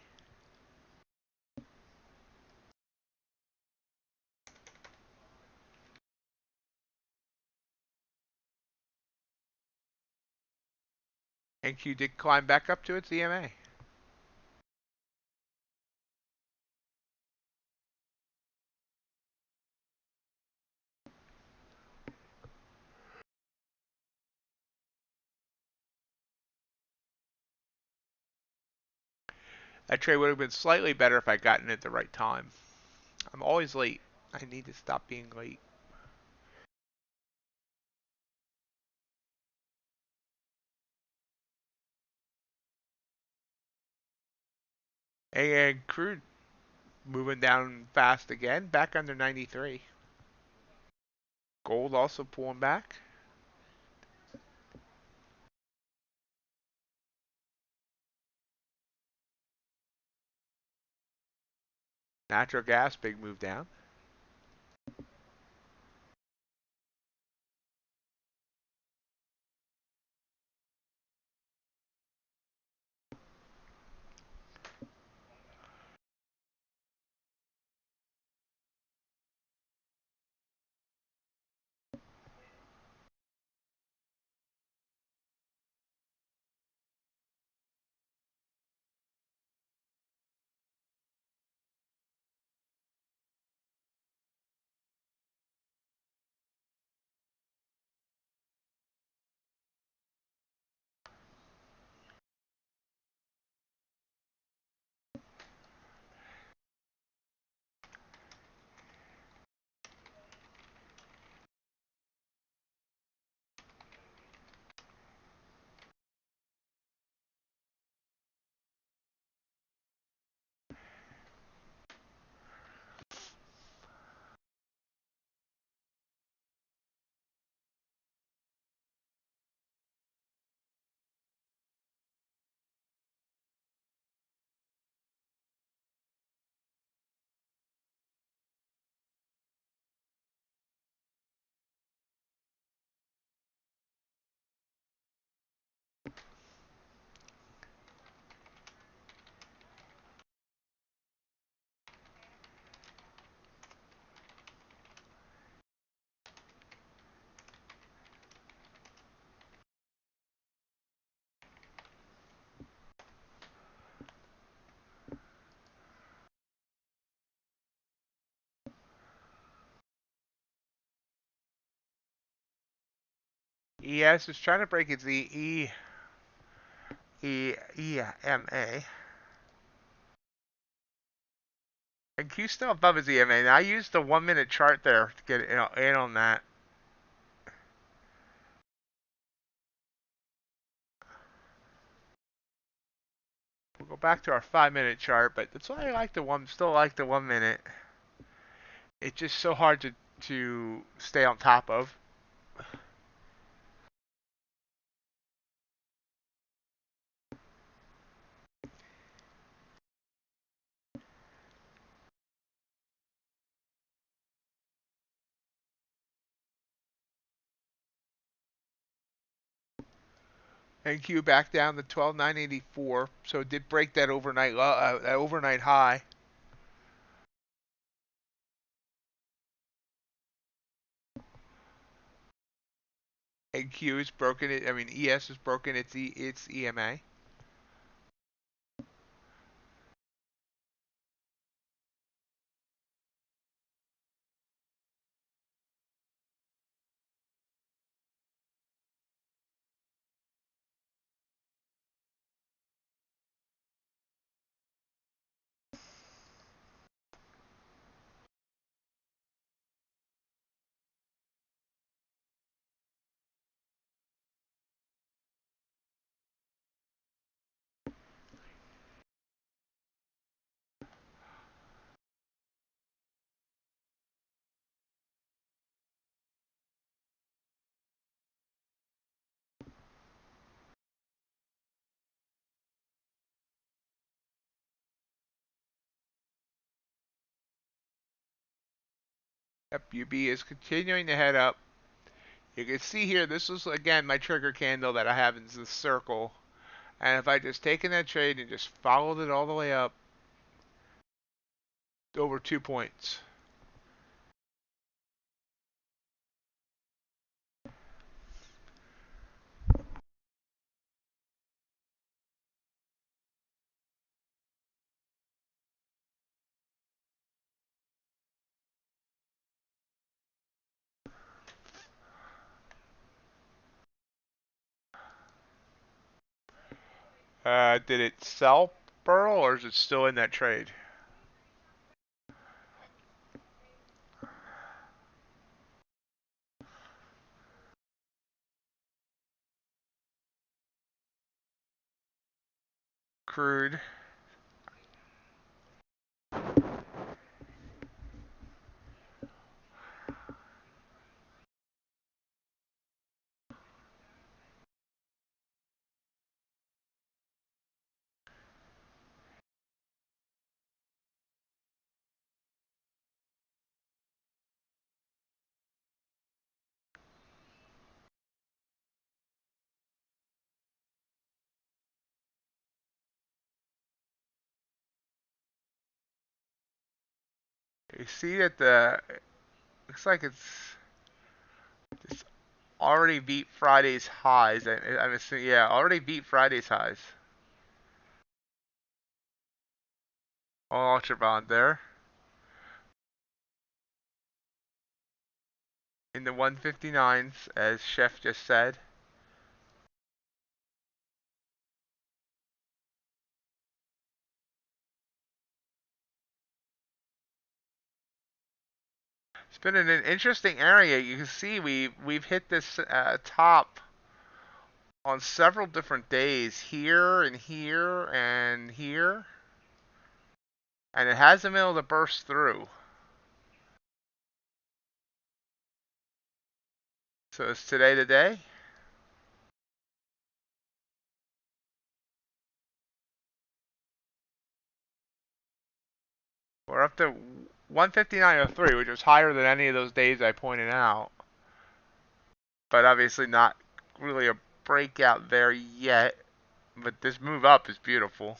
NQ did climb back up to its EMA. That trade would have been slightly better if I'd gotten it at the right time. I'm always late. I need to stop being late. And Crude moving down fast again, back under 93. Gold also pulling back. Natural gas, big move down. ES is trying to break its EMA. And Q's still above his EMA. And I used the 1 minute chart there to get in on that. We'll go back to our 5 minute chart, but that's why I like still like the 1 minute. It's just so hard to stay on top of. And Q back down to 12,984, so it did break that overnight high. And Q has broken it. I mean, ES has broken its EMA. Yep, UB is continuing to head up. You can see here, this is again my trigger candle that I have in the circle. And if I just taken that trade and just followed it all the way up, over 2 points. Did it sell Pearl, or is it still in that trade? Crude. You see that looks like it's already beat Friday's highs. I'm assuming, yeah, already beat Friday's highs. All UltraBond there. In the 159s, as Chef just said. It's been in an interesting area. You can see we've hit this top on several different days, here and here and here, and it hasn't been able to burst through. So it's today. We're up to 159.03, which was higher than any of those days I pointed out. But obviously not really a breakout there yet. But this move up is beautiful.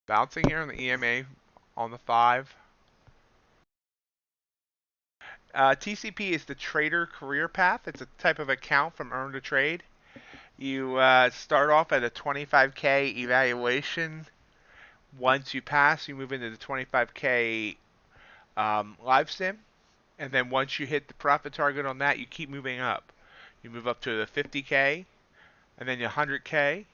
Bouncing here on the EMA on the 5. TCP is the Trader Career Path. It's a type of account from Earn to Trade. You start off at a 25K evaluation. Once you pass, you move into the 25K live sim. And then once you hit the profit target on that, you keep moving up. You move up to the 50K, and then 100K,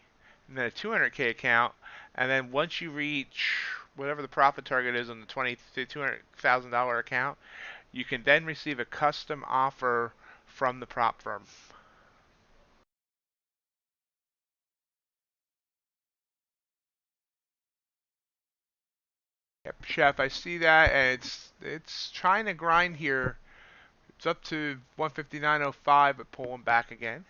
and then a 200K account. And then once you reach whatever the profit target is on the $200,000 account, you can then receive a custom offer from the prop firm. Yep, Chef, I see that, and it's trying to grind here. It's up to 159.05, but pulling back again.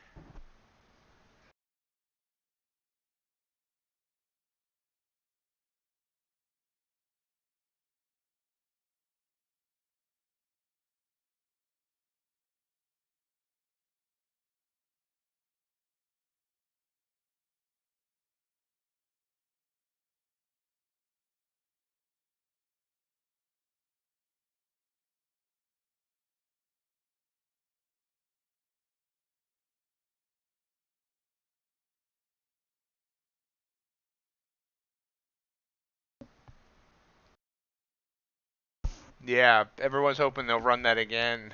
Yeah, everyone's hoping they'll run that again.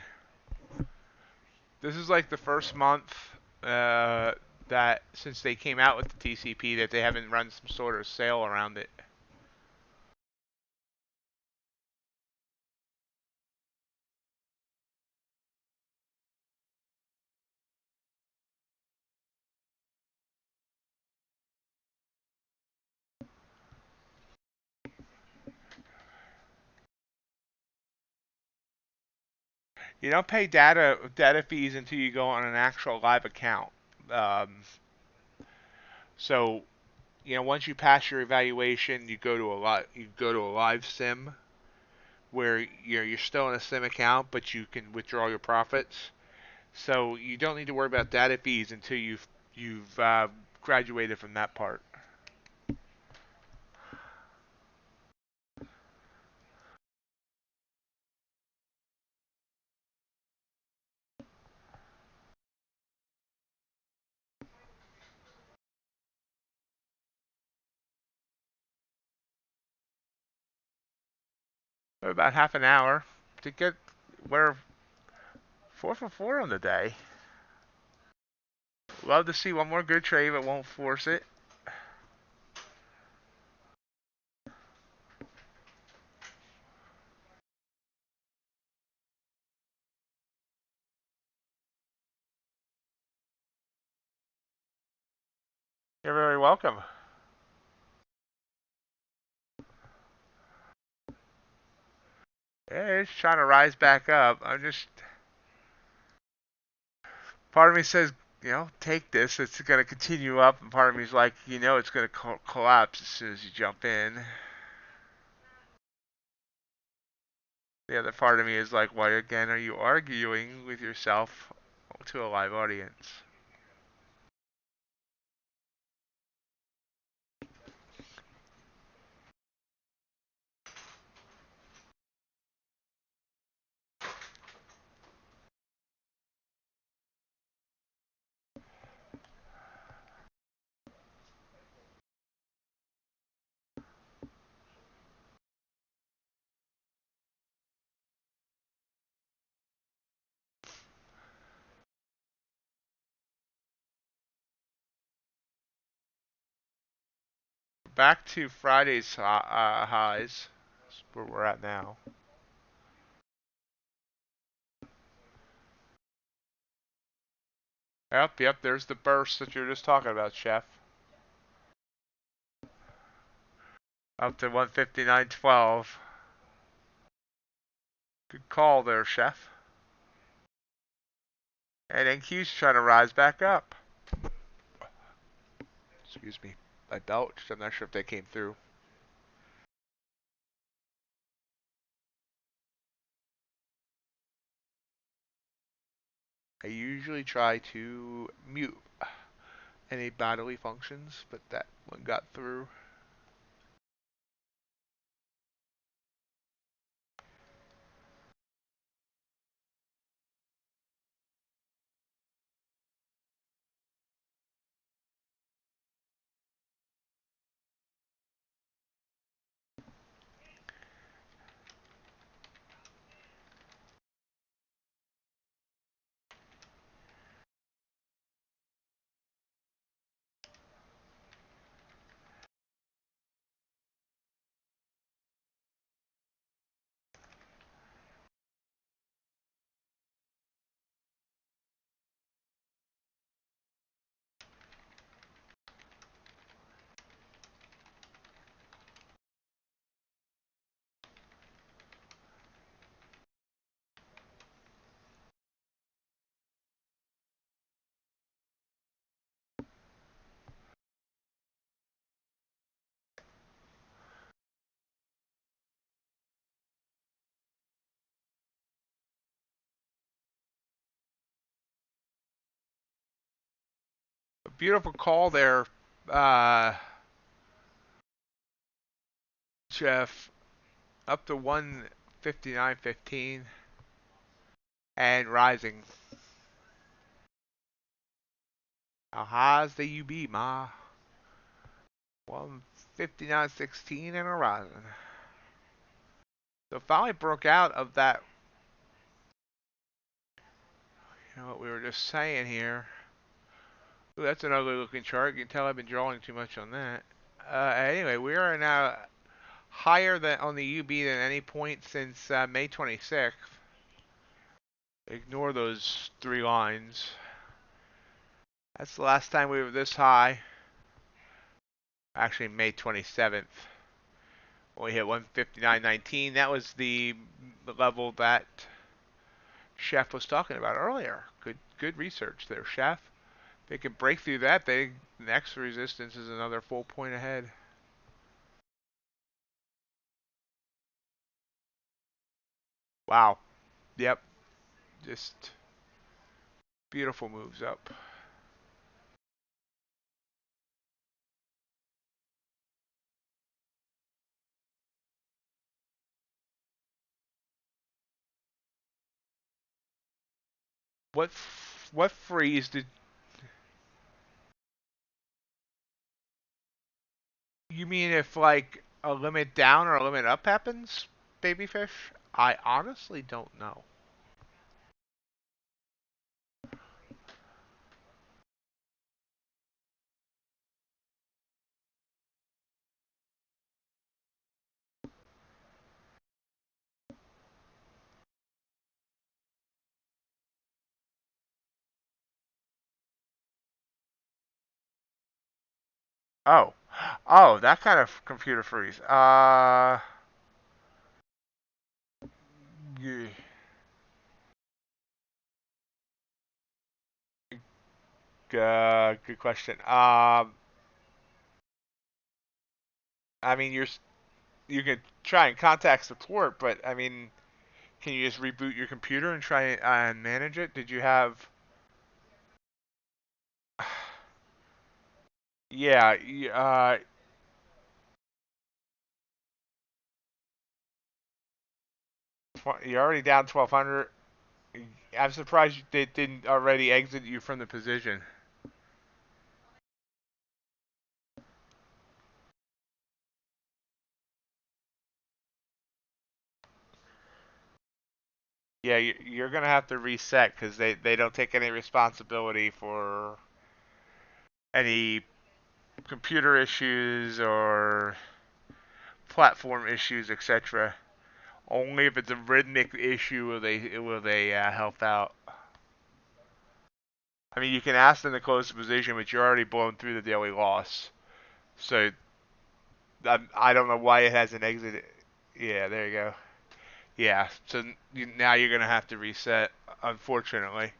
This is like the first month that since they came out with the TCP that they haven't run some sort of sale around it. You don't pay data fees until you go on an actual live account. Um, so once you pass your evaluation, you go to a live sim where you're still in a sim account, but you can withdraw your profits. So you don't need to worry about data fees until you've graduated from that part. About half an hour to get we're 4 for 4 on the day. Love to see one more good trade, but won't force it. You're very welcome. Yeah, it's trying to rise back up. Part of me says, take this. It's going to continue up, and part of me is like, it's going to collapse as soon as you jump in. The other part of me is like, why again are you arguing with yourself to a live audience? Back to Friday's highs. That's where we're at now. Yep, there's the burst that you were just talking about, Chef. Up to 159.12. Good call there, Chef. And NQ's trying to rise back up. Excuse me. I belched. I'm not sure if that came through. I usually try to mute any bodily functions, but that one got through. Beautiful call there, Jeff. Up to 159.15 and rising. How high's the UB, ma? 159.16 and a rising. So finally broke out of that. You know what we were just saying here. Ooh, that's an ugly looking chart. You can tell I've been drawing too much on that. Anyway, we are now higher than on the UB than any point since May 26th. Ignore those three lines. That's the last time we were this high. Actually, May 27th. When we hit 159.19. That was the level that Chef was talking about earlier. Good research there, Chef. They can break through that. The next resistance is another full point ahead. Wow. Yep. Just beautiful moves up. What freeze did you mean? If like a limit down or a limit up happens, babyfish? I honestly don't know. Oh, oh, that kind of computer freeze. Yeah. Good question. I mean, you can try and contact support, but I mean, can you just reboot your computer and try and manage it? Did you have? Yeah, you're already down 1,200. I'm surprised they didn't already exit you from the position. Yeah, you're gonna have to reset because they don't take any responsibility for any computer issues or platform issues, etc. Only if it's a rhythmic issue will they help out. I mean, you can ask them to close the position, but you're already blown through the daily loss. So I don't know why it hasn't exited. Yeah, there you go. Yeah, so now you're gonna have to reset, unfortunately.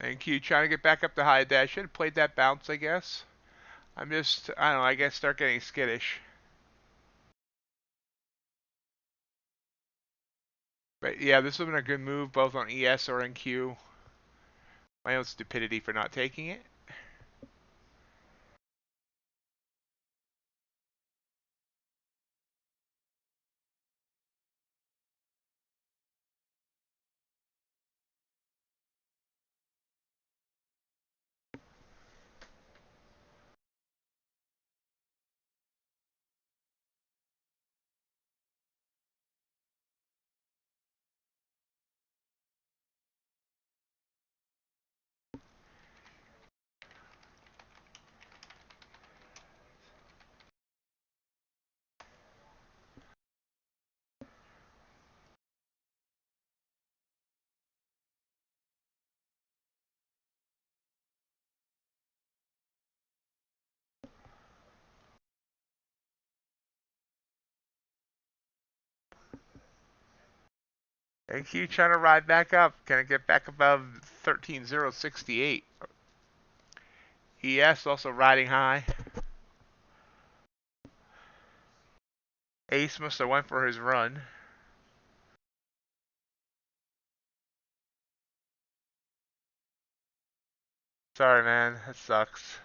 Thank you. Trying to get back up to high dash. Should have played that bounce, I guess. I don't know, I guess start getting skittish. But yeah, this would have been a good move both on ES or NQ. My own stupidity for not taking it. And Q trying to ride back up. Can it get back above 13,068? ES also riding high. Ace must have went for his run. Sorry, man. That sucks.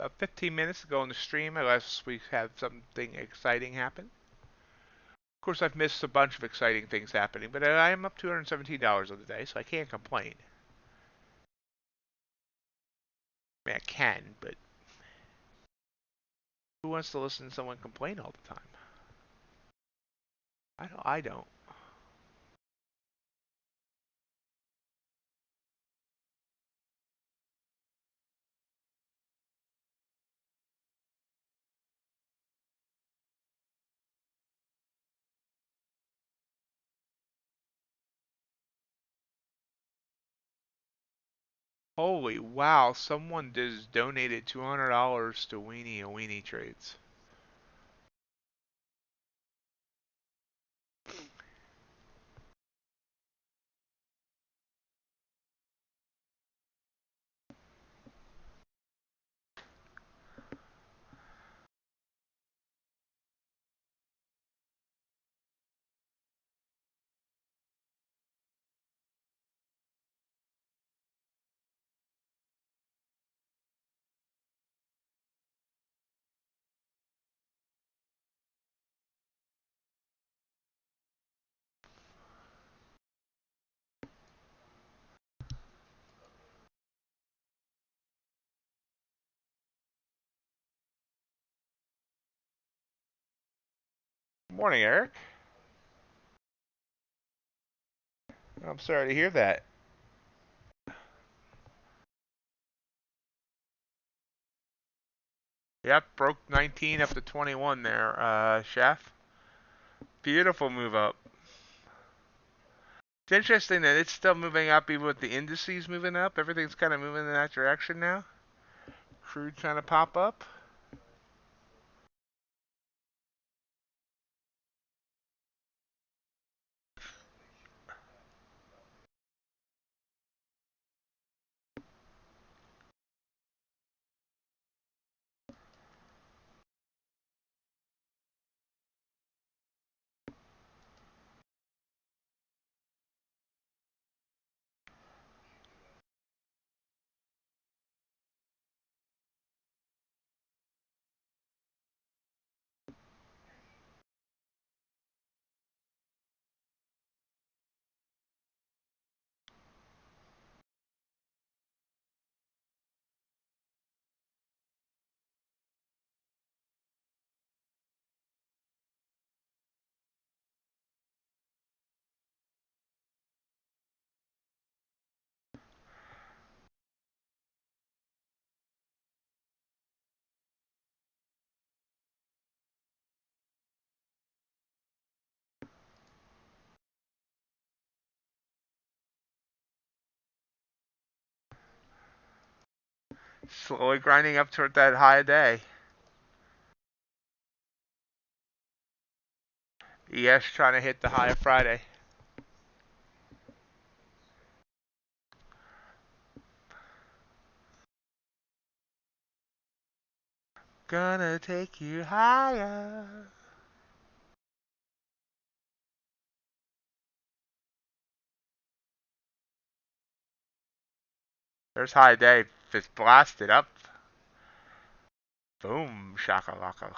About 15 minutes ago in the stream, unless we have something exciting happen. Of course, I've missed a bunch of exciting things happening, but I am up $217 on the day, so I can't complain. I mean, I can, but who wants to listen to someone complain all the time? I don't. Holy wow, someone just donated $200 to Weenie Trades. Good morning, Eric. I'm sorry to hear that. Yep, broke 19 up to 21 there, Chef. Beautiful move up. It's interesting that it's still moving up even with the indices moving up. Everything's kind of moving in that direction now. Crude trying to pop up. Slowly grinding up toward that high day. ES trying to hit the high of Friday. Gonna take you higher. There's high day. Just blasted up. Boom, shakalaka.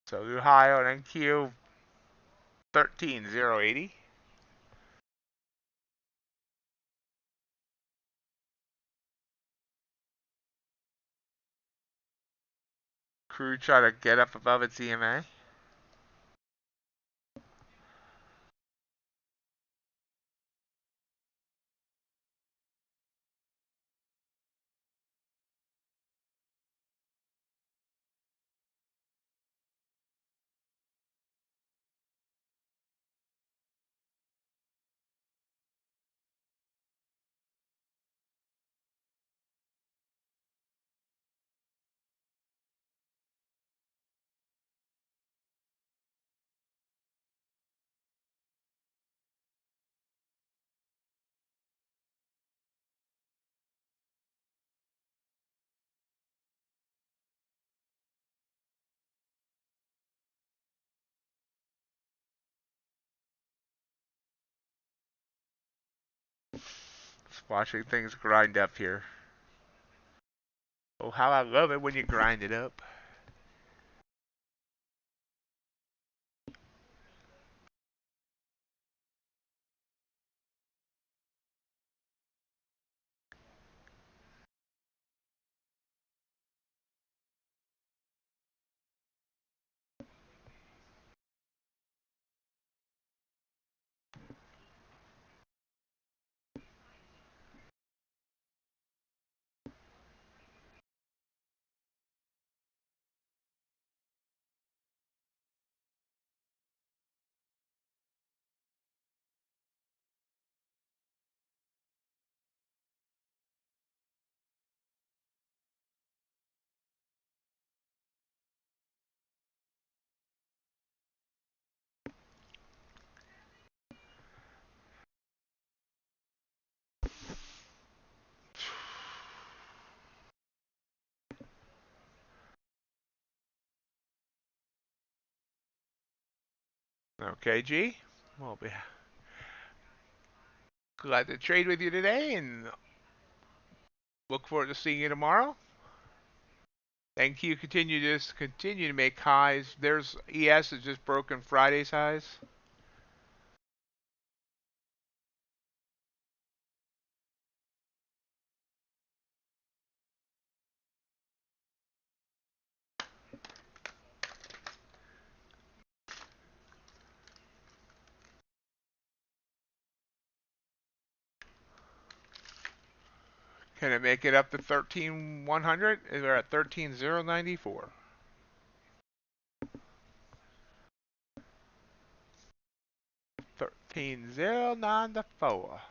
So new high on NQ 13,080. Crude try to get up above its EMA. Just watching things grind up here. Oh, how I love it when you grind it up. Okay, G. We'll be glad to trade with you today and look forward to seeing you tomorrow. Thank you. Continue to make highs. There's ES has just broken Friday's highs. Can it make it up to 13,100? We're at 13,094. 13,094.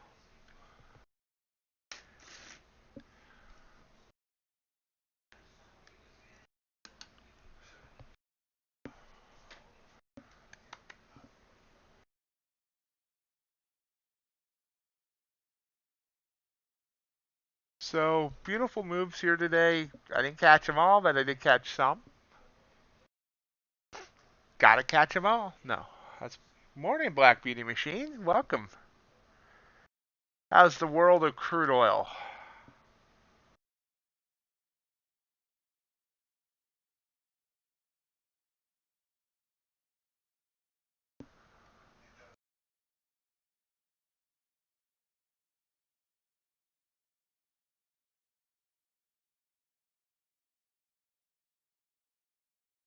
So beautiful moves here today. I didn't catch them all, but I did catch some. Gotta catch 'em all. No. That's morning, Black Beauty Machine. Welcome. How's the world of crude oil?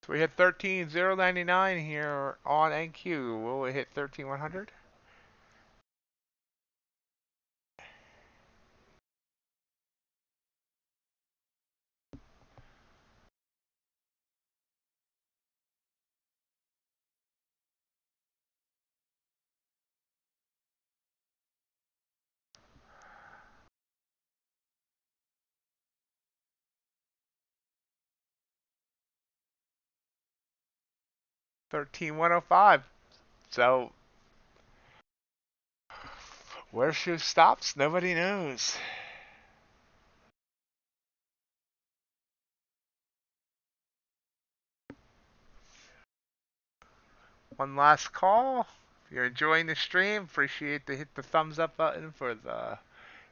So we hit 13,099 here on NQ. Will we hit 13,100? 13,105. So where she stops, nobody knows. One last call. If you're enjoying the stream, appreciate to hit the thumbs up button for the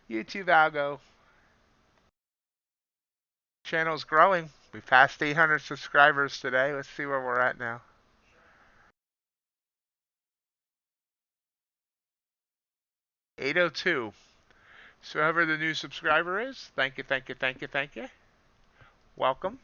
YouTube algo. Channel's growing. We passed 800 subscribers today. Let's see where we're at now. 802. So whoever the new subscriber is, thank you, thank you, thank you, thank you. Welcome.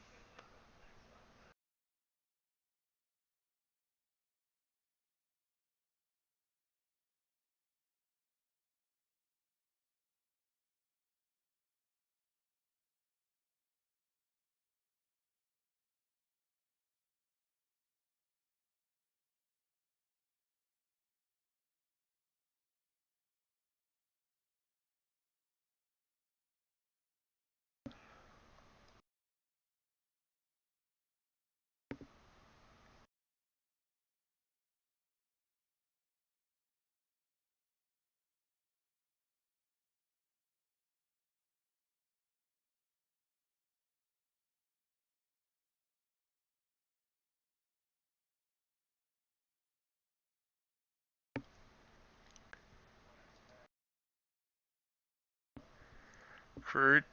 Crude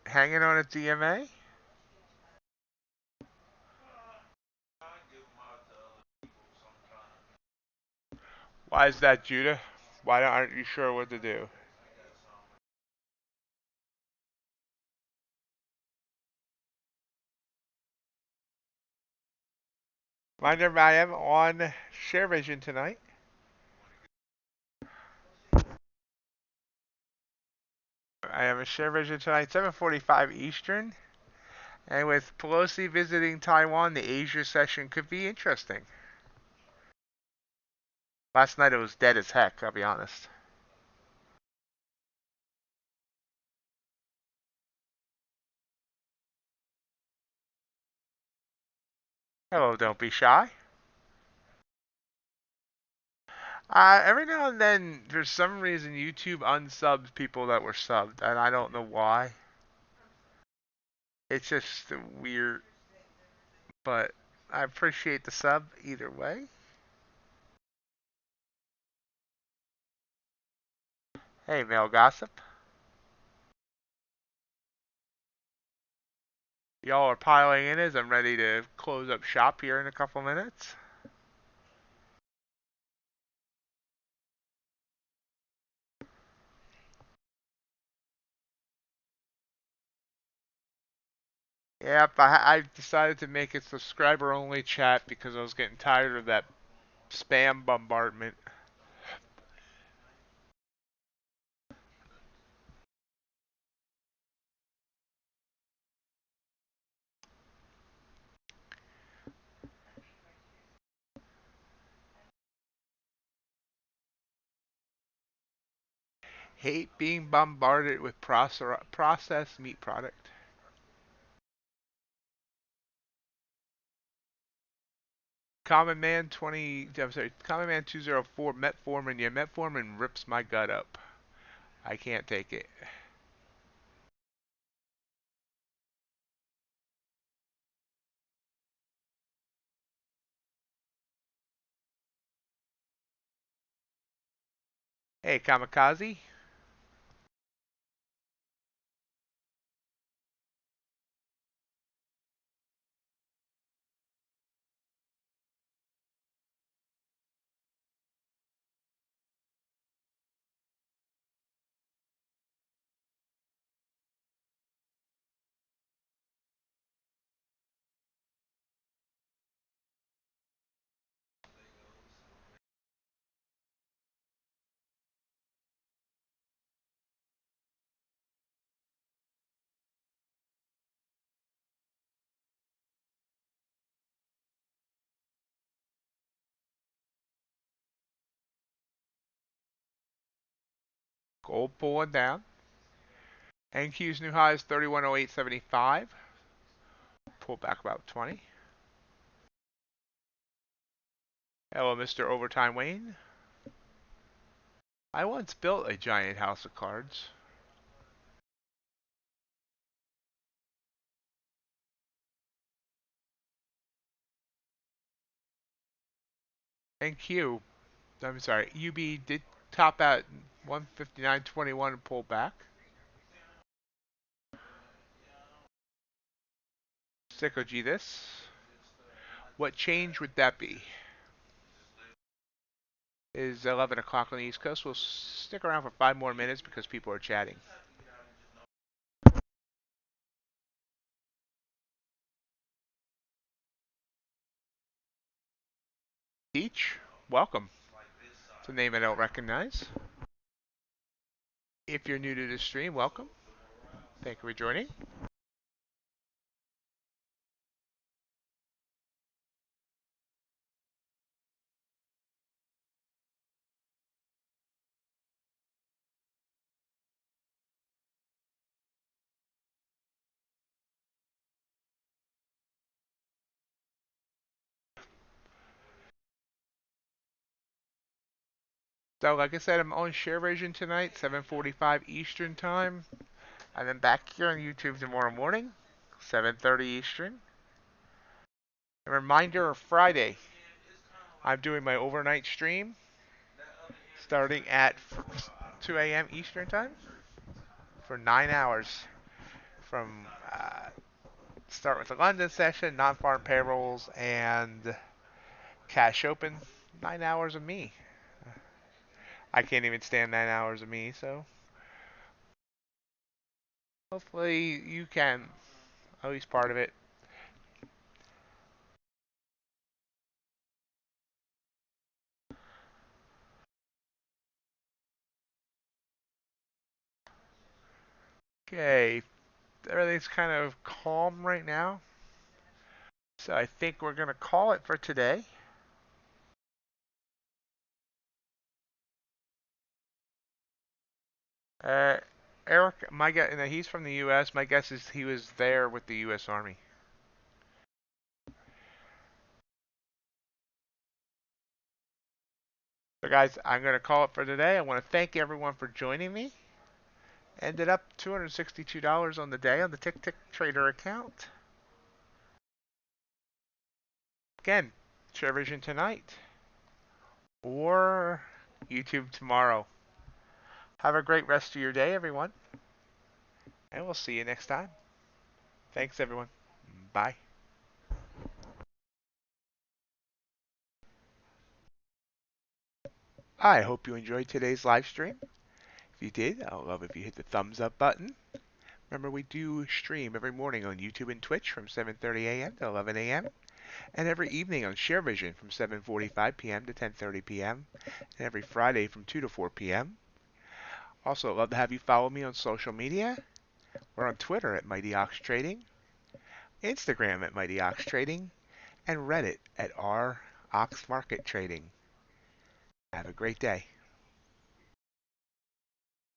hanging on a DMA. Why is that, Judah? Why aren't you sure what to do? Reminder, I am on Sharevision tonight. I am a Sharevision tonight, 7:45 Eastern. And with Pelosi visiting Taiwan, the Asia session could be interesting. Last night it was dead as heck, I'll be honest. Hello, don't be shy. Every now and then, for some reason, YouTube unsubs people that were subbed, and I don't know why. It's just weird, but I appreciate the sub either way. Hey, male gossip. Y'all are piling in as I'm ready to close up shop here in a couple minutes. Yep, I decided to make it subscriber only chat because I was getting tired of that spam bombardment. Hate being bombarded with processed meat product. Common Man 20, I'm sorry, Common Man 204, metformin. Yeah, metformin rips my gut up. I can't take it. Hey, Kamikaze. Gold pulling down. NQ's new high is 3108.75. Pull back about 20. Hello, Mr. Overtime Wayne. I once built a giant house of cards. NQ, I'm sorry, UB did top at 159.21 and pull back. Sicko G this. What change would that be? Is 11 o'clock on the East Coast. We'll stick around for 5 more minutes because people are chatting. Teach, welcome. It's a name I don't recognize. If you're new to the stream, welcome. Thank you for joining. So, like I said, I'm on Sharevision tonight, 7:45 Eastern Time. And then back here on YouTube tomorrow morning, 7:30 Eastern. A reminder of Friday, I'm doing my overnight stream starting at 2 a.m. Eastern Time for 9 hours. From start with the London session, non-farm payrolls, and cash open. 9 hours of me. I can't even stand 9 hours of me, so hopefully you can, at least part of it. Okay, everything's kind of calm right now. So I think we're going to call it for today. Uh, Eric, my guess, he's from the U.S. My guess is he was there with the U.S. Army. So guys, I'm going to call it for today. I want to thank everyone for joining me. Ended up $262 on the day on the TickTickTrader account. Again, Sharevision tonight or YouTube tomorrow. Have a great rest of your day, everyone. And we'll see you next time. Thanks, everyone. Bye. I hope you enjoyed today's live stream. If you did, I'd love if you hit the thumbs up button. Remember, we do stream every morning on YouTube and Twitch from 7:30 a.m. to 11 a.m. and every evening on Sharevision from 7:45 p.m. to 10:30 p.m. and every Friday from 2 to 4 p.m. Also, I'd love to have you follow me on social media. We're on Twitter at MightyOxTrading, Instagram at MightyOxTrading, and Reddit at r/oxmarkettrading. Have a great day.